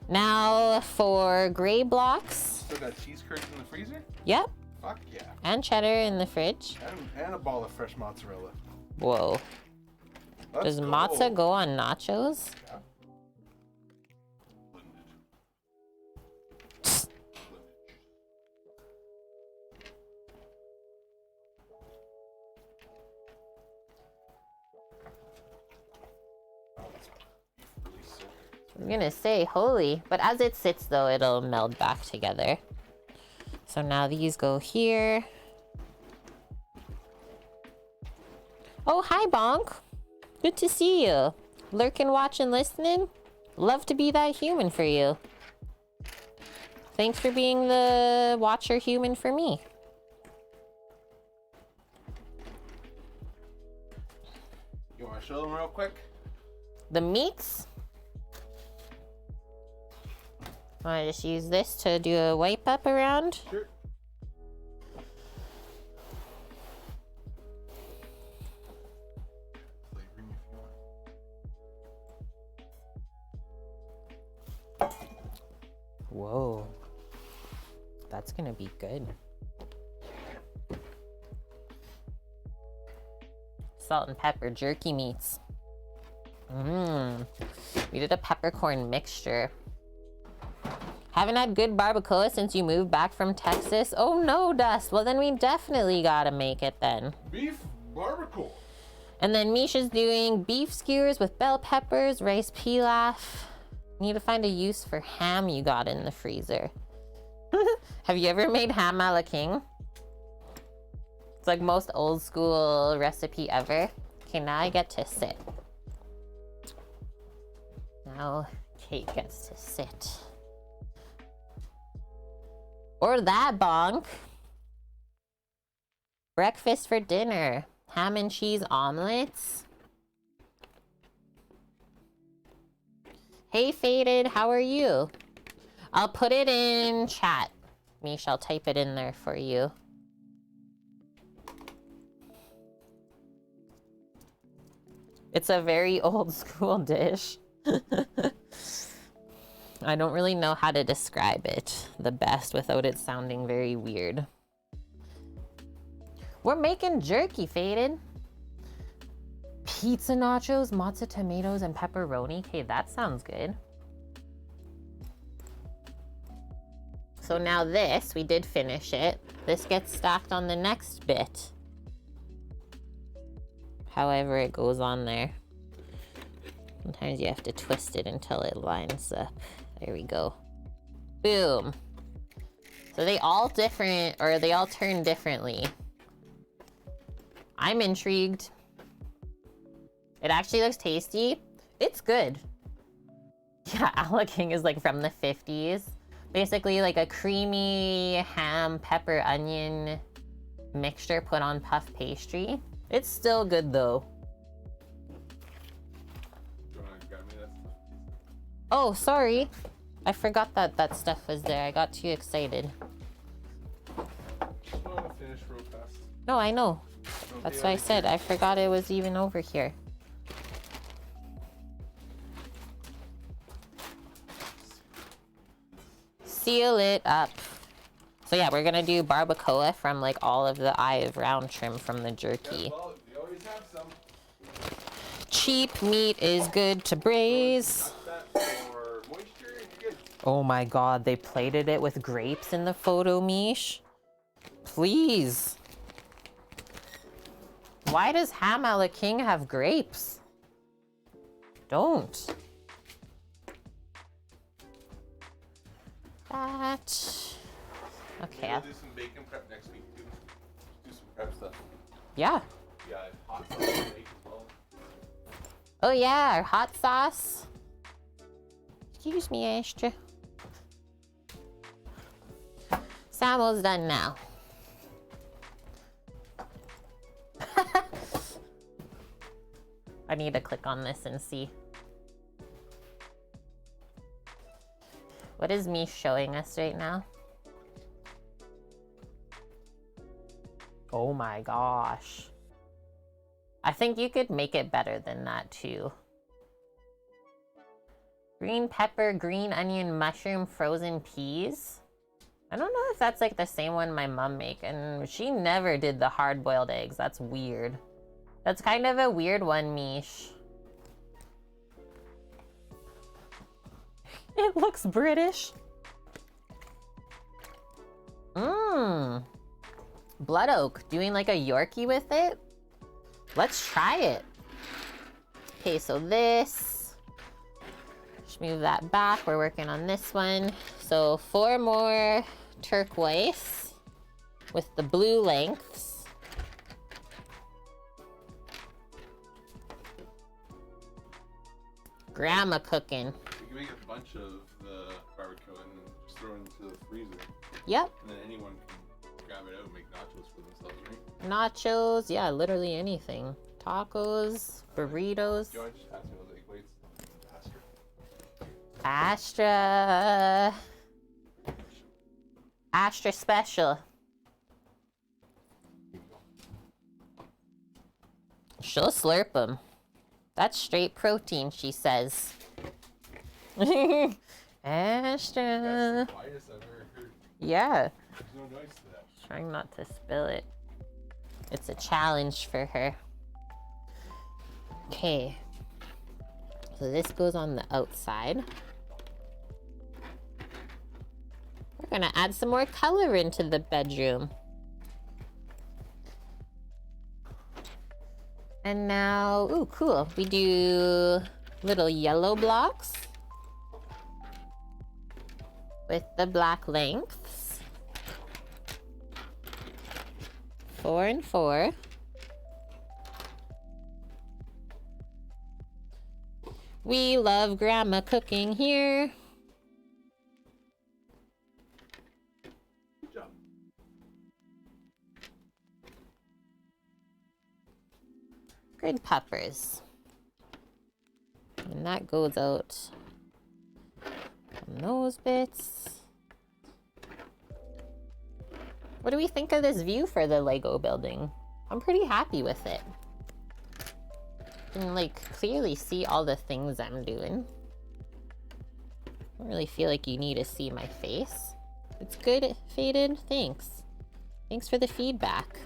Now for gray blocks. Still got cheese curds in the freezer? Yep. Fuck yeah. And cheddar in the fridge. And a ball of fresh mozzarella. Whoa. Let's Does go. matzo go on nachos? Yeah. I'm gonna say holy, but as it sits though, it'll meld back together. So now these go here. Oh, hi Bonk. Good to see you. Lurking, watching, listening. Love to be that human for you. Thanks for being the watcher human for me. You want to show them real quick? The meats. I just use this to do a wipe up around. Sure. Flavoring if you want. Whoa. That's gonna be good. Salt and pepper jerky meats. We did a peppercorn mixture. Haven't had good barbacoa since you moved back from Texas. Oh no, Dust. Well, then we definitely gotta make it then. Beef barbacoa. And then Misha's doing beef skewers with bell peppers, rice pilaf. Need to find a use for ham you got in the freezer. Have you ever made ham a la king? It's like most old school recipe ever. Okay, now I get to sit. Now Kate gets to sit. Or that bonk. Breakfast for dinner. Ham and cheese omelets. Hey Faded, how are you? I'll put it in chat. Mish, I'll type it in there for you. It's a very old school dish. I don't really know how to describe it the best without it sounding very weird. We're making jerky, Faded. Pizza nachos, mozza tomatoes, and pepperoni. Okay, that sounds good. So now this, we did finish it. This gets stacked on the next bit. However it goes on there. Sometimes you have to twist it until it lines up. There we go. Boom. So they all different, or they all turn differently. I'm intrigued. It actually looks tasty. It's good. Yeah, a la king is like from the 50s. Basically like a creamy ham, pepper, onion mixture put on puff pastry. It's still good though. Do you want to grab me that stuff? Oh, sorry. I forgot that that stuff was there. I got too excited. Just want to finish real fast. No, I know. Okay, That's why I said I forgot it was even over here. Seal it up. So yeah, we're gonna do barbacoa from like all of the eye of round trim from the jerky. Well, we always have some. Cheap meat is good to braise. Cut that for moisture and you're good. Oh my god, they plated it with grapes in the photo, Mish. Please. Why does ham a la king have grapes? Don't. That. Okay. We'll do some bacon prep next week too. Do some prep stuff. Yeah. Yeah, hot sauce and bacon as well. Oh yeah, our hot sauce. Excuse me, Astra. Samuel's done now. I need to click on this and see. What is me showing us right now? Oh my gosh. I think you could make it better than that too. Green pepper, green onion, mushroom, frozen peas. I don't know if that's like the same one my mom make, and she never did the hard-boiled eggs. That's weird. That's kind of a weird one, Mish. It looks British. Mmm. Blood oak. Doing like a Yorkie with it? Let's try it. Okay, so this. Just move that back. We're working on this one. So 4 more turquoise with the blue lengths. Grandma cooking. You can make a bunch of the barbacoa and then just throw it into the freezer. Yep. And then anyone can grab it out and make nachos for themselves, right? Nachos, yeah, literally anything. Tacos, burritos. Do you want to just pass me those egg whites? Astra. Astra special. She'll slurp them. That's straight protein, she says. Astra. That's the quietest I've ever heard. Yeah. There's no noise to that. Trying not to spill it. It's a challenge for her. Okay. So this goes on the outside. We're gonna add some more color into the bedroom. And now, ooh, cool. We do little yellow blocks with the black lengths. 4 and 4. We love grandma cooking here. Good job. Green peppers. And that goes out on those bits. What do we think of this view for the Lego building? I'm pretty happy with it. You can like clearly see all the things I'm doing. I don't really feel like you need to see my face. It's good, faded. Thanks. Thanks for the feedback.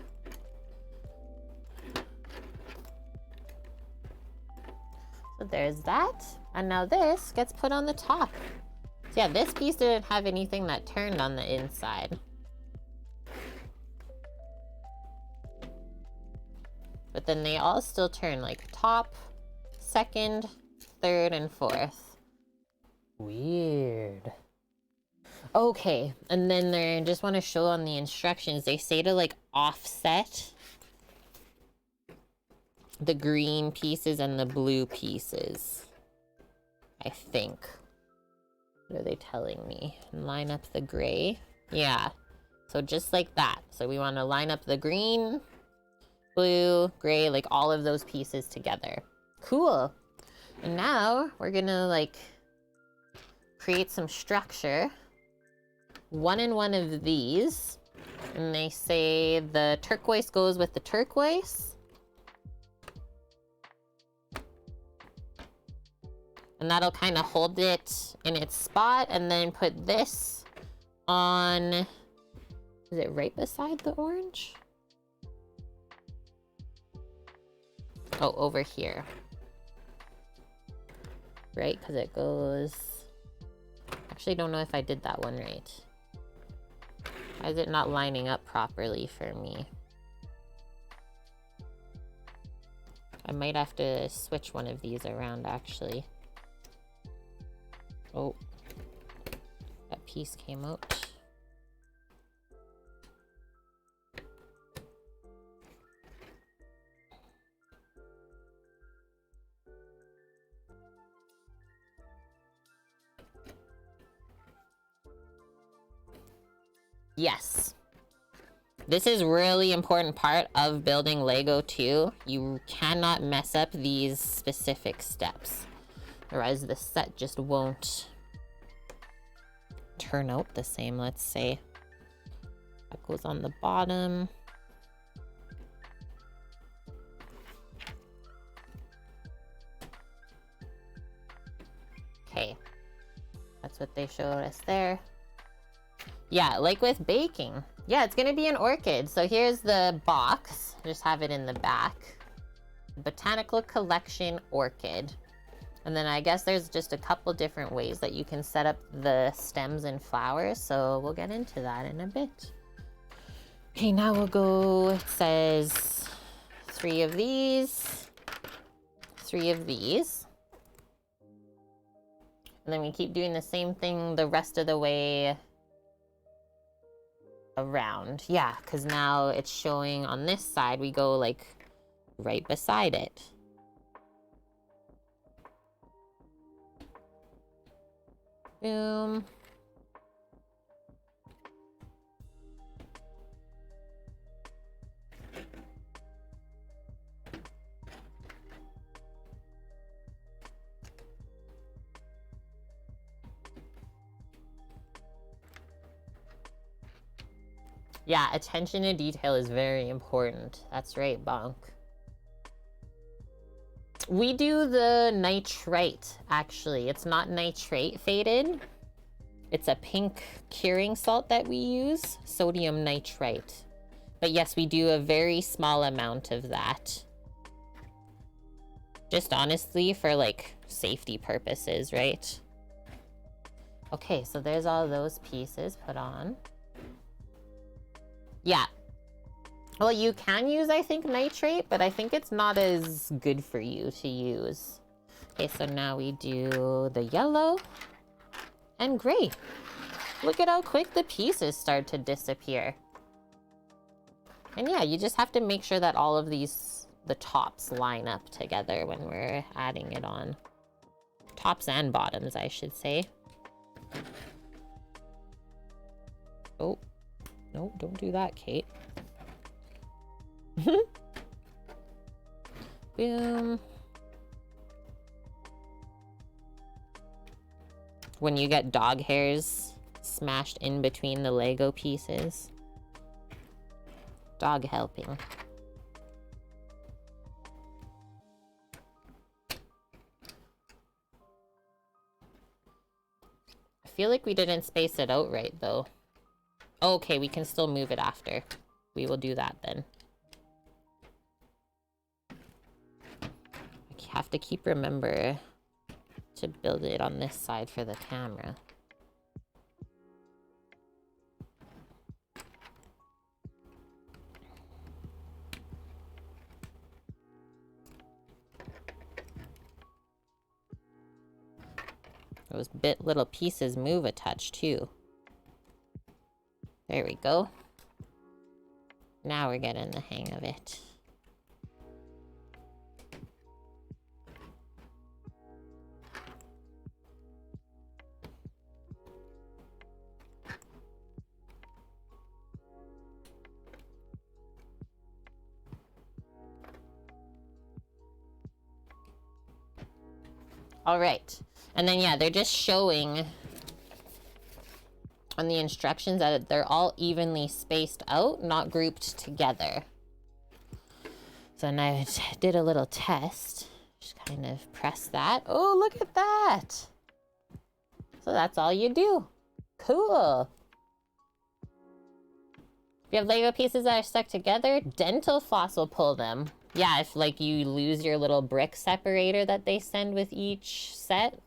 So there's that. And now this gets put on the top. So yeah, this piece didn't have anything that turned on the inside. But then they all still turn, like top, second, third, and fourth. Weird. Okay, and then they just want to show on the instructions, they say to like offset the green pieces and the blue pieces. I think. What are they telling me? And line up the gray. Yeah. So just like that. So we want to line up the green, blue, gray, like all of those pieces together. Cool. And now we're gonna like create some structure. One in one of these. And they say the turquoise goes with the turquoise. And that'll kind of hold it in its spot, and then put this on, is it right beside the orange? Oh, over here. Right, because it goes, actually don't know if I did that one right. Why is it not lining up properly for me? I might have to switch one of these around actually. Oh, that piece came out. Yes. This is really important part of building Lego too. You cannot mess up these specific steps. Otherwise the set just won't turn out the same, let's say. That goes on the bottom. Okay. That's what they showed us there. Yeah, like with baking. Yeah, it's gonna be an orchid. So here's the box. Just have it in the back. Botanical Collection Orchid. And then I guess there's just a couple different ways that you can set up the stems and flowers. So we'll get into that in a bit. Okay, now we'll go, it says 3 of these, 3 of these. And then we keep doing the same thing the rest of the way around. Yeah, because now it's showing on this side, we go like right beside it. Boom. Yeah, attention to detail is very important. That's right, Bonk. We do the nitrite, actually. It's not nitrate faded. It's a pink curing salt that we use, sodium nitrite. But yes, we do a very small amount of that. Just honestly for like safety purposes, right? Okay, so there's all those pieces put on. Yeah. Well, you can use, I think, nitrate, but I think it's not as good for you to use. Okay, so now we do the yellow and gray. Look at how quick the pieces start to disappear. And yeah, you just have to make sure that all of these, the tops line up together when we're adding it on. Tops and bottoms, I should say. Oh. No, don't do that, Kate. Boom. When you get dog hairs smashed in between the Lego pieces. Dog helping. I feel like we didn't space it out right, though. Okay, we can still move it after. We will do that then. I have to keep remember to build it on this side for the camera. Those little pieces move a touch too. There we go. Now we're getting the hang of it. All right. And then, yeah, they're just showing on the instructions that they're all evenly spaced out, not grouped together. So then I did a little test. Just kind of press that. Oh, look at that. So that's all you do. Cool. If you have Lego pieces that are stuck together, dental floss will pull them. Yeah, if like you lose your little brick separator that they send with each set.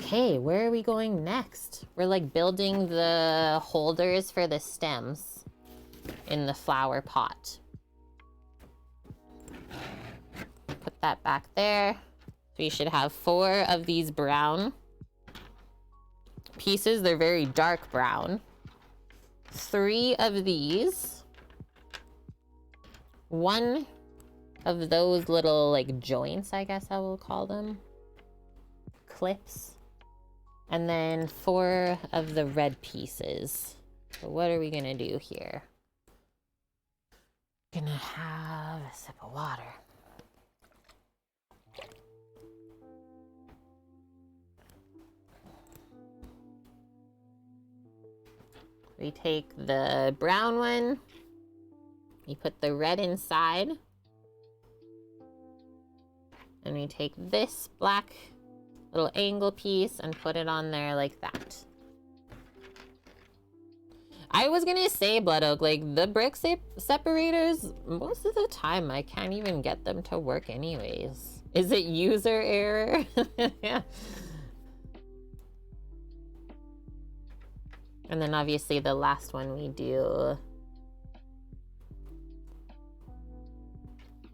Okay, where are we going next? We're like building the holders for the stems in the flower pot. Put that back there. So you should have 4 of these brown pieces. They're very dark brown. 3 of these. 1 of those little like joints, I guess I will call them. Clips. And then 4 of the red pieces. So what are we gonna do here? Gonna have a sip of water. We take the brown one, we put the red inside, and we take this black little angle piece and put it on there like that. I was gonna say, Blood Oak, like the brick separators, most of the time I can't even get them to work anyways. Is it user error? Yeah. And then obviously the last one we do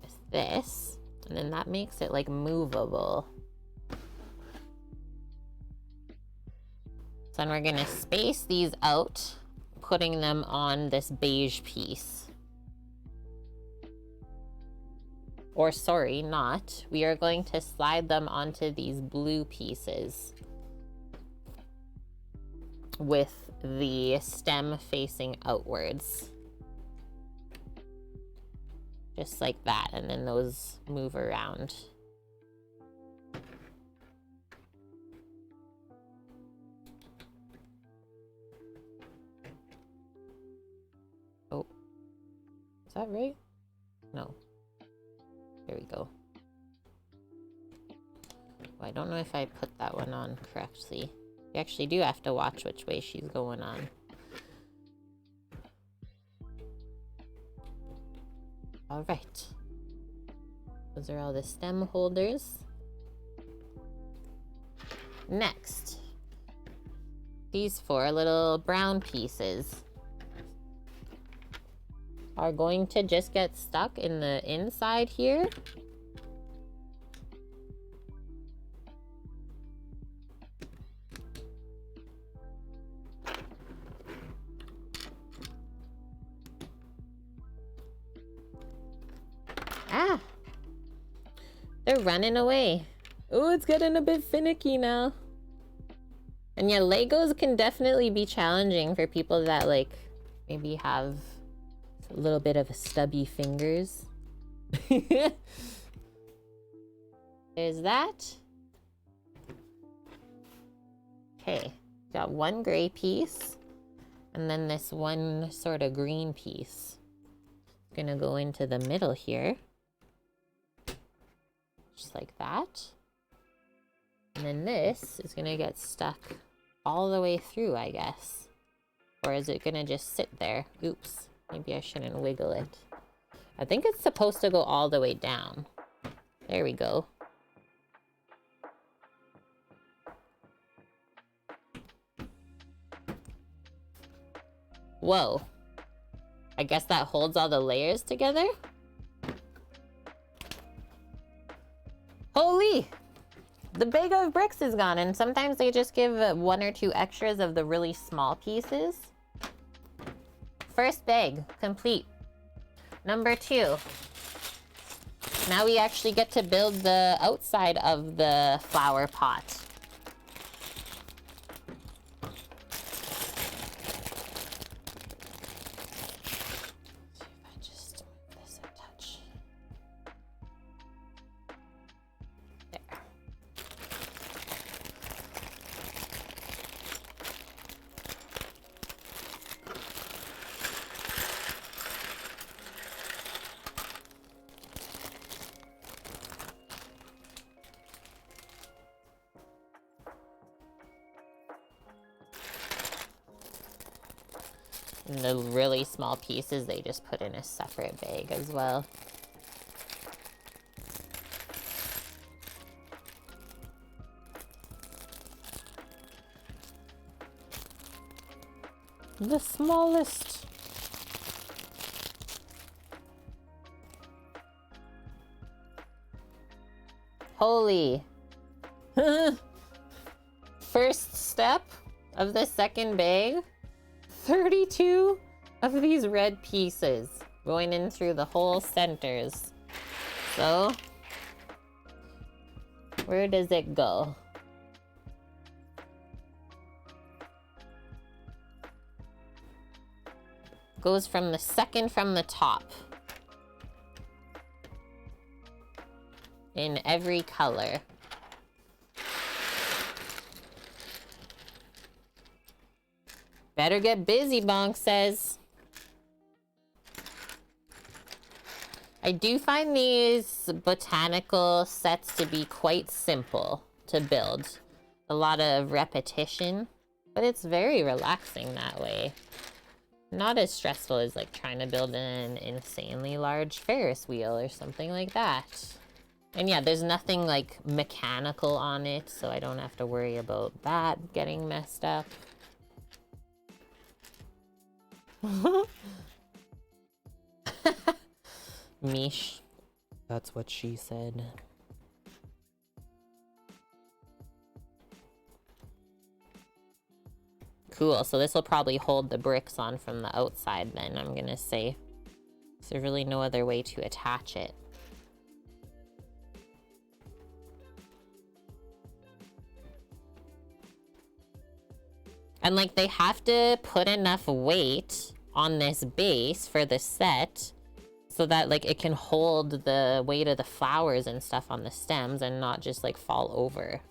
is this, and then that makes it like movable. So then we're gonna space these out, putting them on this beige piece. Or sorry, not. We are going to slide them onto these blue pieces with the stem facing outwards. Just like that, and then those move around. Oh, is that right? No. There we go. Oh, I don't know if I put that one on correctly. You actually do have to watch which way she's going on. All right. Those are all the stem holders. Next, these 4 little brown pieces are going to just get stuck in the inside here. Ah, they're running away. Oh, it's getting a bit finicky now. And yeah, Legos can definitely be challenging for people that like maybe have a little bit of stubby fingers. There's that. Okay, got 1 gray piece and then this 1 sort of green piece. It's gonna go into the middle here. Just like that. And then this is gonna get stuck all the way through, I guess. Or is it gonna just sit there? Oops, maybe I shouldn't wiggle it. I think it's supposed to go all the way down. There we go. Whoa. I guess that holds all the layers together? Holy! the bag of bricks is gone, and sometimes they just give 1 or 2 extras of the really small pieces. First bag, complete. Number 2. Now we actually get to build the outside of the flower pot. See if I just move this a touch. There. And the really small pieces, they just put in a separate bag as well. The smallest. Holy. First step of the second bag. 32 of these red pieces going in through the whole centers. So, where does it go? Goes from the second from the top. In every color. Better get busy, Bonk says. I do find these botanical sets to be quite simple to build. A lot of repetition, but it's very relaxing that way. Not as stressful as like trying to build an insanely large Ferris wheel or something like that. And yeah, there's nothing like mechanical on it, so I don't have to worry about that getting messed up. Mish. That's what she said. Cool, so this will probably hold the bricks on from the outside then, I'm gonna say. There's really no other way to attach it. And like they have to put enough weight on this base for the set so that like it can hold the weight of the flowers and stuff on the stems and not just like fall over.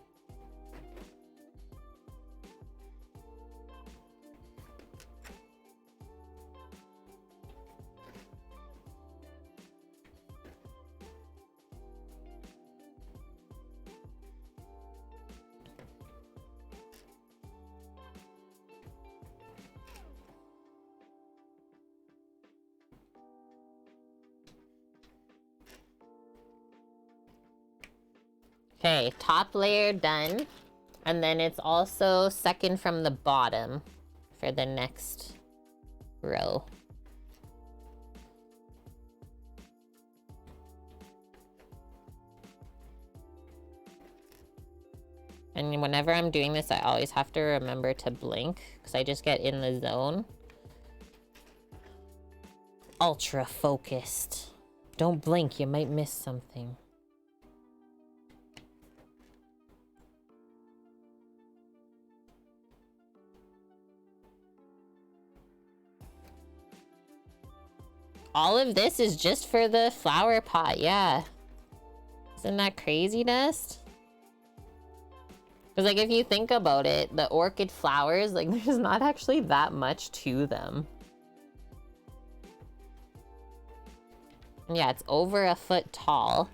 Okay, top layer done. And then it's also second from the bottom for the next row. And whenever I'm doing this, I always have to remember to blink because I just get in the zone. Ultra focused. Don't blink, you might miss something. All of this is just for the flower pot, yeah. Isn't that crazy, Dust? Because, like, if you think about it, the orchid flowers, like, there's not actually that much to them. Yeah, it's over a foot tall.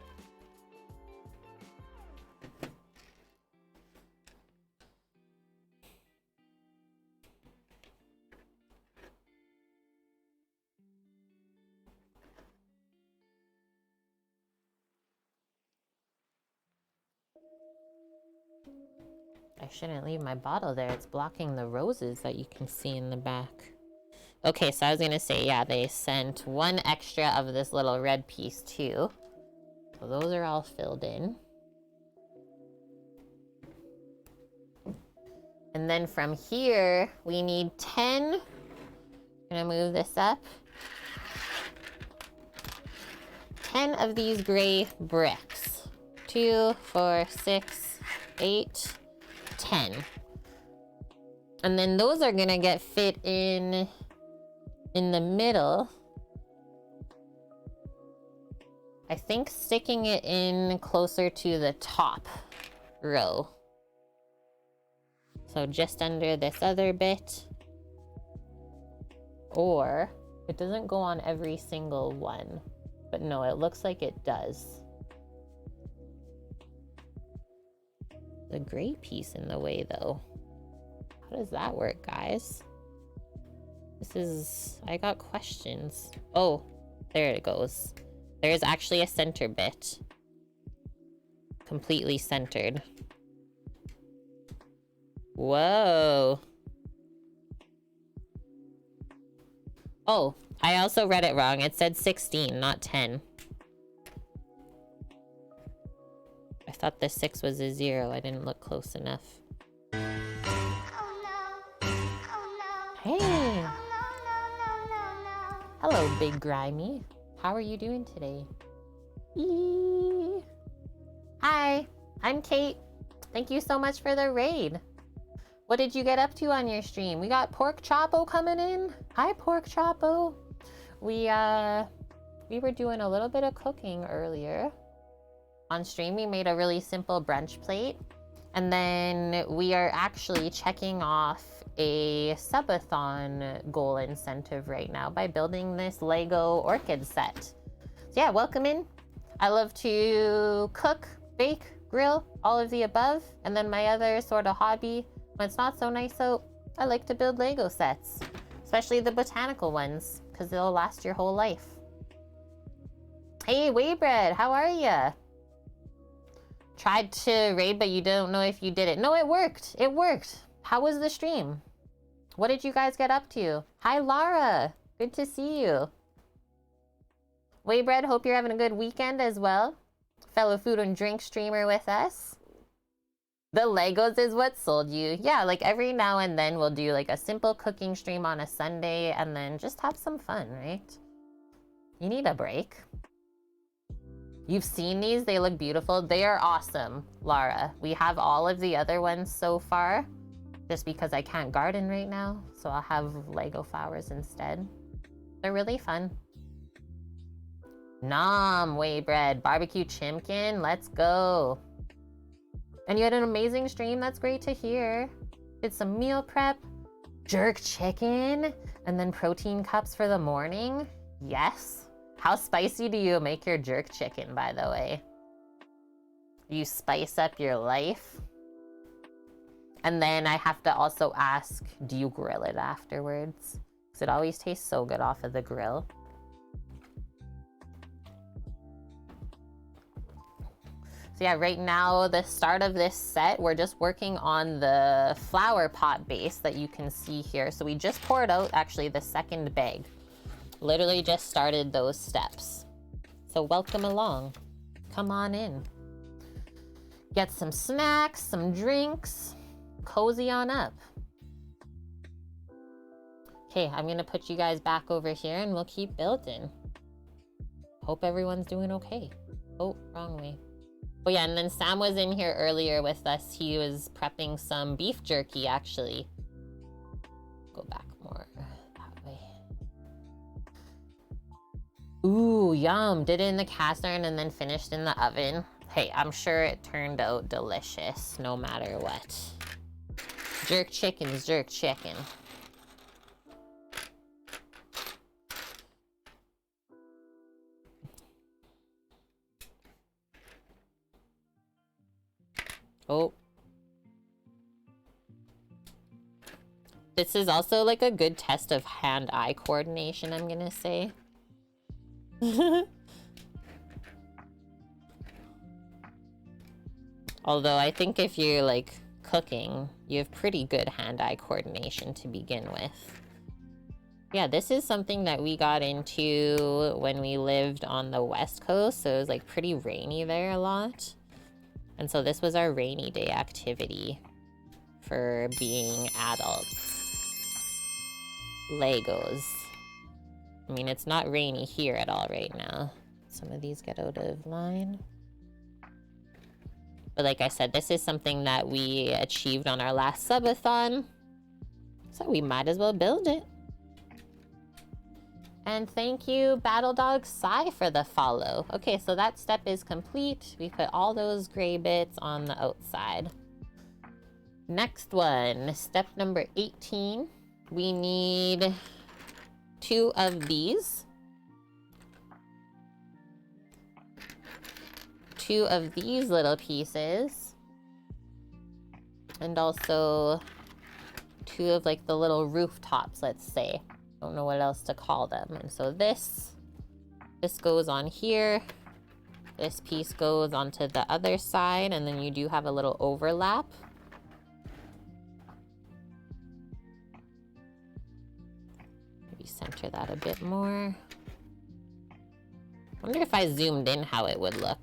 I shouldn't leave my bottle there. It's blocking the roses that you can see in the back. Okay, so I was gonna say, yeah, they sent one extra of this little red piece too. So those are all filled in. And then from here, we need 10. I'm gonna move this up. 10 of these gray bricks. 2, 4, 6, 8, 10. And then those are gonna get fit in the middle. I think sticking it in closer to the top row. So just under this other bit. Or it doesn't go on every single one. But no, it looks like it does. The gray piece in the way though. How does that work, guys? I got questions. Oh, there it goes. There's actually a center bit. Completely centered. Whoa. Oh, I also read it wrong. It said 16, not 10. I thought the 6 was a 0. I didn't look close enough. Hey! Hello, Big Grimy. How are you doing today? Eee. Hi, I'm Kate. Thank you so much for the raid. What did you get up to on your stream? We got Pork Chopo coming in. Hi, Pork Chopo. We were doing a little bit of cooking earlier. On stream, we made a really simple brunch plate. And then we are actually checking off a subathon goal incentive right now by building this Lego Orchid set. So yeah, welcome in. I love to cook, bake, grill, all of the above. And then my other sort of hobby, when it's not so nice out, I like to build Lego sets, especially the botanical ones, because they'll last your whole life. Hey, Waybread, how are ya? Tried to raid, but you don't know if you did it. No, it worked. It worked. How was the stream? What did you guys get up to? Hi, Lara. Good to see you. Waybread, hope you're having a good weekend as well. Fellow food and drink streamer with us. The Legos is what sold you. Yeah, like every now and then we'll do like a simple cooking stream on a Sunday and then just have some fun, right? You need a break. You've seen these, they look beautiful. They are awesome, Lara. We have all of the other ones so far, just because I can't garden right now, so I'll have Lego flowers instead. They're really fun. Nom, Waybread, barbecue chimkin, let's go. And you had an amazing stream, that's great to hear. Did some meal prep, jerk chicken, and then protein cups for the morning. Yes. How spicy do you make your jerk chicken, by the way? You spice up your life? And then I have to also ask, do you grill it afterwards? Because it always tastes so good off of the grill. So yeah, right now, the start of this set, we're just working on the flower pot base that you can see here. So we just poured out, actually, the second bag. Literally just started those steps. So welcome along. Come on in. Get some snacks, some drinks. Cozy on up. Okay, I'm gonna put you guys back over here and we'll keep building. Hope everyone's doing okay. Oh, wrong way. Oh yeah, and then Sam was in here earlier with us. He was prepping some beef jerky, actually. Go back more that way. Ooh, yum. Did it in the cast iron and then finished in the oven. Hey, I'm sure it turned out delicious, no matter what. Jerk chicken's jerk chicken. Oh. This is also like a good test of hand-eye coordination, I'm gonna say. Although I think if you're like cooking, you have pretty good hand-eye coordination to begin with. Yeah, this is something that we got into when we lived on the West Coast, so it was like pretty rainy there a lot. And so this was our rainy day activity for being adults. Legos. I mean, it's not rainy here at all right now. Some of these get out of line. But like I said, this is something that we achieved on our last subathon. So we might as well build it. And thank you, Battle Dog Sai, for the follow. Okay, so that step is complete. We put all those gray bits on the outside. Next one, step number 18. We need 2 of these. 2 of these little pieces. And also 2 of like the little rooftops, let's say. Don't know what else to call them. And so this goes on here. This piece goes onto the other side, and then you do have a little overlap. Maybe center that a bit more. I wonder if I zoomed in how it would look.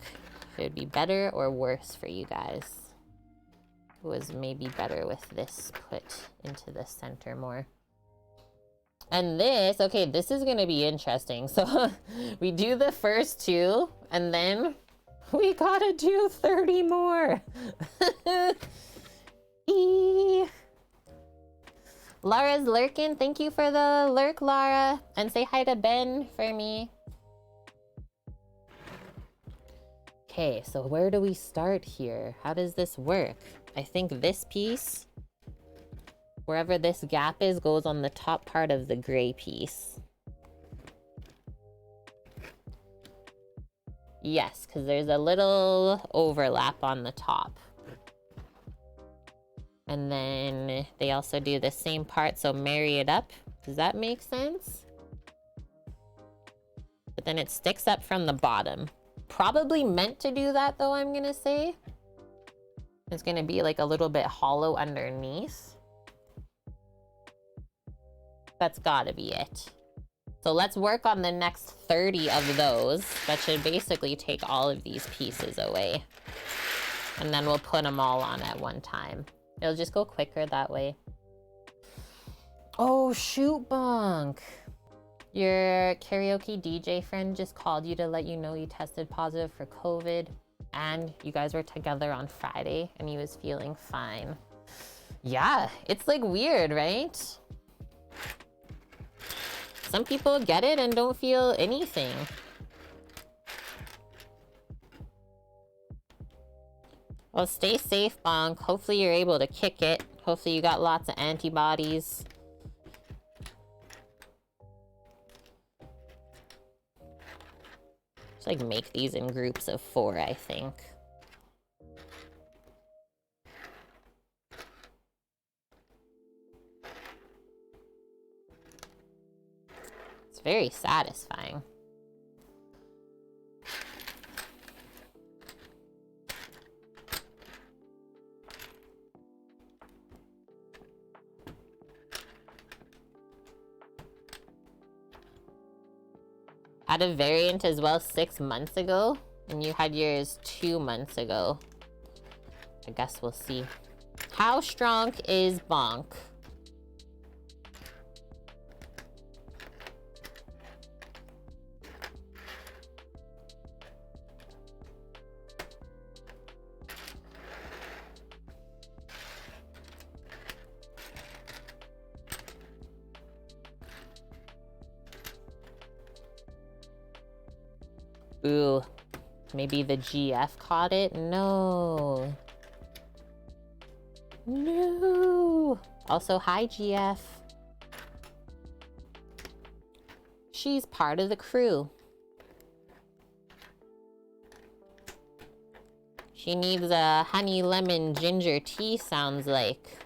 If it would be better or worse for you guys. It was maybe better with this put into the center more. And this, okay, this is gonna be interesting. So we do the first 2, and then we gotta do 30 more. Lara's lurking. Thank you for the lurk, Lara. And say hi to Ben for me. Okay, so where do we start here? How does this work? I think this piece, wherever this gap is, goes on the top part of the gray piece. Yes, because there's a little overlap on the top. And then they also do the same part, so marry it up. Does that make sense? But then it sticks up from the bottom. Probably meant to do that though, I'm gonna say. It's gonna be like a little bit hollow underneath. That's gotta be it. So let's work on the next 30 of those. That should basically take all of these pieces away. And then we'll put them all on at one time. It'll just go quicker that way. Oh, shoot, Bonk. Your karaoke DJ friend just called you to let you know you tested positive for COVID. And you guys were together on Friday and he was feeling fine. Yeah, it's like weird, right? Some people get it and don't feel anything. Well, stay safe, Bonk. Hopefully you're able to kick it. Hopefully you got lots of antibodies. Just like make these in groups of 4, I think. It's very satisfying. Had a variant as well 6 months ago, and you had yours 2 months ago. I guess we'll see. How strong is Bonk? Ooh, maybe the GF caught it? No. No. Also, hi, GF. She's part of the crew. She needs a honey lemon ginger tea, sounds like.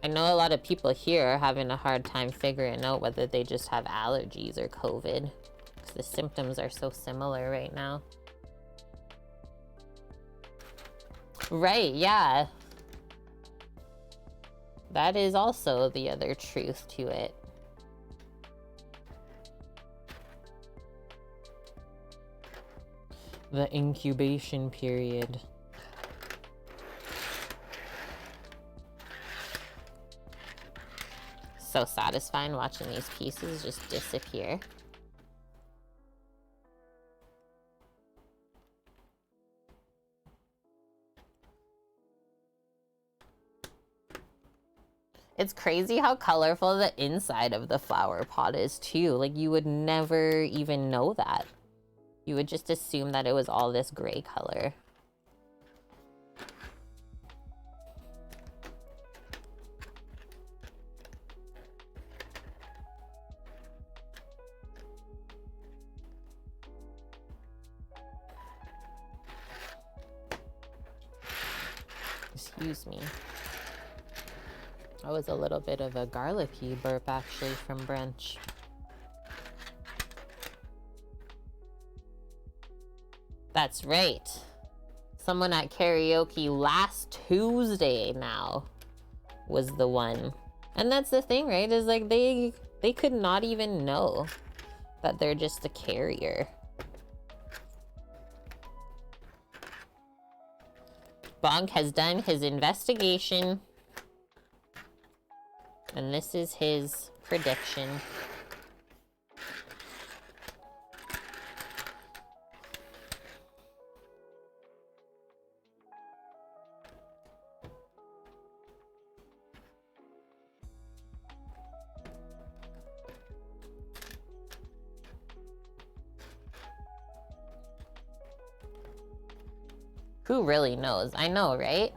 I know a lot of people here are having a hard time figuring out whether they just have allergies or COVID, because the symptoms are so similar right now. Right, yeah. That is also the other truth to it. The incubation period. So satisfying watching these pieces just disappear. It's crazy how colorful the inside of the flower pot is too. Like you would never even know that. You would just assume that it was all this gray color. Excuse me. That was a little bit of a garlicky burp actually from brunch. That's right. Someone at karaoke last Tuesday now was the one. And that's the thing, right? Is like they could not even know that they're just a carrier. Bonk has done his investigation. And this is his prediction. Who really knows? I know, right?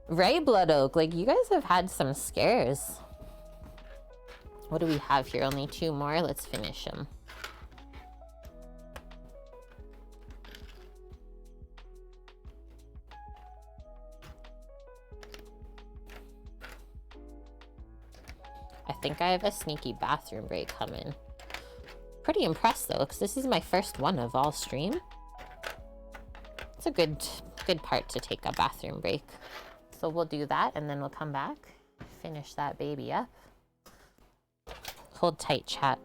Right, Blood Oak? Like, you guys have had some scares. What do we have here? Only 2 more? Let's finish them. I think I have a sneaky bathroom break coming. Pretty impressed, though, because this is my first one of all stream. It's a good part to take a bathroom break. So we'll do that, and then we'll come back, finish that baby up. Hold tight, chat.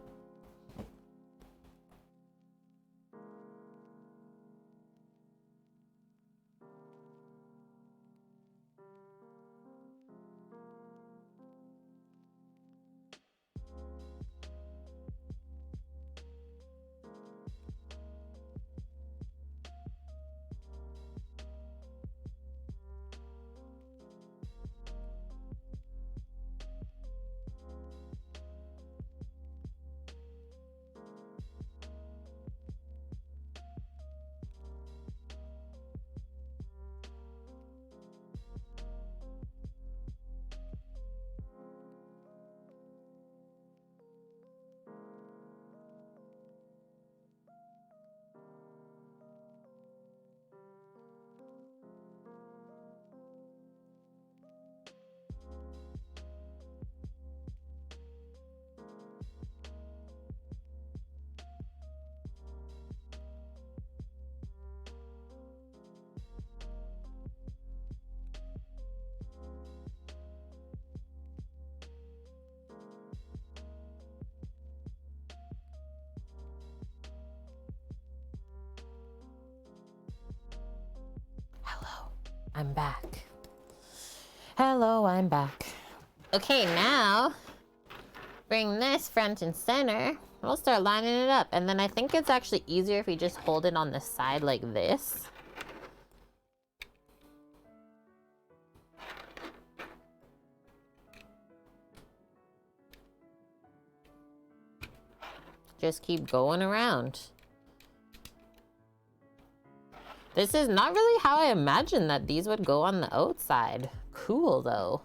I'm back. Hello, I'm back. Okay, now bring this front and center. We'll start lining it up. And then I think it's actually easier if we just hold it on the side like this. Just keep going around. This is not really how I imagined that these would go on the outside. Cool, though.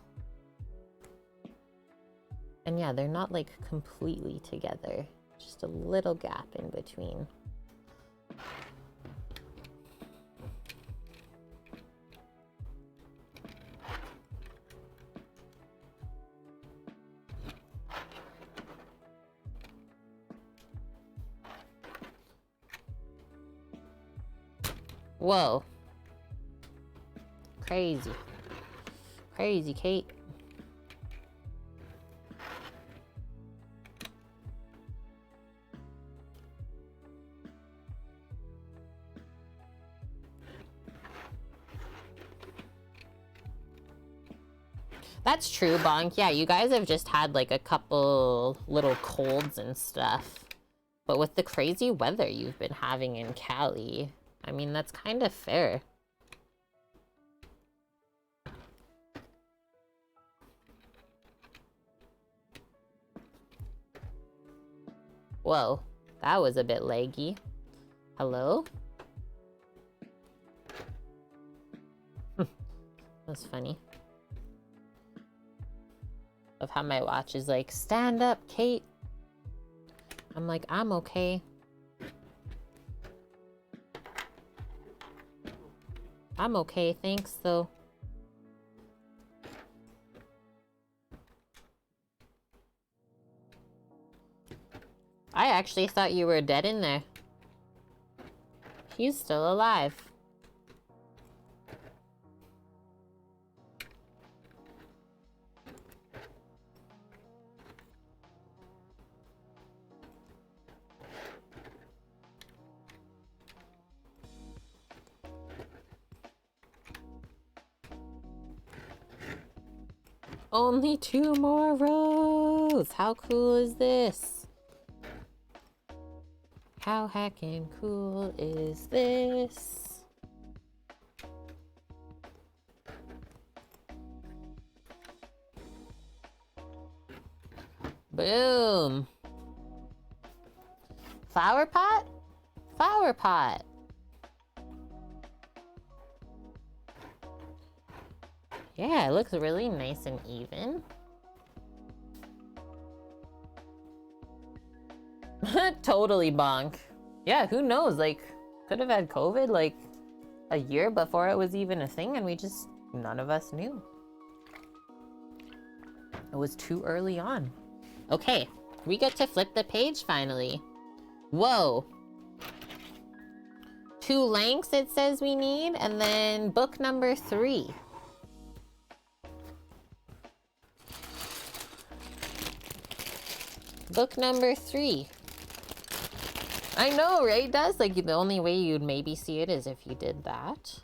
And yeah, they're not like completely together. Just a little gap in between. Whoa. Crazy. Crazy, Kate. That's true, Bonk. Yeah, you guys have just had like a couple little colds and stuff. But with the crazy weather you've been having in Cali, I mean, that's kind of fair. Whoa, that was a bit laggy. Hello? That's funny. Of how my watch is like, stand up, Kate. I'm like, I'm okay. I'm okay, thanks, though. I actually thought you were dead in there. He's still alive. Only 2 more rows. How cool is this? How heckin' cool is this? Boom. Flower pot? Flower pot. Yeah, it looks really nice and even. Totally bonk. Yeah, who knows? Like, could have had COVID like a year before it was even a thing, and none of us knew. It was too early on. Okay, we get to flip the page finally. Whoa. 2 lengths it says we need, and then book number 3. Book number 3. I know, right, Des? Like, the only way you'd maybe see it is if you did that.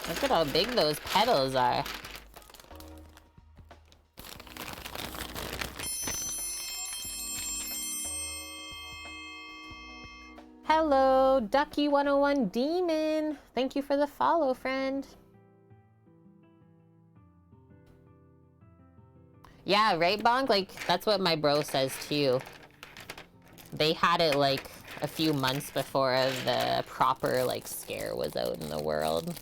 Look at how big those petals are. Hello, Ducky101 Demon. Thank you for the follow, friend. Yeah, right, Bonk? Like, that's what my bro says too. They had it like a few months before the proper like scare was out in the world.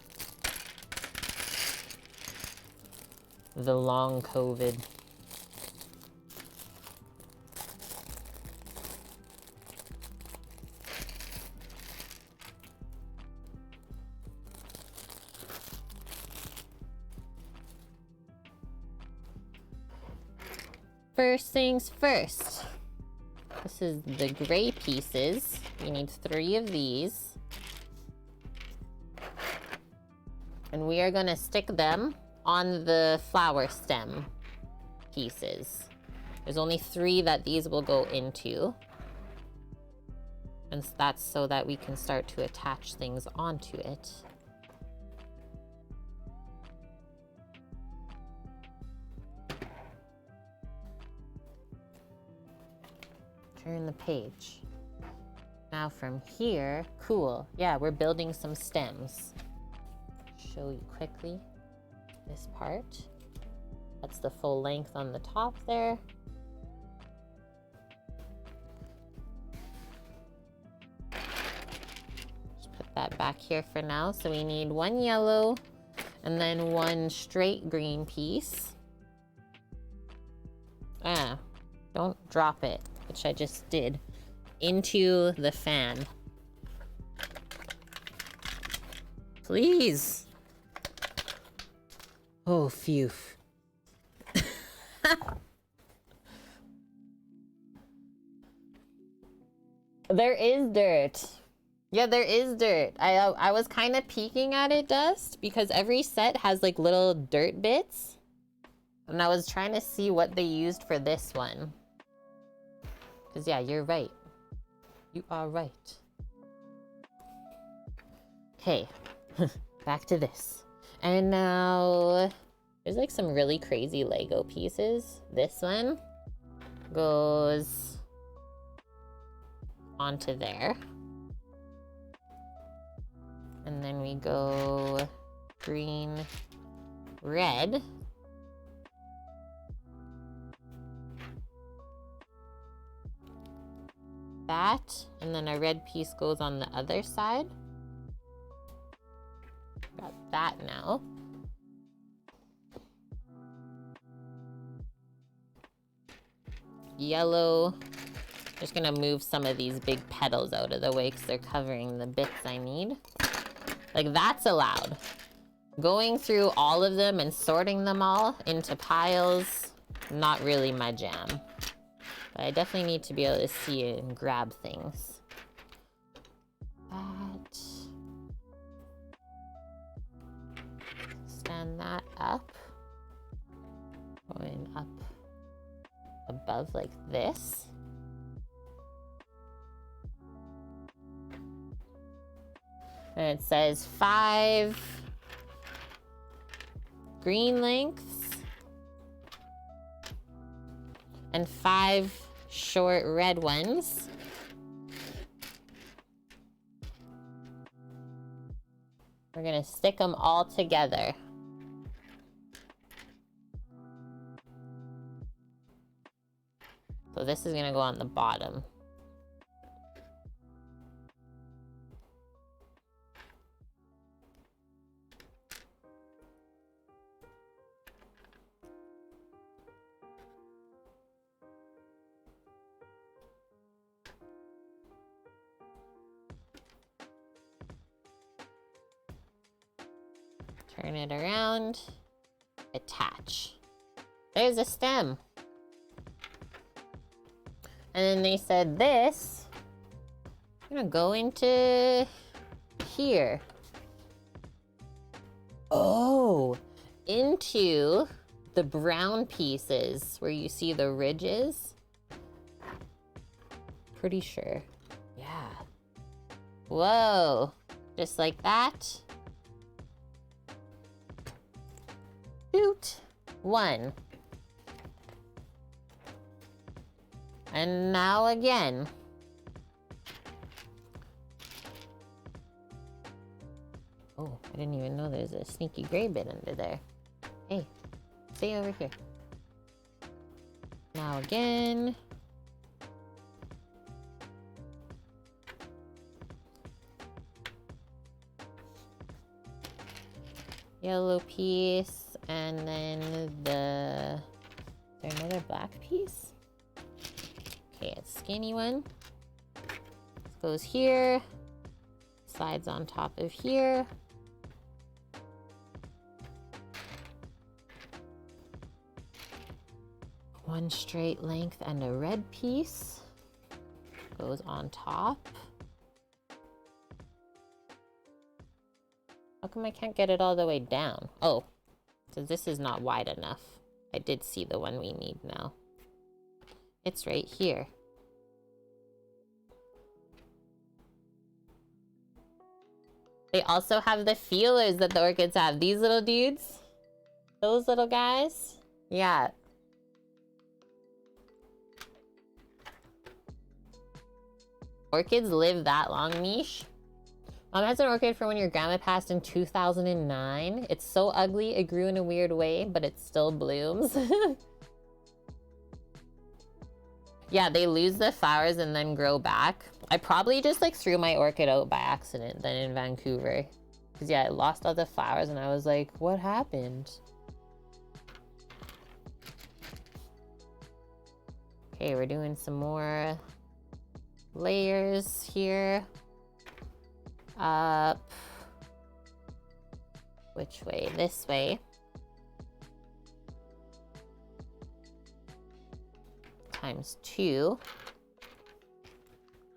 The long COVID. First things first. This is the gray pieces. We need 3 of these. And we are gonna stick them on the flower stem pieces. There's only 3 that these will go into. And that's so that we can start to attach things onto it. Turn the page. Now from here, cool. Yeah, we're building some stems. Show you quickly this part. That's the full length on the top there. Just put that back here for now. So we need 1 yellow and then 1 straight green piece. Ah, don't drop it, which I just did, into the fan. Please. Oh, phew. There is dirt. Yeah, there is dirt. I was kind of peeking at it, Dust, because every set has like little dirt bits. And I was trying to see what they used for this one. Because yeah, you're right. You are right. Okay, back to this. And now, there's like some really crazy Lego pieces. This one goes onto there. And then we go green, red. That, and then a red piece goes on the other side. Got that now. Yellow. Just gonna move some of these big petals out of the way because they're covering the bits I need. Like, that's allowed. Going through all of them and sorting them all into piles, not really my jam. But I definitely need to be able to see it and grab things. That. Stand that up. Going up above like this. And it says 5 green lengths and 5 short red ones. We're gonna stick them all together. So this is gonna go on the bottom. Turn it around, attach. There's a stem. And then they said this, I'm gonna go into here. Oh, into the brown pieces where you see the ridges. Pretty sure. Yeah. Whoa, just like that. Shoot, 1. And now again. Oh, I didn't even know there's a sneaky gray bit under there. Hey, stay over here. Now again. Yellow piece, and then is there another black piece? Okay, it's skinny one. This goes here, slides on top of here. One straight length and a red piece goes on top. How come I can't get it all the way down? Oh, so this is not wide enough. I did see the one we need now. It's right here. They also have the feelers that the orchids have. These little dudes. Those little guys. Yeah. Orchids live that long, Mish. Mom has an orchid from when your grandma passed in 2009. It's so ugly, it grew in a weird way, but it still blooms. Yeah, they lose the flowers and then grow back. I probably just like threw my orchid out by accident then in Vancouver. Cause yeah, it lost all the flowers and I was like, what happened? Okay, we're doing some more layers here. Up, Which way? This way. Times 2.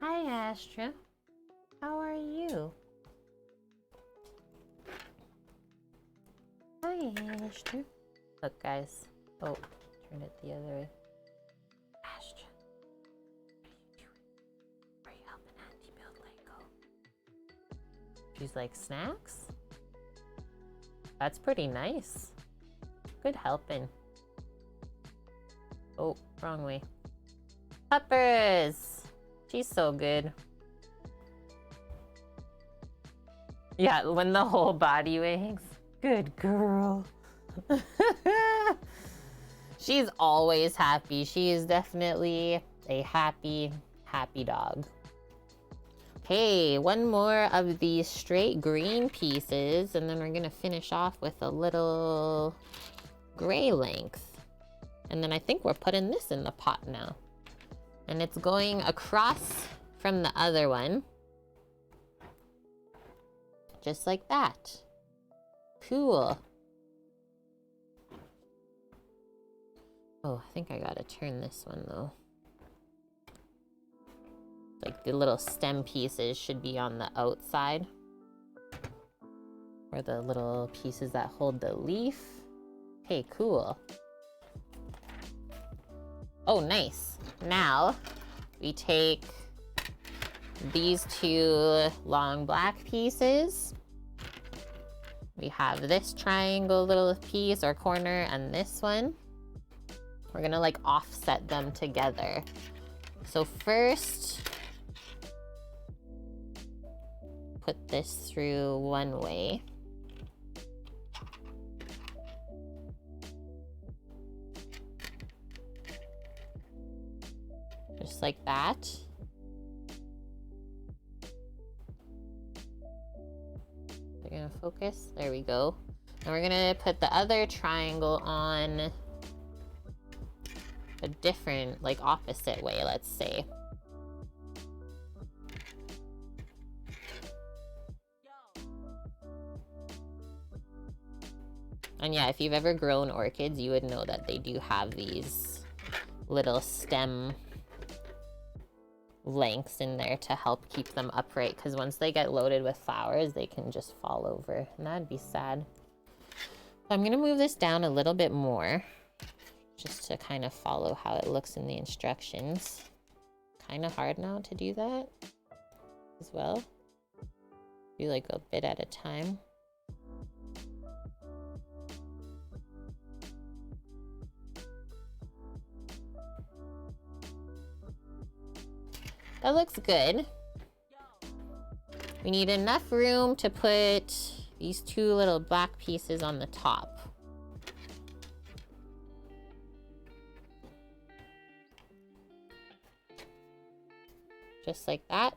Hi, Astra. How are you? Hi, Astra. Look, guys. Oh, turn it the other way. Astra, what are you doing? Are you helping Auntie build Lego? She's like, snacks? That's pretty nice. Good helping. Oh, wrong way. Peppers! She's so good. Yeah, when the whole body wags. Good girl. She's always happy. She is definitely a happy, happy dog. Okay, one more of these straight green pieces, and then we're gonna finish off with a little gray length. And then I think we're putting this in the pot now. And it's going across from the other one. Just like that. Cool. Oh, I think I gotta turn this one though. Like the little stem pieces should be on the outside. Or the little pieces that hold the leaf. Okay, cool. Oh, nice. Now, we take these 2 long black pieces. We have this triangle little piece or corner and this one. We're gonna like offset them together. So first, put this through one way. Just like that. We're gonna focus, there we go. And we're gonna put the other triangle on a different, like opposite way, let's say. And yeah, if you've ever grown orchids, you would know that they do have these little stem lengths in there to help keep them upright, because once they get loaded with flowers, they can just fall over, and that'd be sad. So I'm gonna move this down a little bit more, just to kind of follow how it looks in the instructions. Kind of hard now to do that as well. Do like a bit at a time. That looks good. We need enough room to put these 2 little black pieces on the top. Just like that.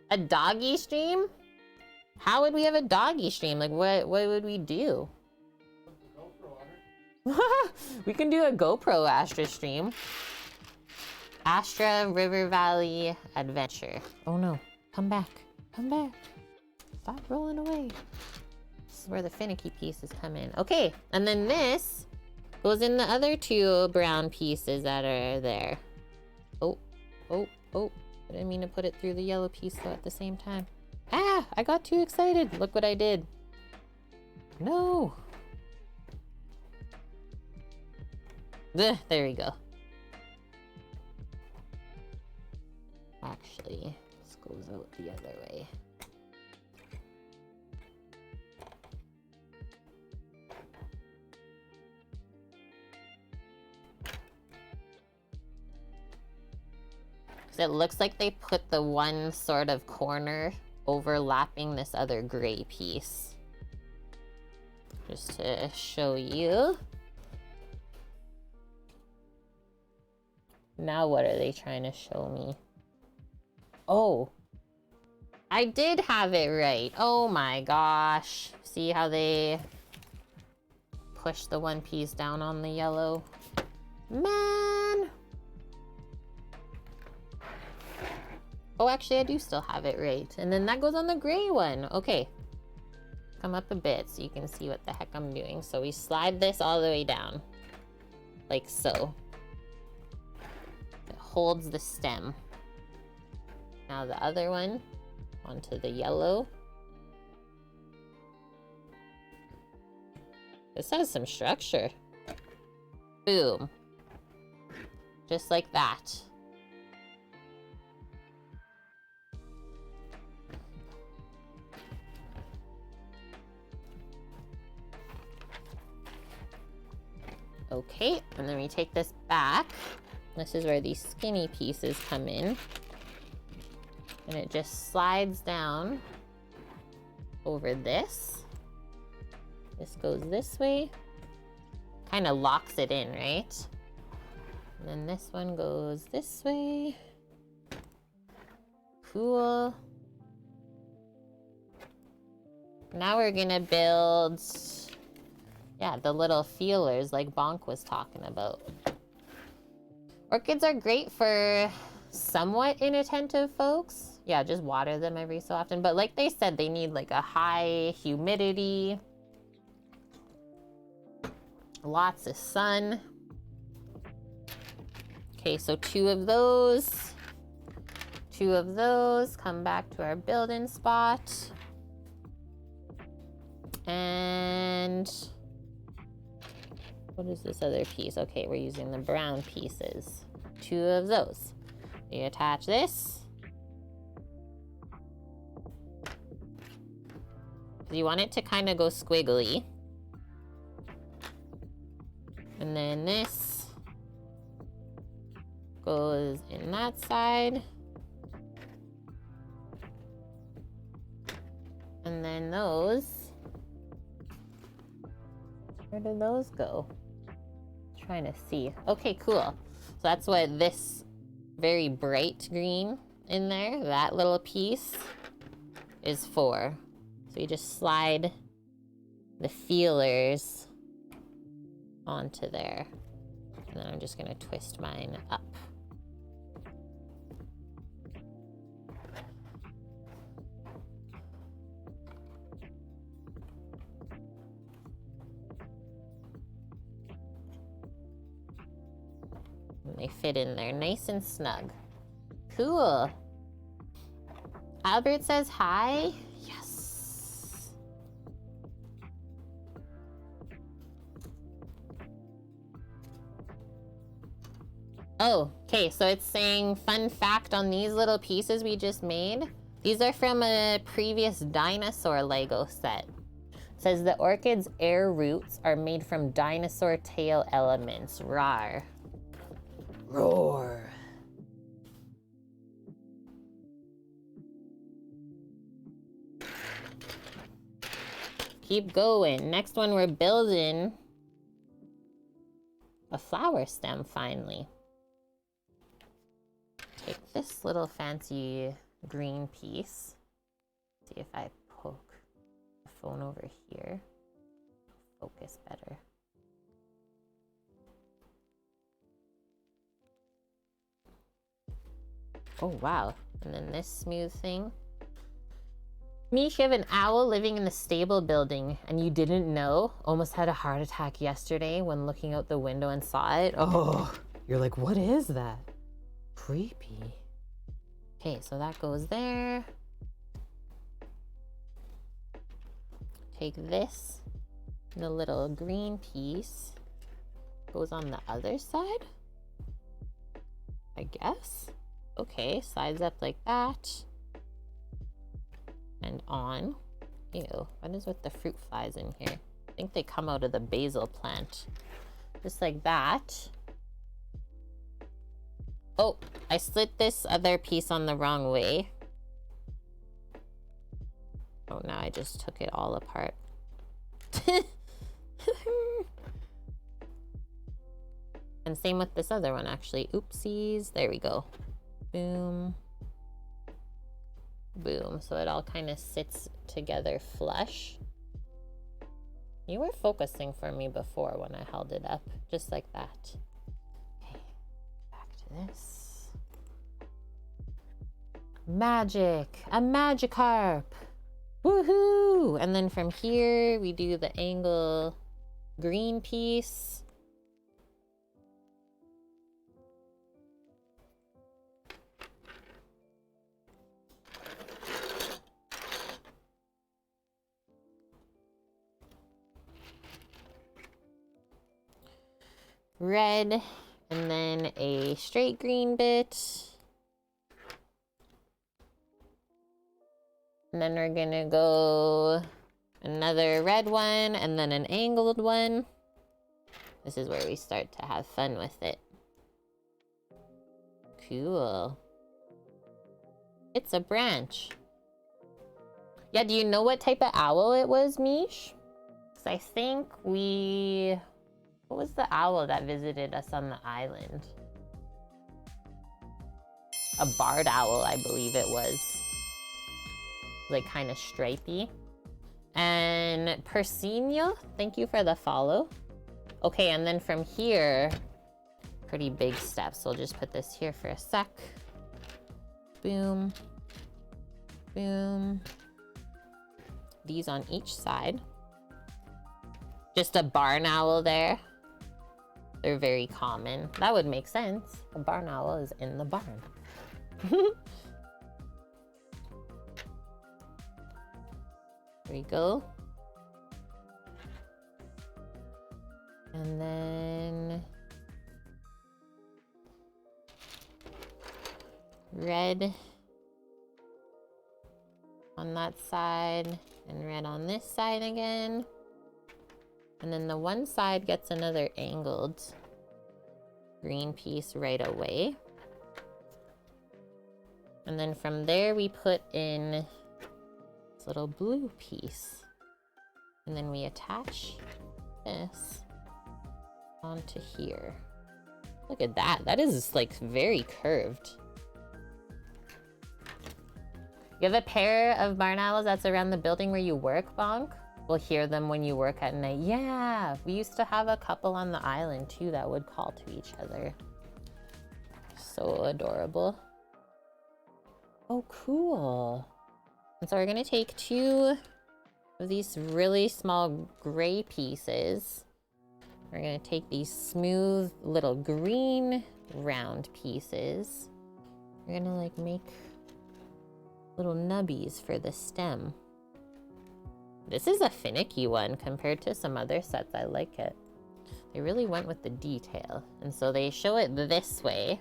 A doggy stream? How would we have a doggy stream? Like, what would we do? We can do a GoPro Astra stream. Astra River Valley Adventure. Oh no, come back, come back. Stop rolling away. This is where the finicky pieces come in. Okay, and then this goes in the other 2 brown pieces that are there. Oh, oh, oh. I didn't mean to put it through the yellow piece though at the same time. Ah, I got too excited. Look what I did. No. There we go. Actually, this goes out the other way. Because it looks like they put the one sort of corner overlapping this other gray piece. Just to show you. Now what are they trying to show me? Oh, I did have it right. Oh my gosh. See how they push the one piece down on the yellow? Man. Oh, actually, I do still have it right. And then that goes on the gray one. Okay. come up a bit so you can see what the heck I'm doing. So we slide this all the way down, like so. It holds the stem. Now the other one onto the yellow. This has some structure. Boom. Just like that. Okay, and then we take this back. This is where these skinny pieces come in. And it just slides down over this. This goes this way. Kind of locks it in, right? And then this one goes this way. Cool. Now we're gonna build, yeah, the little feelers like Bonk was talking about. Orchids are great for somewhat inattentive folks. Yeah, just water them every so often. But like they said, they need like a high humidity, lots of sun. Okay, so 2 of those. 2 of those. Come back to our building spot. And what is this other piece? Okay, we're using the brown pieces. 2 of those. You attach this. You want it to kind of go squiggly. And then this goes in that side. And then those, where do those go? Trying to see. Okay, cool. So that's what this very bright green in there, that little piece, is for. So you just slide the feelers onto there. And then I'm just gonna twist mine up. And they fit in there nice and snug. Cool. Albert says hi. Yes. Oh, okay, so it's saying fun fact on these little pieces we just made. These are from a previous dinosaur Lego set. It says the orchid's air roots are made from dinosaur tail elements. Rawr. Roar. Keep going. Next one, we're building a flower stem finally. Take this little fancy green piece. See if I poke the phone over here. Focus better. Oh, wow. And then this smooth thing. Mish, you have an owl living in the stable building and you didn't know? Almost had a heart attack yesterday when looking out the window and saw it. Oh, you're like, what is that? Creepy. Okay, so that goes there. Take this, the little green piece goes on the other side, I guess. Okay, slides up like that. And on. Ew, what is with the fruit flies in here? I think they come out of the basil plant. Just like that. Oh, I slit this other piece on the wrong way. Oh, now I just took it all apart. And same with this other one, actually. Oopsies. There we go. Boom. Boom. So it all kind of sits together flush. You were focusing for me before when I held it up. Just like that. Okay. Back to this. Magic. A Magikarp. Woohoo! And then from here, we do the angle green piece. Red, and then a straight green bit. And then we're gonna go another red one and then an angled one. This is where we start to have fun with it. Cool. It's a branch. Yeah, do you know what type of owl it was, Mish? 'Cause I think we... What was the owl that visited us on the island? A barred owl, I believe it was. Like kind of stripy. And Persino, thank you for the follow. Okay, and then from here, pretty big steps. So we'll just put this here for a sec. Boom. Boom. These on each side. Just a barn owl there. They're very common. That would make sense. A barn owl is in the barn. There we go. And then red on that side and red on this side again. And then the one side gets another angled green piece right away. And then from there we put in this little blue piece. And then we attach this onto here. Look at that. That is like very curved. You have a pair of barn owls that's around the building where you work, Bonk? We'll hear them when you work at night. Yeah, we used to have a couple on the island too that would call to each other. So adorable. Oh, cool. And so we're gonna take two of these really small gray pieces. We're gonna take these smooth little green round pieces. We're gonna like make little nubbies for the stem. This is a finicky one compared to some other sets. I like it. They really went with the detail. And so they show it this way.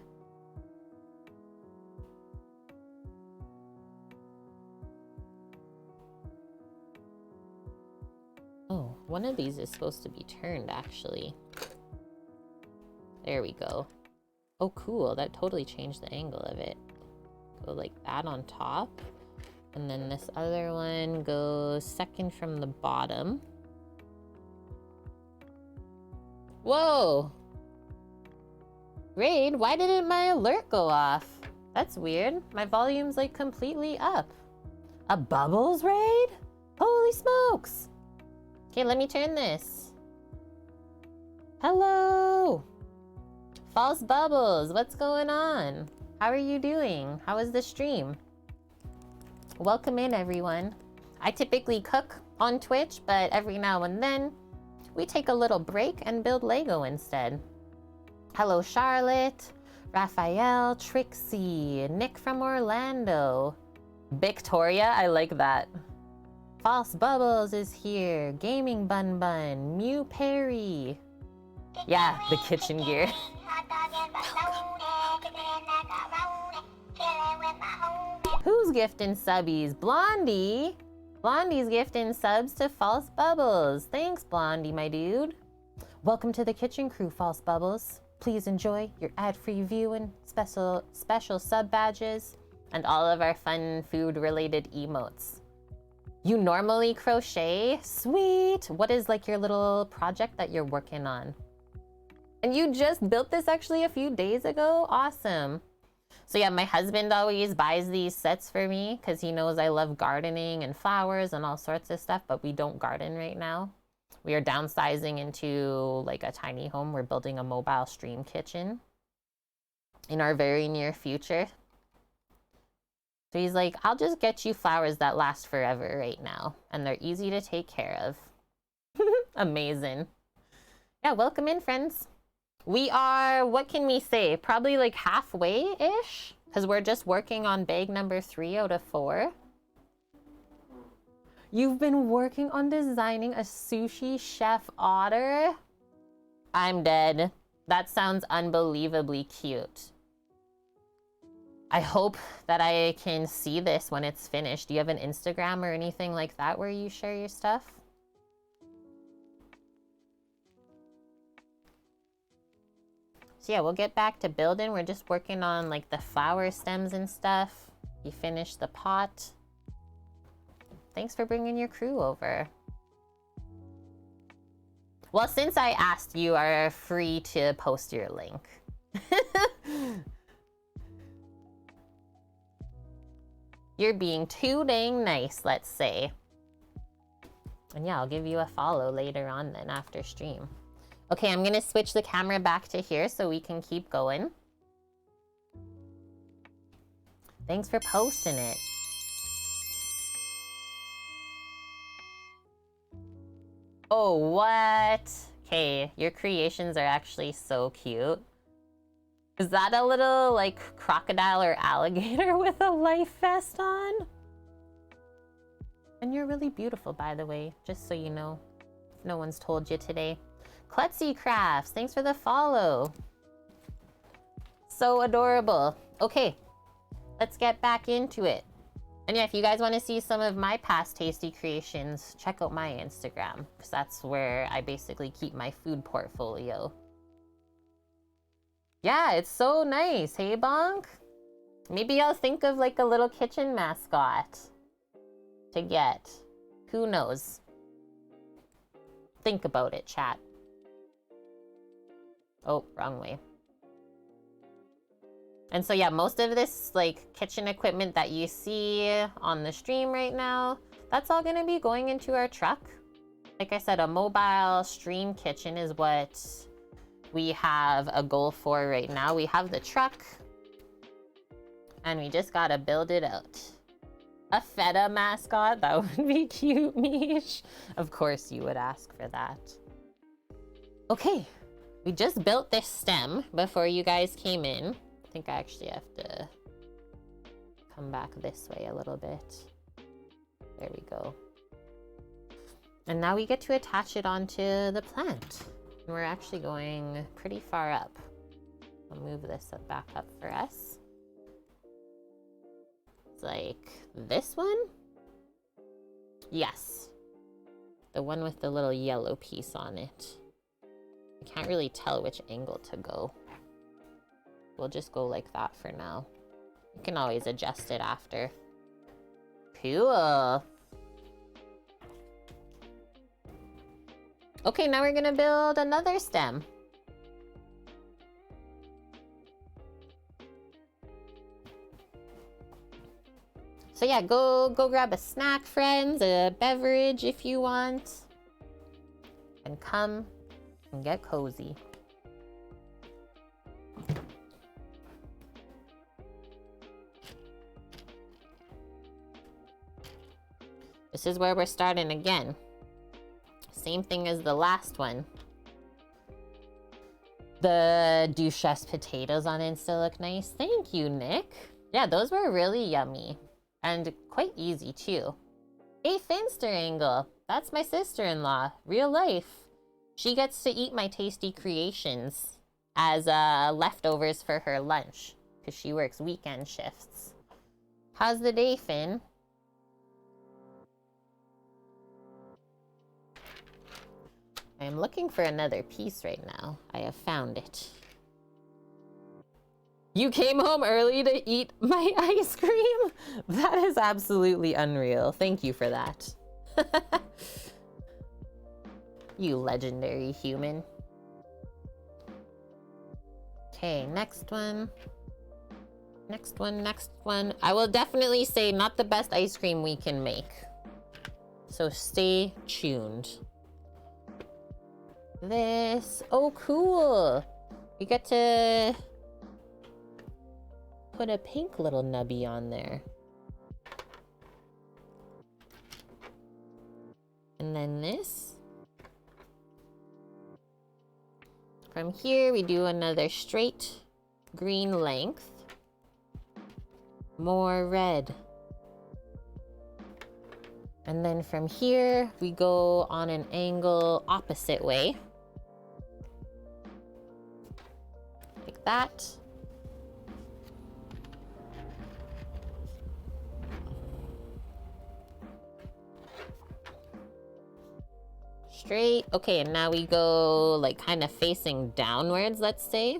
Oh, one of these is supposed to be turned actually. There we go. Oh, cool. That totally changed the angle of it. Go like that on top. And then this other one goes second from the bottom. Whoa! Raid, why didn't my alert go off? That's weird. My volume's like completely up. A Bubbles raid? Holy smokes! Okay, let me turn this. Hello! False Bubbles, what's going on? How are you doing? How was the stream? Welcome in, everyone. I typically cook on Twitch, but every now and then we take a little break and build Lego instead. Hello, Charlotte, Raphael, Trixie, Nick from Orlando, Victoria, I like that. False Bubbles is here, Gaming Bun Bun, Mew Perry. Yeah, the kitchen gear. Who's gifting subbies? Blondie. Blondie's gifting subs to False Bubbles. Thanks, Blondie, my dude. Welcome to the kitchen crew, False Bubbles. Please enjoy your ad-free view and special sub badges and all of our fun food-related emotes. You normally crochet? Sweet. What is like your little project that you're working on? And you just built this actually a few days ago? Awesome. So yeah, my husband always buys these sets for me because he knows I love gardening and flowers and all sorts of stuff, but we don't garden right now. We are downsizing into like a tiny home. We're building a mobile stream kitchen in our very near future. So he's like, I'll just get you flowers that last forever right now. And they're easy to take care of. Amazing. Yeah, welcome in, friends. We are, what can we say? Probably like halfway-ish? Because we're just working on bag number 3 out of 4. You've been working on designing a sushi chef otter? I'm dead. That sounds unbelievably cute. I hope that I can see this when it's finished. Do you have an Instagram or anything like that where you share your stuff? So yeah, we'll get back to building. We're just working on like the flower stems and stuff. You finished the pot. Thanks for bringing your crew over. Well, since I asked, you are free to post your link. You're being too dang nice, let's say. And yeah, I'll give you a follow later on then after stream. Okay, I'm gonna switch the camera back to here so we can keep going. Thanks for posting it. Oh, what? Okay, your creations are actually so cute. Is that a little, like, crocodile or alligator with a life vest on? And you're really beautiful, by the way, just so you know, if no one's told you today. Klutzy Crafts, thanks for the follow. So adorable. Okay, let's get back into it. And yeah, if you guys want to see some of my past tasty creations, check out my Instagram, because that's where I basically keep my food portfolio. Yeah, it's so nice, hey Bonk? Maybe I'll think of like a little kitchen mascot to get. Who knows? Think about it, chat. Oh, wrong way. And so yeah, most of this like kitchen equipment that you see on the stream right now, that's all gonna be going into our truck. Like I said, a mobile stream kitchen is what we have a goal for right now. We have the truck and we just gotta build it out. A feta mascot, that would be cute, Mish. Of course you would ask for that. Okay, we just built this stem before you guys came in. I think I actually have to come back this way a little bit. There we go. And now we get to attach it onto the plant. And we're actually going pretty far up. I'll move this back up for us. It's like this one? Yes. The one with the little yellow piece on it. I can't really tell which angle to go. We'll just go like that for now. You can always adjust it after. Cool. Okay, now we're gonna build another stem. So yeah, go grab a snack, friends, a beverage if you want. And come and get cozy. This is where we're starting again. Same thing as the last one. The Duchesse potatoes on Insta look nice. Thank you, Nick. Yeah, those were really yummy. And quite easy, too. Hey, Finster Angle. That's my sister-in-law. Real life. She gets to eat my tasty creations as leftovers for her lunch. Because she works weekend shifts. How's the day, Finn? I am looking for another piece right now. I have found it. You came home early to eat my ice cream? That is absolutely unreal. Thank you for that. You legendary human. Okay, next one. Next one, next one. I will definitely say not the best ice cream we can make. So stay tuned. This, oh cool. We get to put a pink little nubby on there. And then this. From here, we do another straight green length. More red. And then from here, we go on an angle opposite way. Like that. Straight. Okay, and now we go like kind of facing downwards, let's say.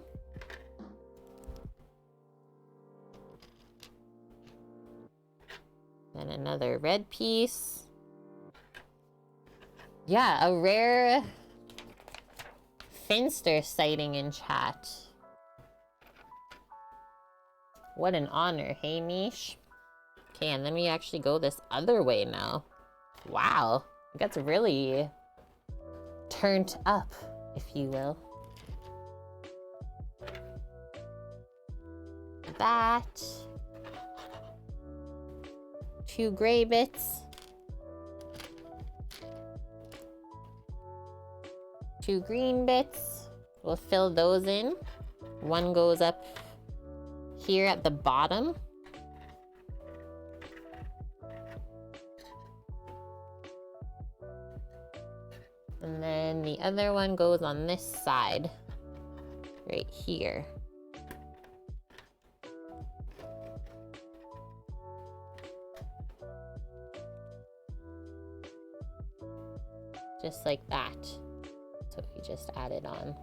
Then another red piece. Yeah, a rare Finster sighting in chat. What an honor, hey Mish? Okay, and then we actually go this other way now. Wow, it gets really turned up, if you will. That. 2 gray bits. 2 green bits. We'll fill those in. One goes up here at the bottom. And then the other one goes on this side, right here. Just like that. So we just added on.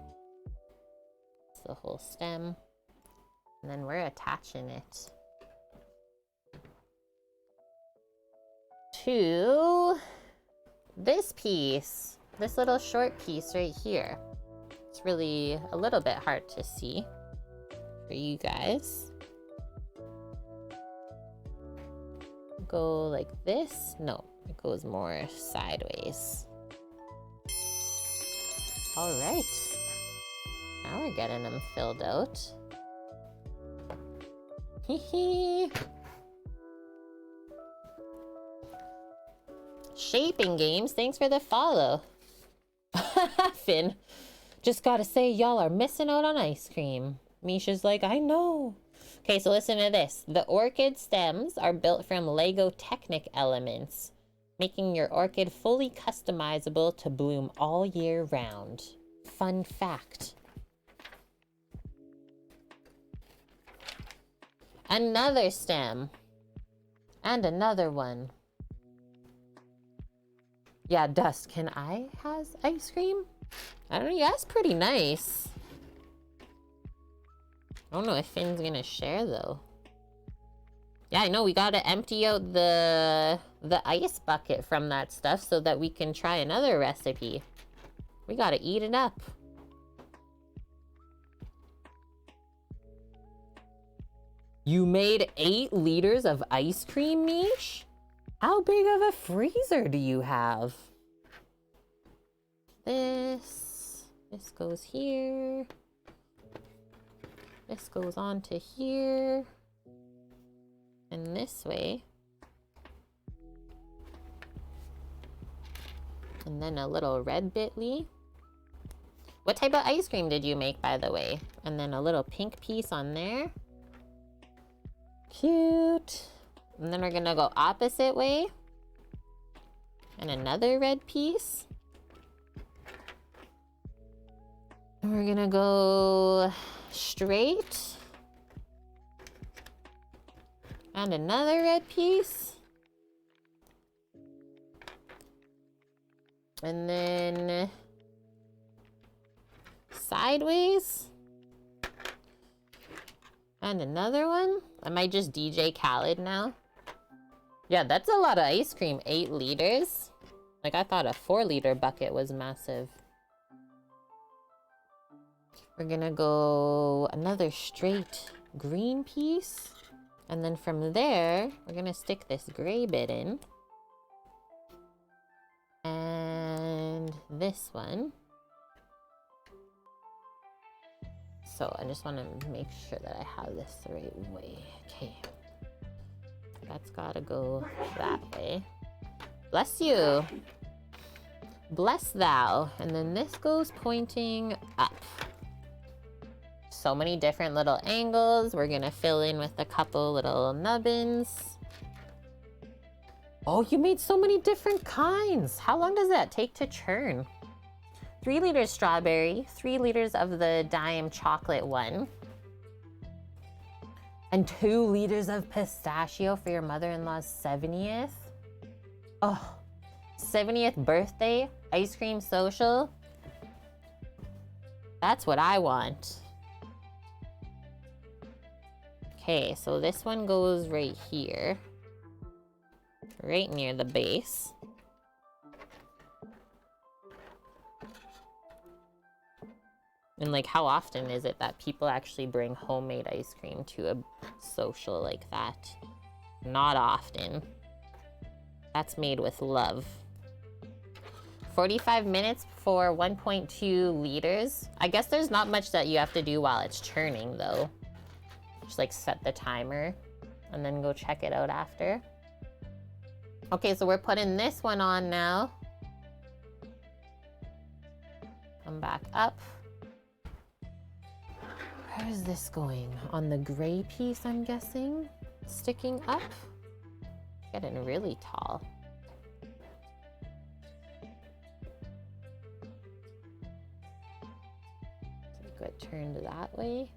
It's the whole stem. And then we're attaching it to this piece. This little short piece right here. It's really a little bit hard to see for you guys. Go like this. No, it goes more sideways. All right. Now we're getting them filled out. Hee hee. Shaping Games, thanks for the follow. Finn, just gotta say, y'all are missing out on ice cream. Misha's like, I know. Okay, so listen to this. The orchid stems are built from Lego Technic elements, making your orchid fully customizable to bloom all year round. Fun fact. Another stem. And another one. Yeah, Dust, can I has ice cream? I don't know, yeah, that's pretty nice. I don't know if Finn's gonna share though. Yeah, I know, we gotta empty out the ice bucket from that stuff so that we can try another recipe. We gotta eat it up. You made 8 liters of ice cream, Mish? How big of a freezer do you have? This goes here. This goes on to here. And this way. And then a little red bitly. What type of ice cream did you make, by the way? And then a little pink piece on there. Cute. And then we're gonna go opposite way. And another red piece. And we're gonna go straight. And another red piece. And then sideways. And another one. I might just DJ Khaled now. Yeah, that's a lot of ice cream. 8 liters. Like, I thought a 4-liter bucket was massive. We're gonna go another straight green piece. And then from there, we're gonna stick this gray bit in. And this one. So I just want to make sure that I have this the right way. Okay. That's gotta go that way. Bless you. Bless thou. And then this goes pointing up. So many different little angles. We're gonna fill in with a couple little nubbins. Oh, you made so many different kinds. How long does that take to churn? 3 liters strawberry, 3 liters of the dime chocolate one, and 2 liters of pistachio for your mother-in-law's 70th. Oh, 70th birthday ice cream social. That's what I want. Okay, so this one goes right here, right near the base. And like, how often is it that people actually bring homemade ice cream to a social like that? Not often. That's made with love. 45 minutes for 1.2 liters. I guess there's not much that you have to do while it's churning though. Just like set the timer and then go check it out after. Okay, so we're putting this one on now. Come back up. Where is this going? On the gray piece, I'm guessing? Sticking up? Getting really tall. So good, turned that way.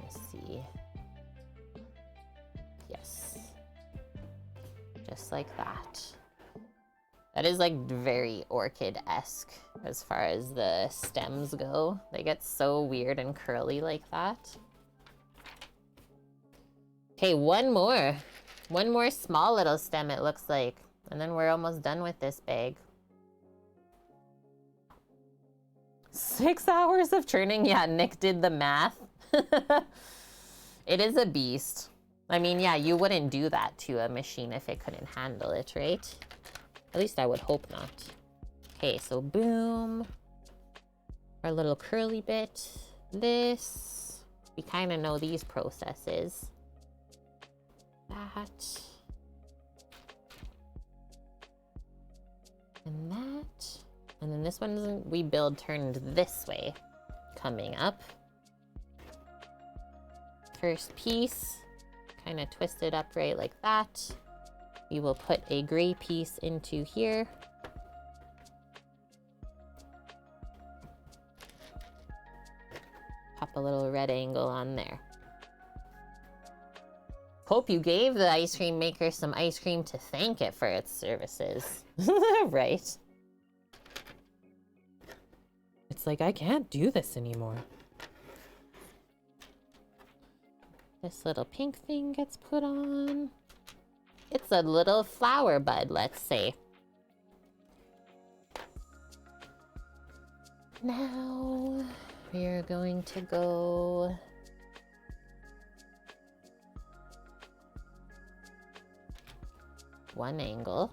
Let's see. Yes. Just like that. That is like very orchid-esque as far as the stems go. They get so weird and curly like that. Okay, one more. One more small little stem it looks like. And then we're almost done with this bag. 6 hours of churning? Yeah, Nick did the math. It is a beast. I mean, yeah, you wouldn't do that to a machine if it couldn't handle it, right? At least I would hope not. Okay, so boom. Our little curly bit. This. We kind of know these processes. That. And that. And then this one we build turned this way. Coming up. First piece. Kind of twist it upright like that. We will put a gray piece into here. Pop a little red angle on there. Hope you gave the ice cream maker some ice cream to thank it for its services. Right? It's like, I can't do this anymore. This little pink thing gets put on. It's a little flower bud, let's say. Now we are going to go one angle,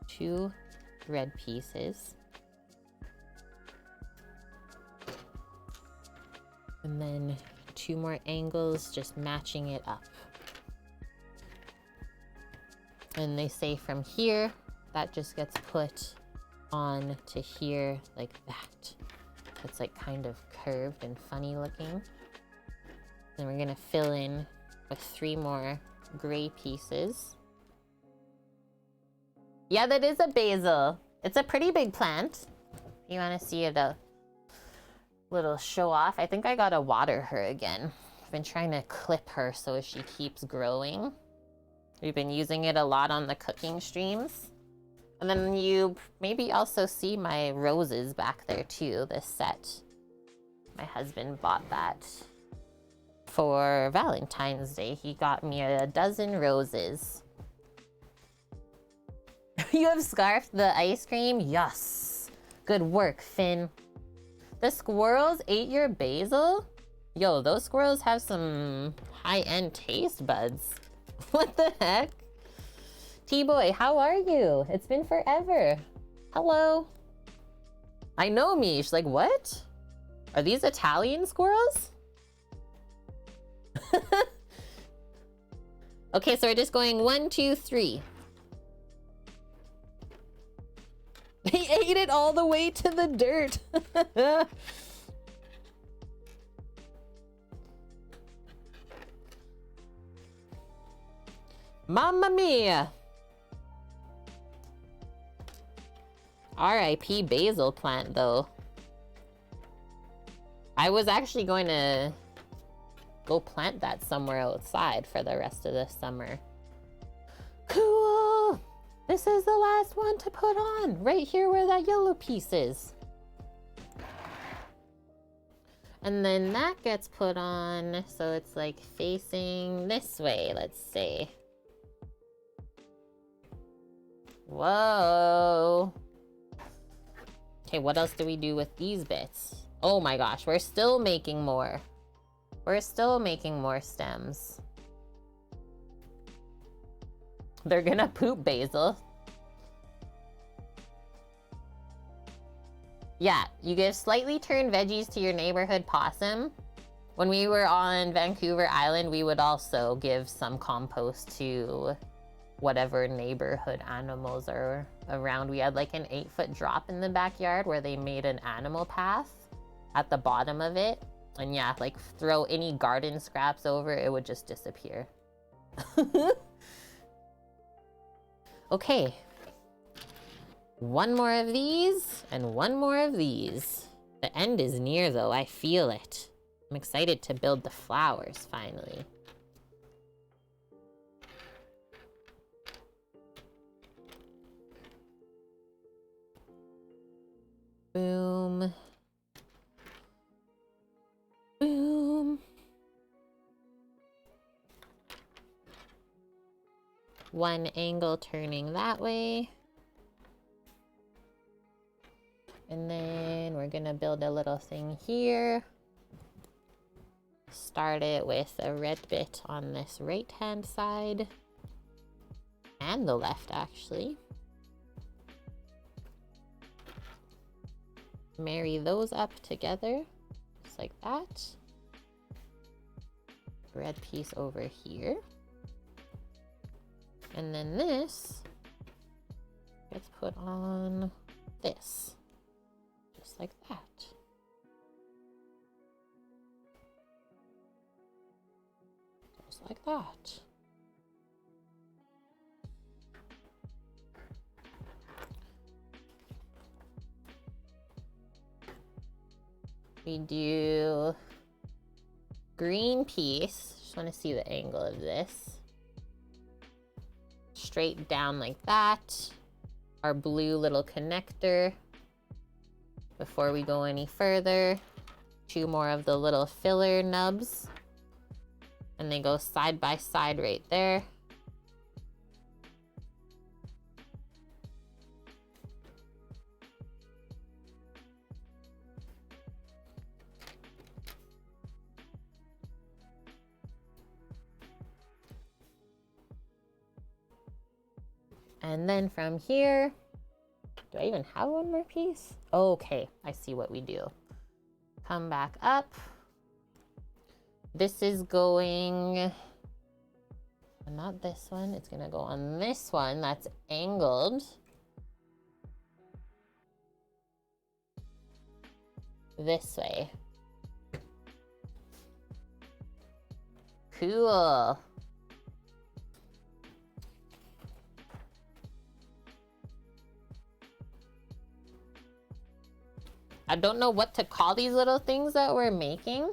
2 red pieces, and then 2 more angles, just matching it up. And they say from here, that just gets put on to here like that. It's like kind of curved and funny looking. Then we're gonna fill in with 3 more gray pieces. Yeah, that is a basil. It's a pretty big plant. You wanna see it a little show off? I think I gotta water her again. I've been trying to clip her so she keeps growing. We've been using it a lot on the cooking streams. And then you maybe also see my roses back there too, this set. My husband bought that for Valentine's Day. He got me a dozen roses. You have scarfed the ice cream? Yes. Good work, Finn. The squirrels ate your basil? Yo, those squirrels have some high-end taste buds. What the heck? T-Boy, how are you? It's been forever. Hello. I know, Mish. Like, what? Are these Italian squirrels? Okay, so we're just going 1, 2, 3. He ate it all the way to the dirt. Mamma mia. R.I.P. basil plant, though. I was actually going to go plant that somewhere outside for the rest of the summer. Cool! This is the last one to put on, right here where that yellow piece is. And then that gets put on, so it's like facing this way, let's say. Whoa. Okay, what else do we do with these bits? Oh my gosh, we're still making more. We're still making more stems. They're gonna poop basil. Yeah, you give slightly turned veggies to your neighborhood possum. When we were on Vancouver Island, we would also give some compost to whatever neighborhood animals are around. We had like an 8-foot drop in the backyard where they made an animal path at the bottom of it. And yeah, like throw any garden scraps over, it would just disappear. Okay. One more of these and one more of these. The end is near though, I feel it. I'm excited to build the flowers finally. Boom. Boom. One angle turning that way. And then we're gonna build a little thing here. Start it with a red bit on this right-hand side. And the left, actually. Marry those up together, just like that. Red piece over here. And then this gets put on this, just like that. Just like that. We do green piece. Just want to see the angle of this. Straight down like that. Our blue little connector. Before we go any further, 2 more of the little filler nubs. And they go side by side right there. And then from here, do I even have one more piece? Okay, I see what we do. Come back up. This is going, not this one, it's gonna go on this one that's angled. This way. Cool. I don't know what to call these little things that we're making.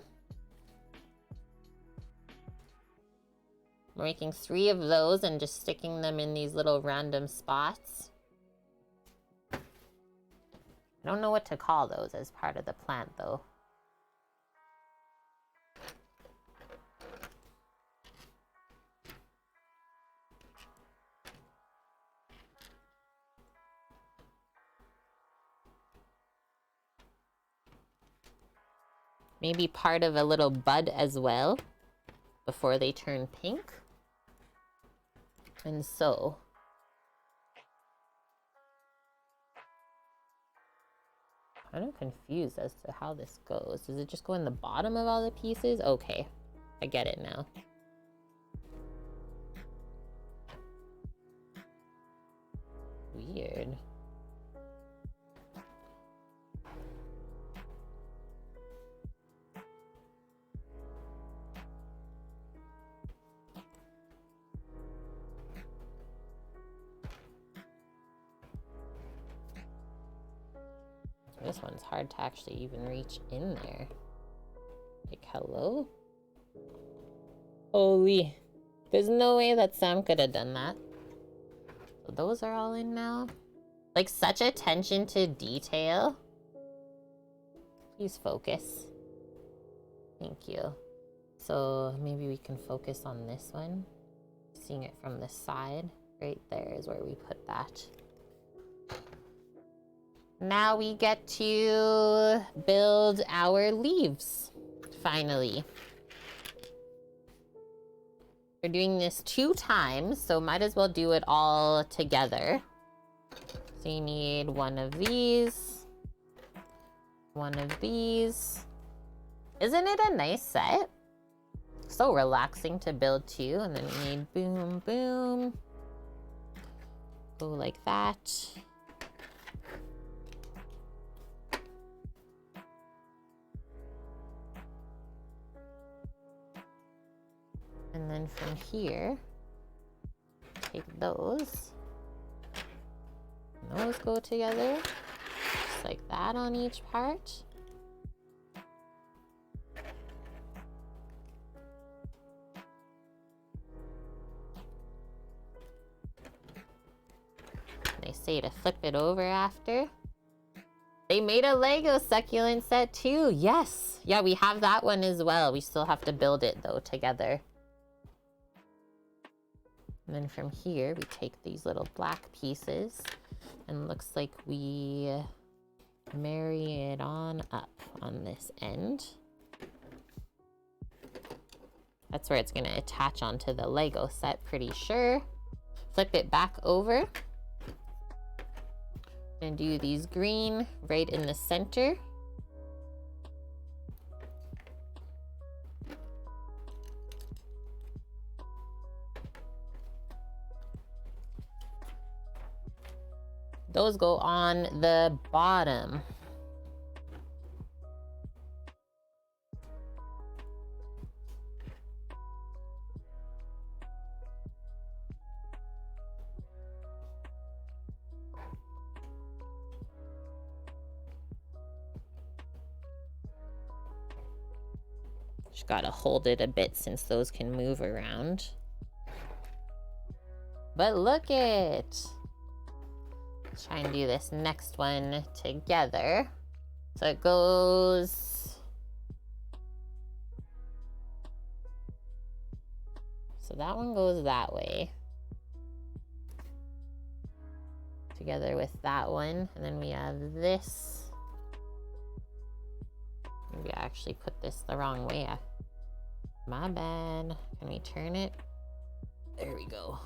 We're making 3 of those and just sticking them in these little random spots. I don't know what to call those as part of the plant though. Maybe part of a little bud as well before they turn pink. And so I'm confused as to how this goes. Does it just go in the bottom of all the pieces? Okay, I get it now. weird. This one's hard to actually even reach in there. Like, hello? Holy. There's no way that Sam could have done that. So those are all in now. Like, such attention to detail. Please focus. Thank you. So maybe we can focus on this one. Seeing it from the side. Right there is where we put that. Now we get to build our leaves, finally. We're doing this 2 times, so might as well do it all together. So you need one of these, one of these. Isn't it a nice set? So relaxing to build too, and then we need boom, boom. Go like that. And then from here, take those. And those go together, just like that on each part. They say to flip it over after. They made a Lego succulent set too. Yes. Yeah, we have that one as well. We still have to build it though together. And then from here, we take these little black pieces and looks like we marry it on up on this end. That's where it's gonna attach onto the Lego set, pretty sure. Flip it back over. And do these green right in the center. Those go on the bottom. Just gotta hold it a bit since those can move around. But look it! Let's try and do this next one together. So it goes... So that one goes that way. Together with that one. And then we have this. Maybe I actually put this the wrong way. My bad. Can we turn it? There we go.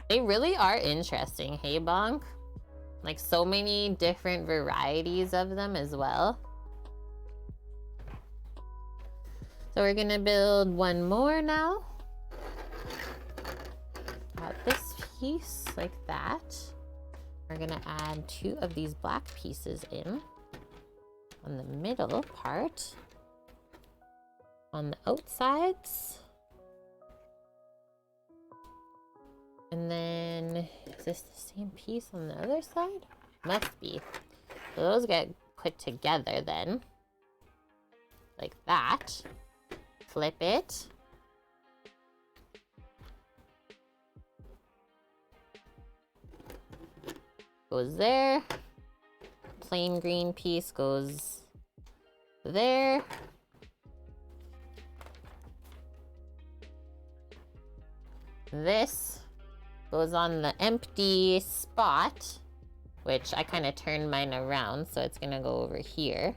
They really are interesting, hey Bonk? Like so many different varieties of them as well. So we're gonna build one more now. Got this piece like that. We're gonna add 2 of these black pieces in on the middle part. On the outsides. And then, is this the same piece on the other side? Must be. So those get put together then. Like that. Flip it. Goes there. Plain green piece goes there. This goes on the empty spot, which I kind of turned mine around, so it's gonna go over here.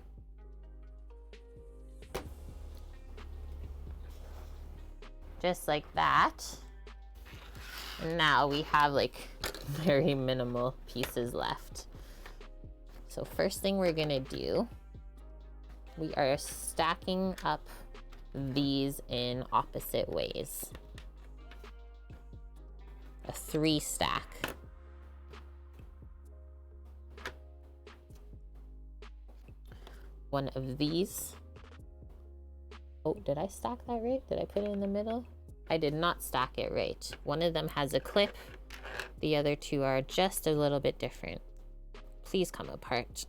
Just like that. And now we have like very minimal pieces left. So first thing we're gonna do, we are stacking up these in opposite ways. A 3 stack. One of these. Oh, did I stack that right? Did I put it in the middle? I did not stack it right. One of them has a clip. The other 2 are just a little bit different. Please come apart.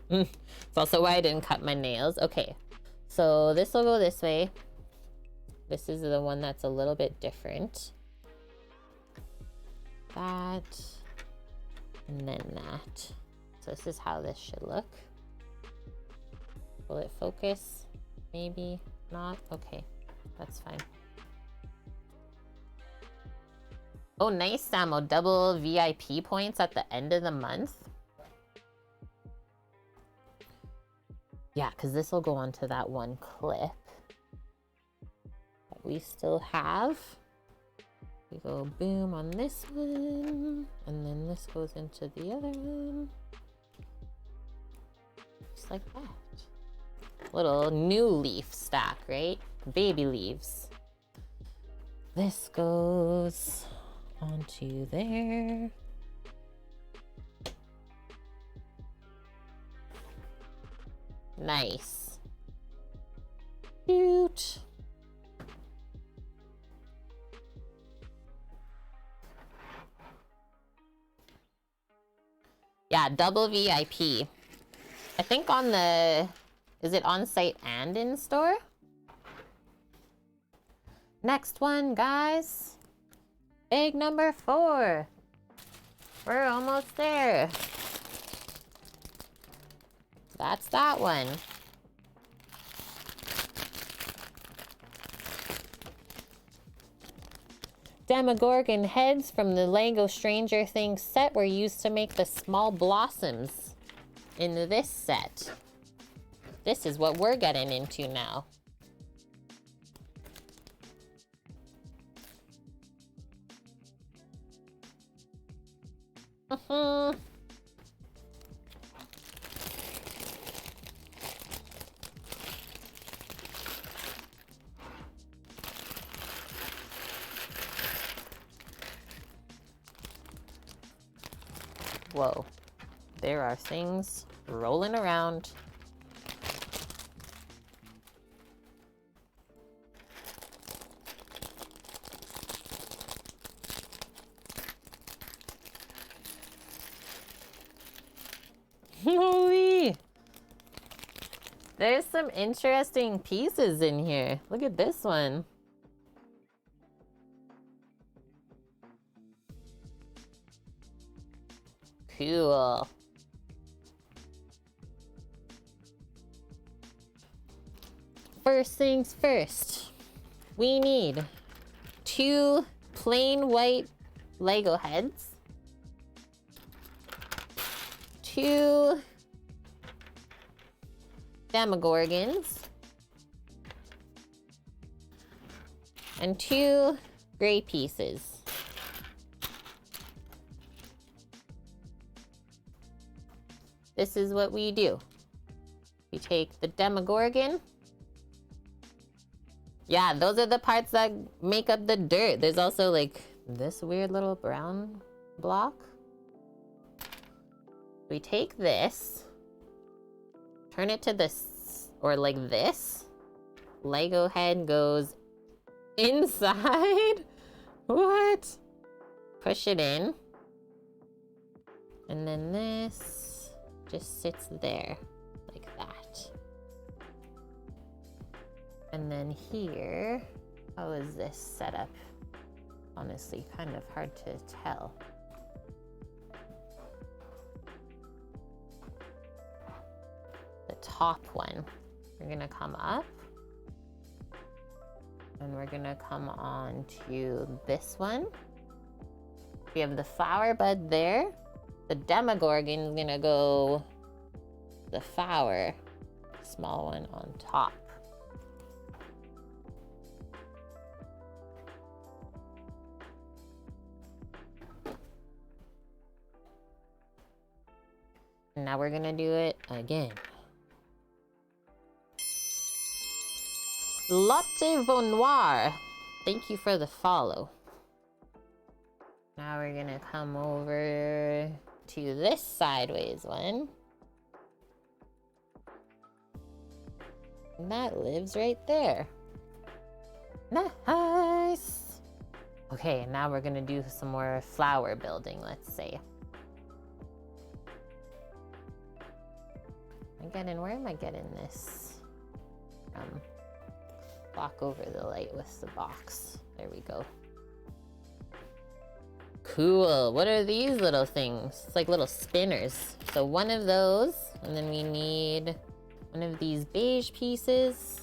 It's also why I didn't cut my nails. Okay, so this will go this way. This is the one that's a little bit different. That, and then that. So this is how this should look. Will it focus? Maybe not. Okay, that's fine. Oh, nice, Samo. Double VIP points at the end of the month. Yeah, because this will go onto that one clip that we still have. We go boom on this one, and then this goes into the other one. Just like that. Little new leaf stack, right? Baby leaves. This goes onto there. Nice. Cute. Yeah, double VIP. I think on the, is it on site and in store? Next one, guys. Egg number 4. We're almost there. That's that one. Demogorgon heads from the LEGO Stranger Things set were used to make the small blossoms in this set. This is what we're getting into now. Whoa, there are things rolling around. Holy! There's some interesting pieces in here. Look at this one. Cool. First things first, we need 2 plain white Lego heads, 2 Demogorgons, and 2 gray pieces. This is what we do. We take the Demogorgon. Yeah, those are the parts that make up the dirt. There's also like this weird little brown block. We take this, turn it to this, or like this. Lego head goes inside. What? Push it in. And then this just sits there like that. And then here, how is this set up? Honestly, kind of hard to tell. The top one, we're gonna come up and we're gonna come on to this one. We have the flower bud there. The Demogorgon is gonna go the flower, small one on top. Now we're gonna do it again. Latte Noir. Thank you for the follow. Now we're gonna come over to this sideways one. And that lives right there. Nice. Okay, now we're gonna do some more flower building, let's say. Where am I getting this? Block over the light with the box. There we go. Cool. What are these little things? It's like little spinners. So one of those, and then we need one of these beige pieces.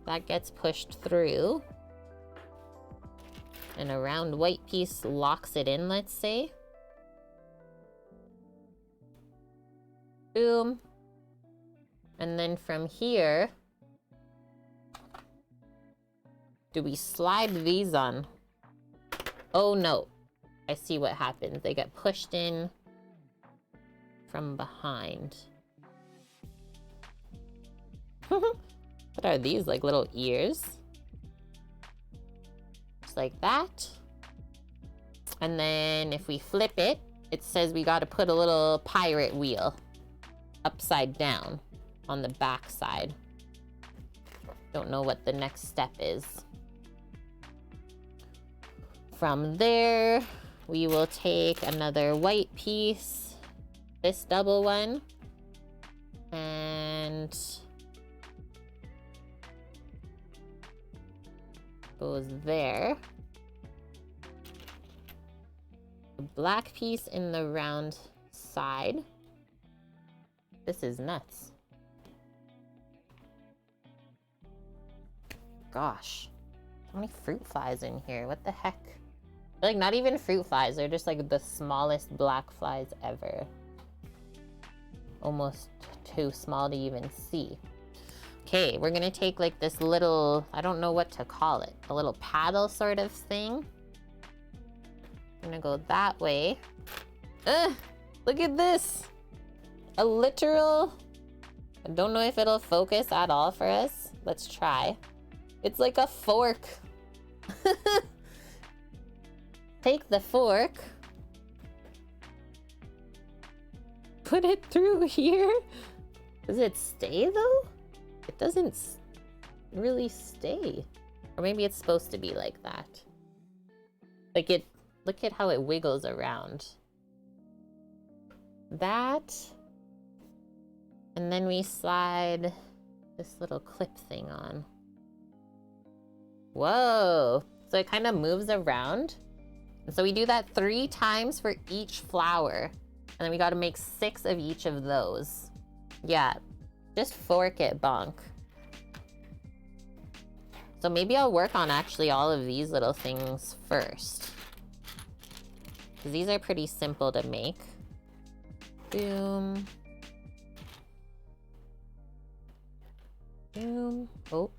That gets pushed through. And a round white piece locks it in, let's say. Boom. And then from here, do we slide these on? Oh no, I see what happens. They get pushed in from behind. What are these, like little ears? Just like that. And then if we flip it, it says we gotta put a little pirate wheel upside down on the back side. Don't know what the next step is. From there, we will take another white piece, this double one, and goes there. A black piece in the round side. This is nuts. Gosh, how many fruit flies in here? What the heck? Like, not even fruit flies, they're just like the smallest black flies ever. Almost too small to even see. Okay, we're gonna take like this little, I don't know what to call it, a little paddle sort of thing. I'm gonna go that way. Ugh, look at this. A literal, I don't know if it'll focus at all for us. Let's try. It's like a fork. Take the fork. Put it through here. Does it stay though? It doesn't really stay. Or maybe it's supposed to be like that. Like it, look at how it wiggles around. That. And then we slide this little clip thing on. Whoa. So it kind of moves around. And so we do that 3 times for each flower. And then we got to make 6 of each of those. Yeah. Just fork it, bonk. So maybe I'll work on actually all of these little things first. Because these are pretty simple to make. Boom. Boom. Oh.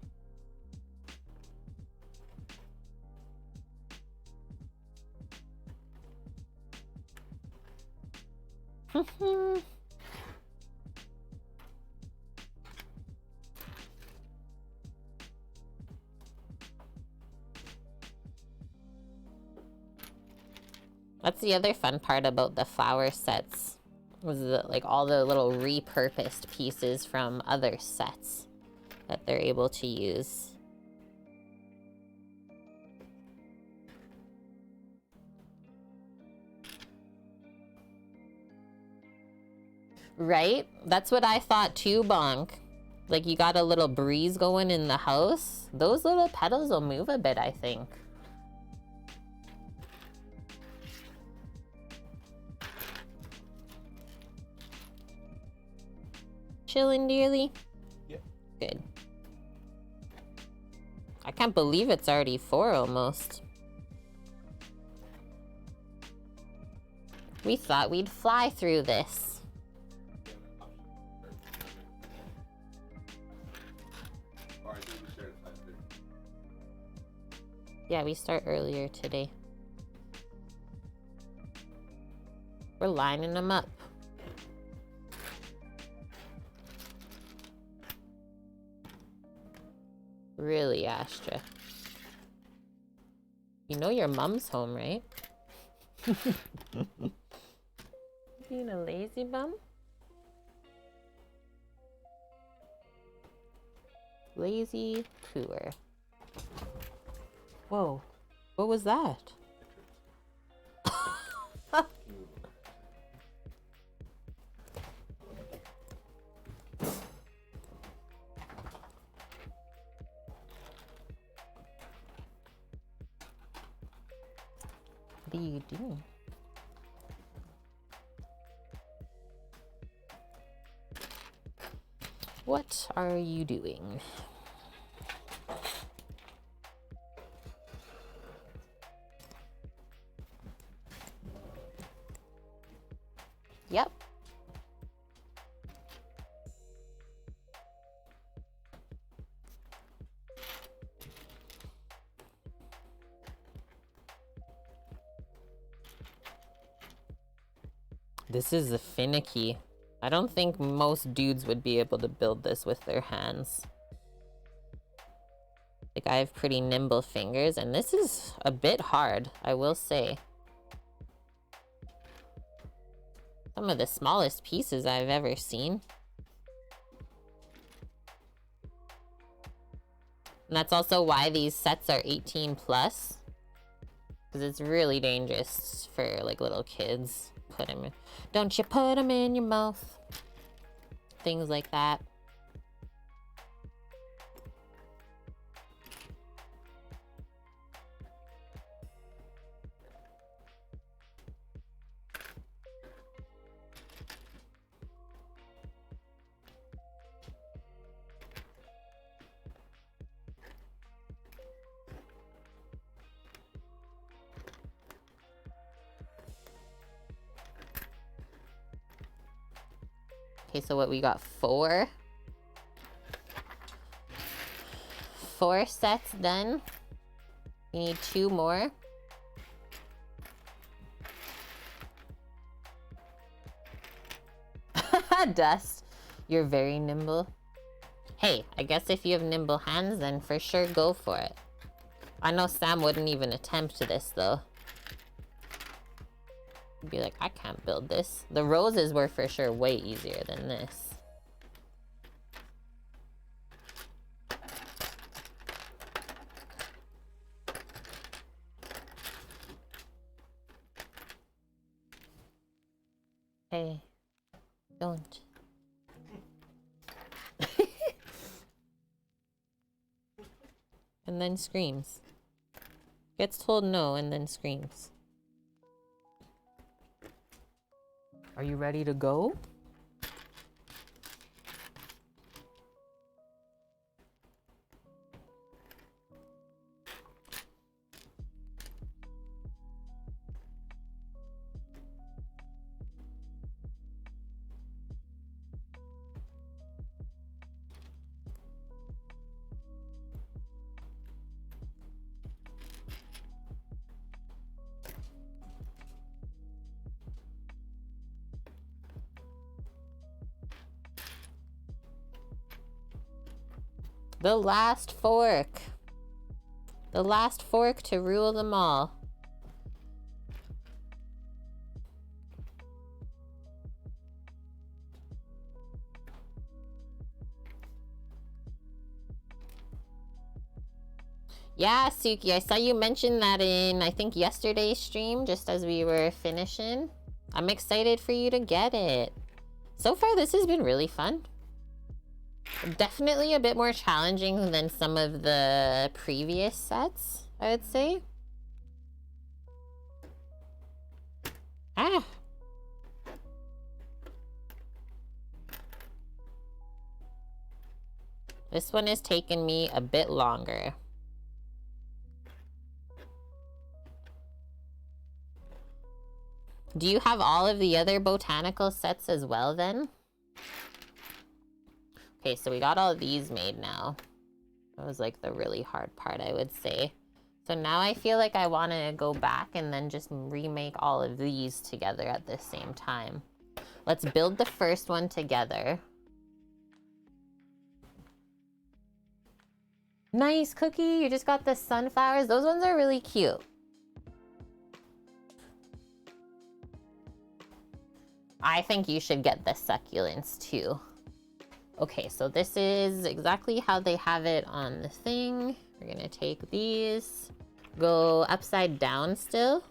That's the other fun part about the flower sets, was like all the little repurposed pieces from other sets that they're able to use. Right? That's what I thought too, Bonk. Like you got a little breeze going in the house. Those little petals will move a bit, I think. Chilling dearly? Yeah. Good. I can't believe it's already 4 almost. We thought we'd fly through this. Yeah, we start earlier today. We're lining them up. Really, Astra. You know your mom's home, right? Being a lazy bum? Lazy pooer. Whoa. What was that? What are you doing? What are you doing? Yep. This is finicky. I don't think most dudes would be able to build this with their hands. Like, I have pretty nimble fingers, and this is a bit hard, I will say. Some of the smallest pieces I've ever seen. And that's also why these sets are 18 plus. Because it's really dangerous for, like, little kids. Put them in. Don't you put them in your mouth. Things like that. Okay, so what we got? Four sets done. We need 2 more. Dust, you're very nimble. Hey, I guess if you have nimble hands, then for sure go for it. I know Sam wouldn't even attempt this though. He'd be like, I can't build this. The roses were for sure way easier than this. Hey, don't. And then screams. Gets told no and then screams. Are you ready to go? The last fork. The last fork to rule them all. Yeah, Suki, I saw you mention that in, I think, yesterday's stream, just as we were finishing. I'm excited for you to get it. So far, this has been really fun. Definitely a bit more challenging than some of the previous sets, I would say. Ah. This one has taken me a bit longer. Do you have all of the other botanical sets as well then? Okay, so we got all these made now. That was like the really hard part, I would say. So now I feel like I want to go back and then just remake all of these together at the same time. Let's build the first one together. Nice, Cookie. You just got the sunflowers. Those ones are really cute. I think you should get the succulents too. Okay, so this is exactly how they have it on the thing. We're gonna take these, go upside down still.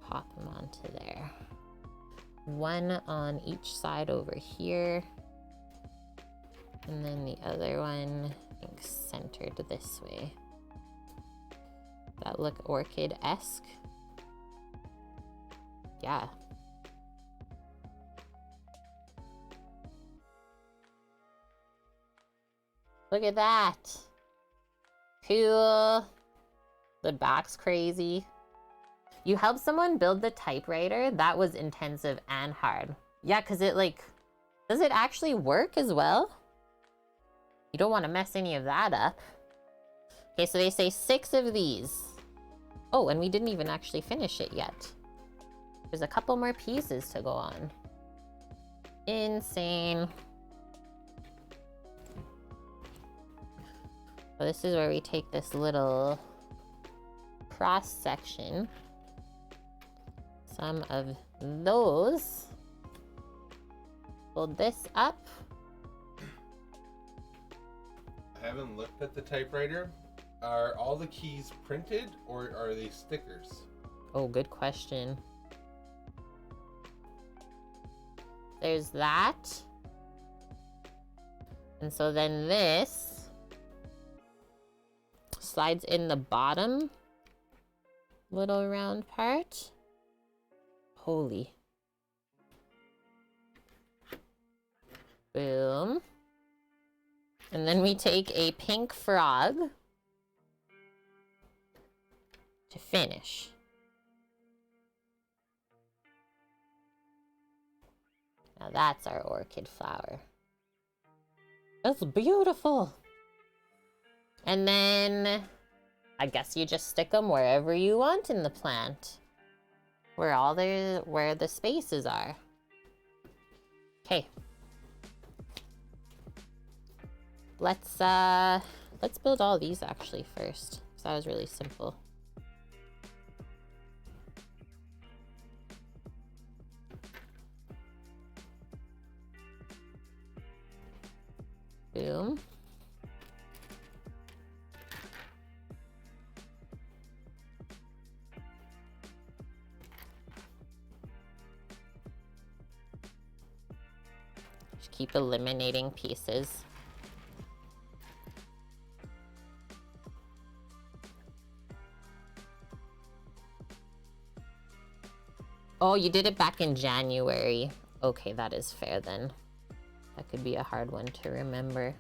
Pop them onto there. One on each side over here. And then the other one, I think, centered this way. That look orchid-esque? Yeah. Look at that. Cool. The back's crazy. You helped someone build the typewriter? That was intensive and hard. Yeah, because it like, does it actually work as well? You don't want to mess any of that up. Okay, so they say 6 of these. Oh, and we didn't even actually finish it yet. There's a couple more pieces to go on. Insane. So this is where we take this little cross section. Some of those. Fold this up. I haven't looked at the typewriter. Are all the keys printed or are they stickers? Oh, good question. There's that. And so then this slides in the bottom little round part. Holy. Boom. And then we take a pink frog to finish. Now that's our orchid flower. That's beautiful. And then I guess you just stick them wherever you want in the plant. Where the spaces are. Okay. Let's build all these actually first, because that was really simple. Boom. Just keep eliminating pieces. Oh, you did it back in January. Okay, that is fair then. That could be a hard one to remember.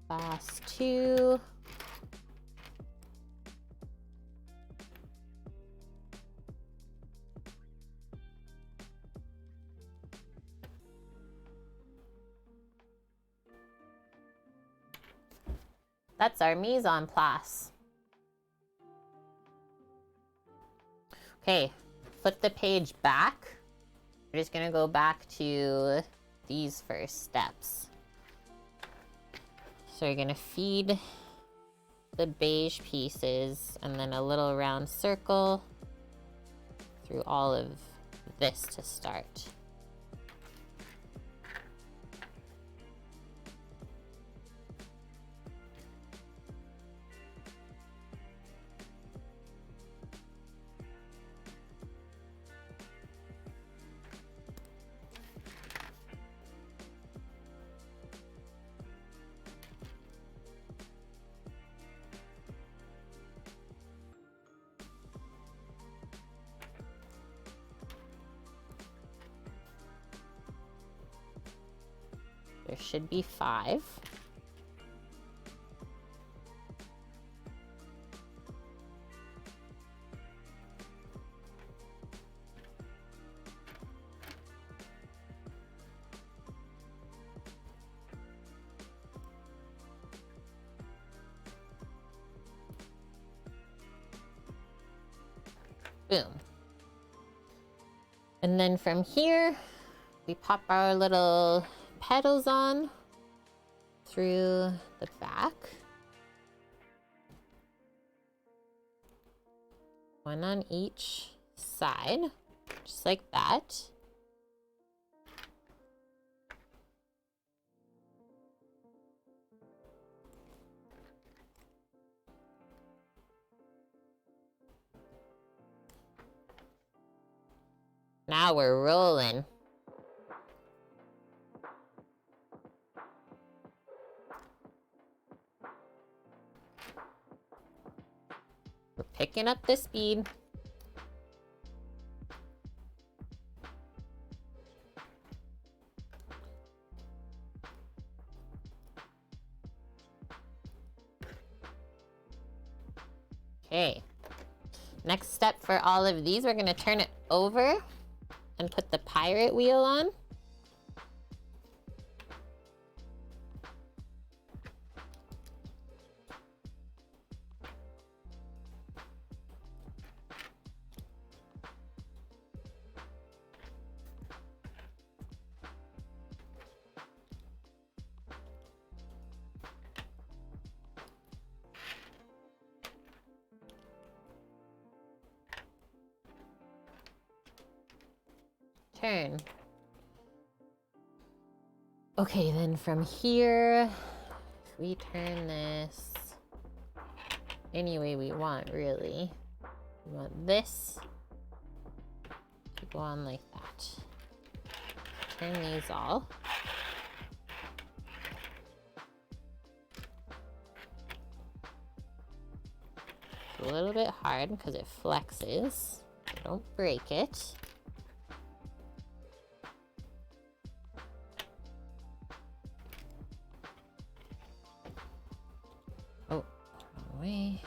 Last 2. That's our mise en place. Okay, flip the page back. We're just gonna go back to these first steps. So you're gonna feed the beige pieces and then a little round circle through all of this to start. There should be 5. Boom. And then from here, we pop our little petals on through the back. One on each side, just like that. Now we're rolling. We're picking up the speed. Okay. Next step for all of these, we're gonna turn it over and put the pirate wheel on. Turn. Okay, then from here, we turn this any way we want, really. We want this to go on like that. Turn these all. It's a little bit hard because it flexes. Don't break it. Oh, wrong way.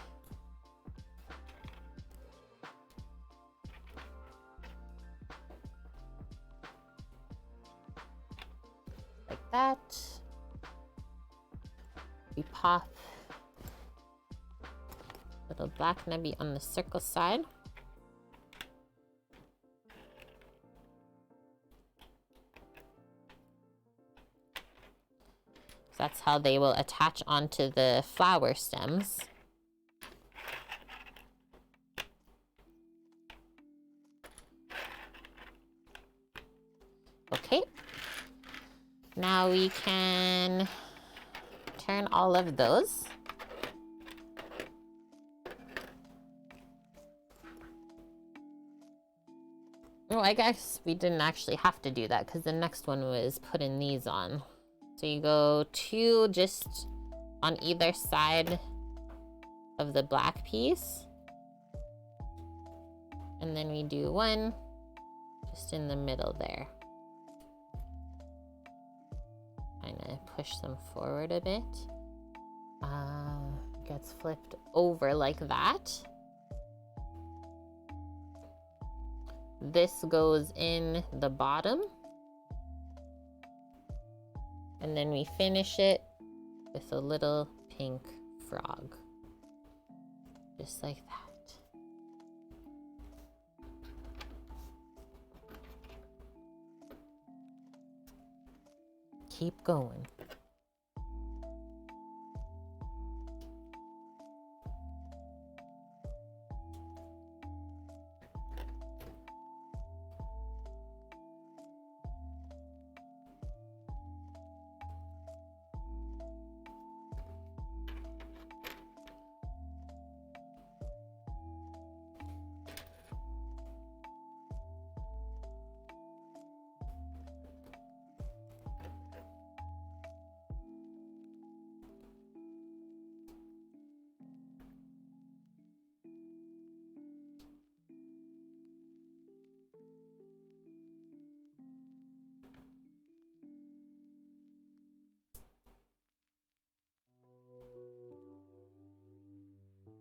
Like that. We pop little black nebby on the circle side. That's how they will attach onto the flower stems. Okay. Now we can turn all of those. Oh, I guess we didn't actually have to do that because the next one was putting these on. So you go two just on either side of the black piece. And then we do one just in the middle there. Kind of push them forward a bit. Gets flipped over like that. This goes in the bottom. And then we finish it with a little pink frog. Just like that. Keep going.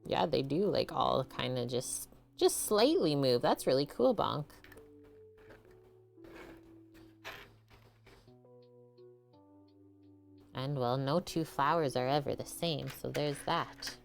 Yeah, they do like all kind of just slightly move. That's really cool, Bonk. And well, no two flowers are ever the same, so there's that.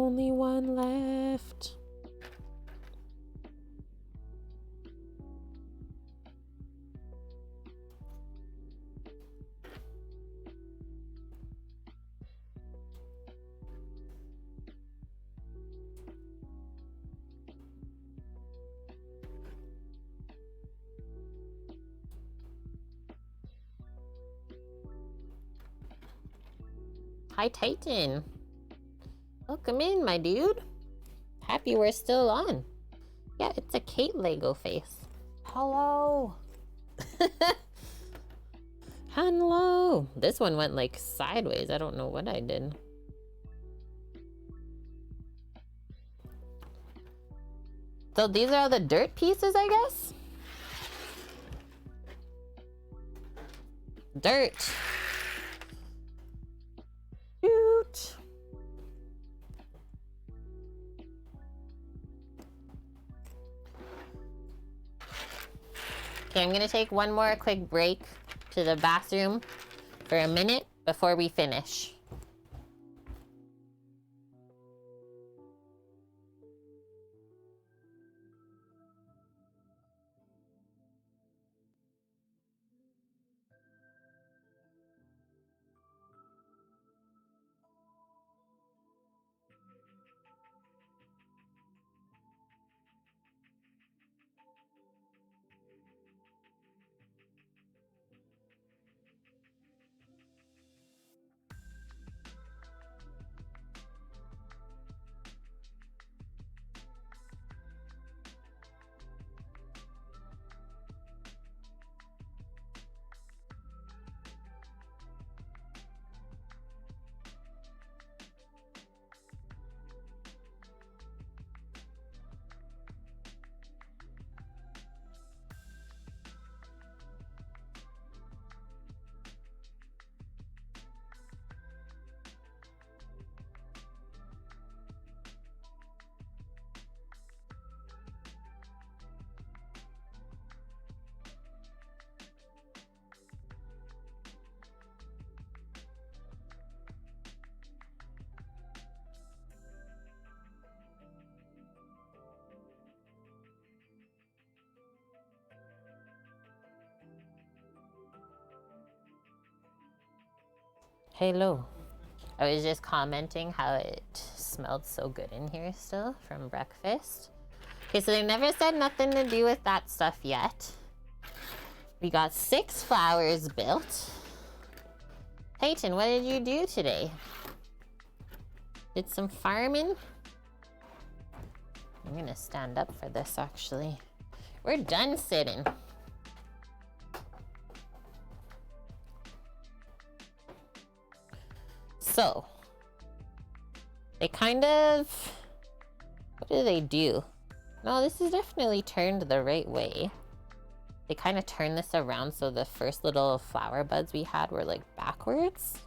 only one left. Hi, Titan. Welcome in, my dude. Happy we're still on. Yeah, it's a Kate Lego face. Hello. Hello. This one went like sideways. I don't know what I did. So these are the dirt pieces, I guess? Dirt. Shoot. Okay, I'm gonna take one more quick break to the bathroom for a minute before we finish. Hello. I was just commenting how it smelled so good in here still from breakfast. Okay, so they never said nothing to do with that stuff yet. We got 6 flowers built. Peyton, what did you do today? Did some farming? I'm gonna stand up for this actually. We're done sitting. So, they kind of, what do they do? No, this is definitely turned the right way. They kind of turn this around so the first little flower buds we had were like backwards.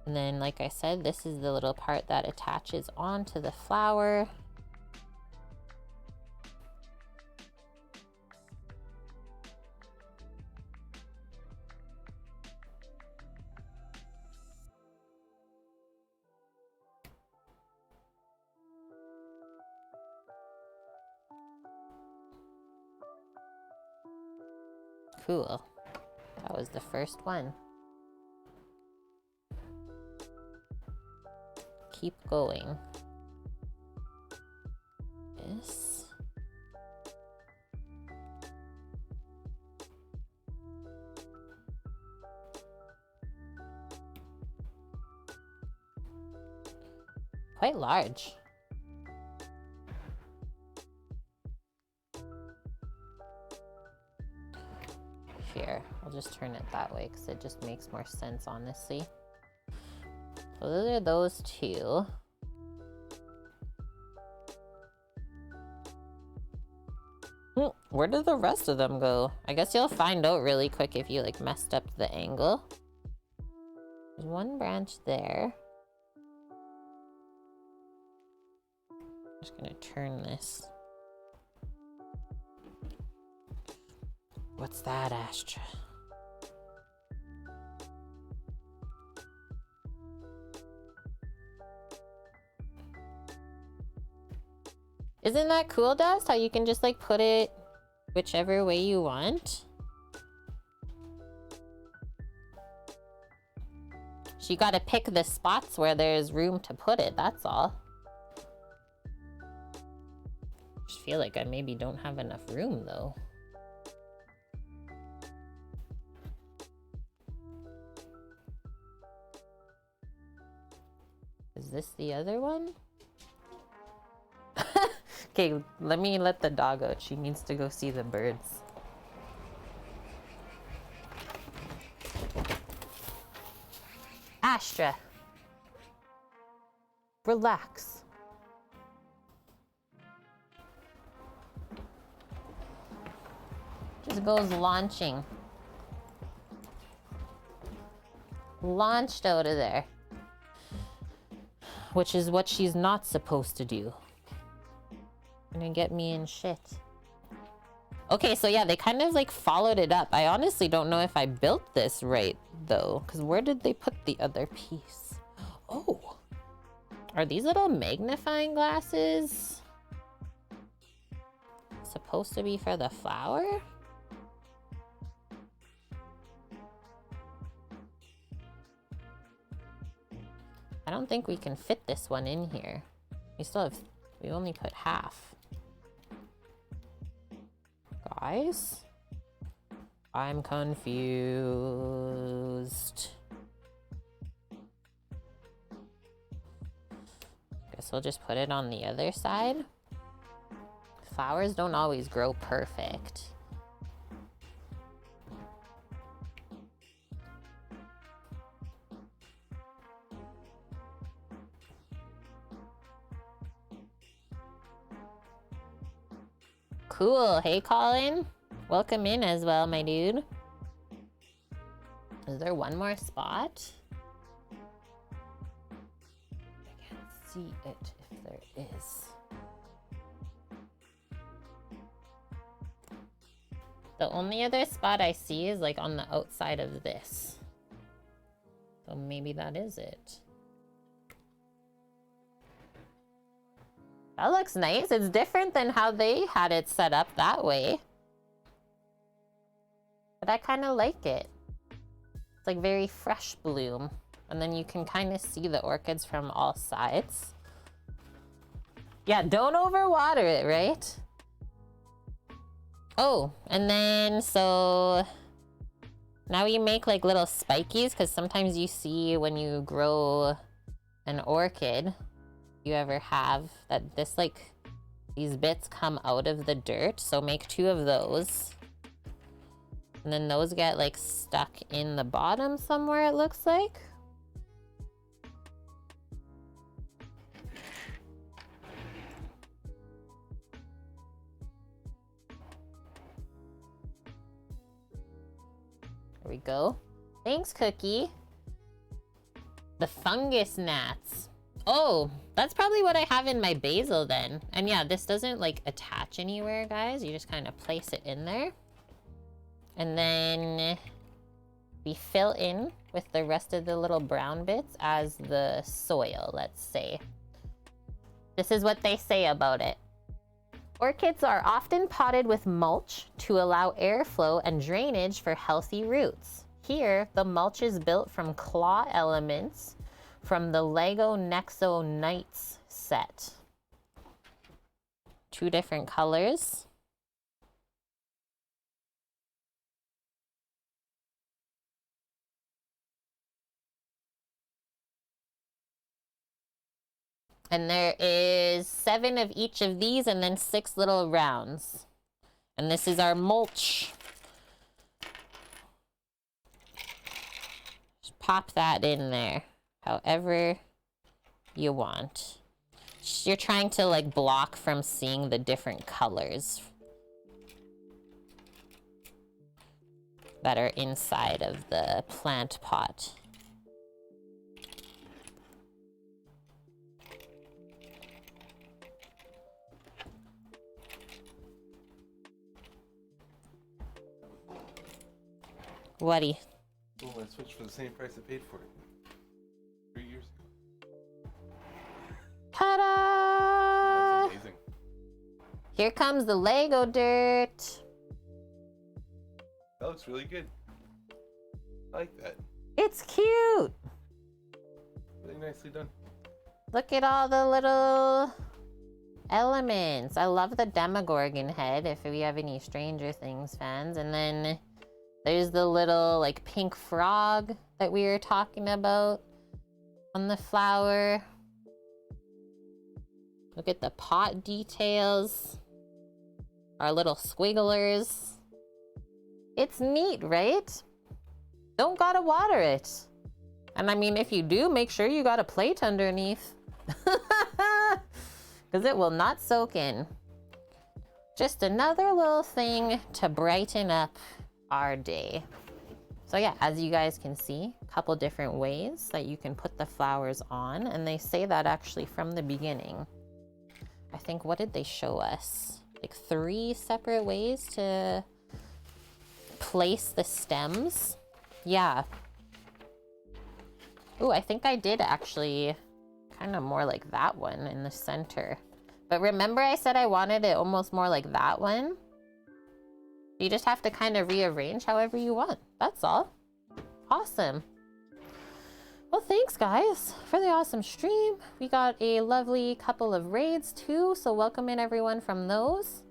And then, like I said, this is the little part that attaches onto the flower. Cool. That was the first one. Keep going. This. Quite large. Here, I'll just turn it that way because it just makes more sense, honestly. So those are those 2. Where did the rest of them go? I guess you'll find out really quick if you like messed up the angle. There's one branch there. I'm just gonna turn this. What's that, Astra? Isn't that cool, Dust? How you can just like put it whichever way you want? So you gotta pick the spots where there's room to put it, that's all. Just feel like I maybe don't have enough room though. Is this the other one? Okay, let me let the dog out. She needs to go see the birds. Astra. Relax. Just goes launching. Launched out of there. Which is what she's not supposed to do. Gonna get me in shit. Okay, so yeah, they kind of like followed it up. I honestly don't know if I built this right though, because where did they put the other piece? Oh, are these little magnifying glasses supposed to be for the flower? I don't think we can fit this one in here. We only put half. Guys, I'm confused. Guess we'll just put it on the other side. Flowers don't always grow perfect. Cool. Hey, Colin. Welcome in as well, my dude. Is there one more spot? I can't see it if there is. The only other spot I see is like on the outside of this. So maybe that is it. That looks nice. It's different than how they had it set up that way. But I kind of like it. It's like very fresh bloom. And then you can kind of see the orchids from all sides. Yeah, don't overwater it, right? Oh, and then so now you make like little spikies, because sometimes you see when you grow an orchid, you ever have that this like these bits come out of the dirt, so make 2 of those, and then those get like stuck in the bottom somewhere, it looks like. There we go. Thanks, Cookie. The fungus gnats. Oh, that's probably what I have in my basil then. And yeah, this doesn't like attach anywhere, guys. You just kind of place it in there. And then we fill in with the rest of the little brown bits as the soil, let's say. This is what they say about it. Orchids are often potted with mulch to allow airflow and drainage for healthy roots. Here, the mulch is built from claw elements from the LEGO Nexo Knights set. 2 different colors. And there is 7 of each of these and then 6 little rounds. And this is our mulch. Just pop that in there however you want. You're trying to like block from seeing the different colors that are inside of the plant pot. Whatty? Oh, I switched for the same price I paid for it 3 years ago. Ta-da! That's amazing. Here comes the Lego dirt. That looks really good. I like that. It's cute. Really nicely done. Look at all the little elements. I love the Demogorgon head, if we have any Stranger Things fans. And then there's the little like pink frog that we were talking about on the flower. Look at the pot details. Our little squigglers. It's neat, right? Don't gotta water it. And I mean, if you do, make sure you got a plate underneath. Because it will not soak in. Just another little thing to brighten up our day. So yeah, as you guys can see, a couple different ways that you can put the flowers on. And they say that actually from the beginning. I think, what did they show us? Like 3 separate ways to place the stems. Yeah. Ooh, I think I did actually kind of more like that one in the center. But remember I said I wanted it almost more like that one? You just have to kind of rearrange however you want. That's all. Awesome. Well, thanks guys for the awesome stream. We got a lovely couple of raids too, so welcome in everyone from those.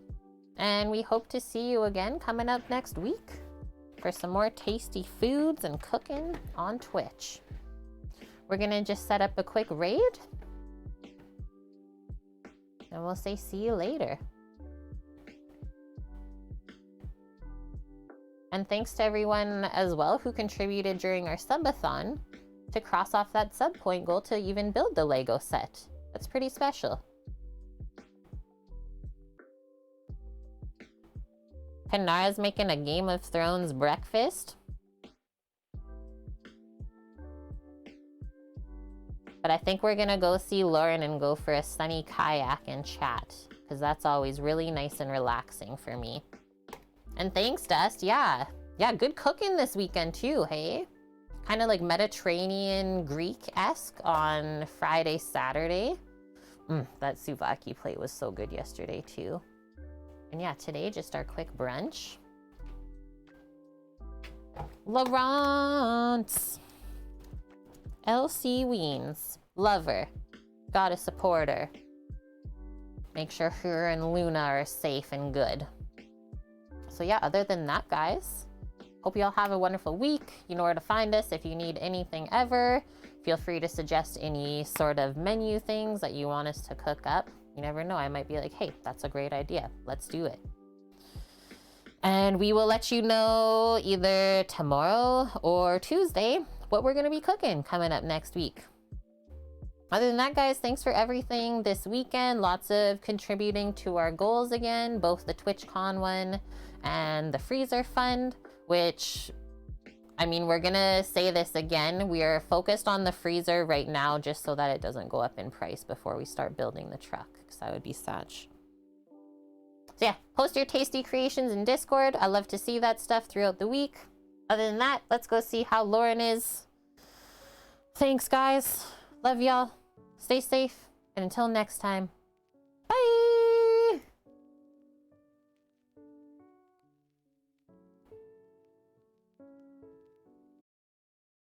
And we hope to see you again coming up next week for some more tasty foods and cooking on Twitch. We're gonna just set up a quick raid and we'll say see you later. And thanks to everyone as well who contributed during our subathon to cross off that sub point goal to even build the Lego set. That's pretty special. Kanara's making a Game of Thrones breakfast. But I think we're gonna go see Lauren and go for a sunny kayak and chat, because that's always really nice and relaxing for me. And thanks, Dust. Yeah, good cooking this weekend too, hey? Kind of like Mediterranean Greek-esque on Friday, Saturday. That souvlaki plate was so good yesterday too. And yeah, today just our quick brunch. Laurence. LC Weens. Love her. Gotta support her. Make sure her and Luna are safe and good. So yeah, other than that, guys, hope you all have a wonderful week. You know where to find us if you need anything ever. Feel free to suggest any sort of menu things that you want us to cook up. You never know, I might be like, hey, that's a great idea. Let's do it. And we will let you know either tomorrow or Tuesday what we're gonna be cooking coming up next week. Other than that, guys, thanks for everything this weekend. Lots of contributing to our goals again, both the TwitchCon one and the Freezer Fund, which, I mean, we're gonna say this again. We are focused on the freezer right now just so that it doesn't go up in price before we start building the truck, because that would be such. So yeah, post your tasty creations in Discord. I love to see that stuff throughout the week. Other than that, let's go see how Lauren is. Thanks, guys. Love y'all. Stay safe. And until next time,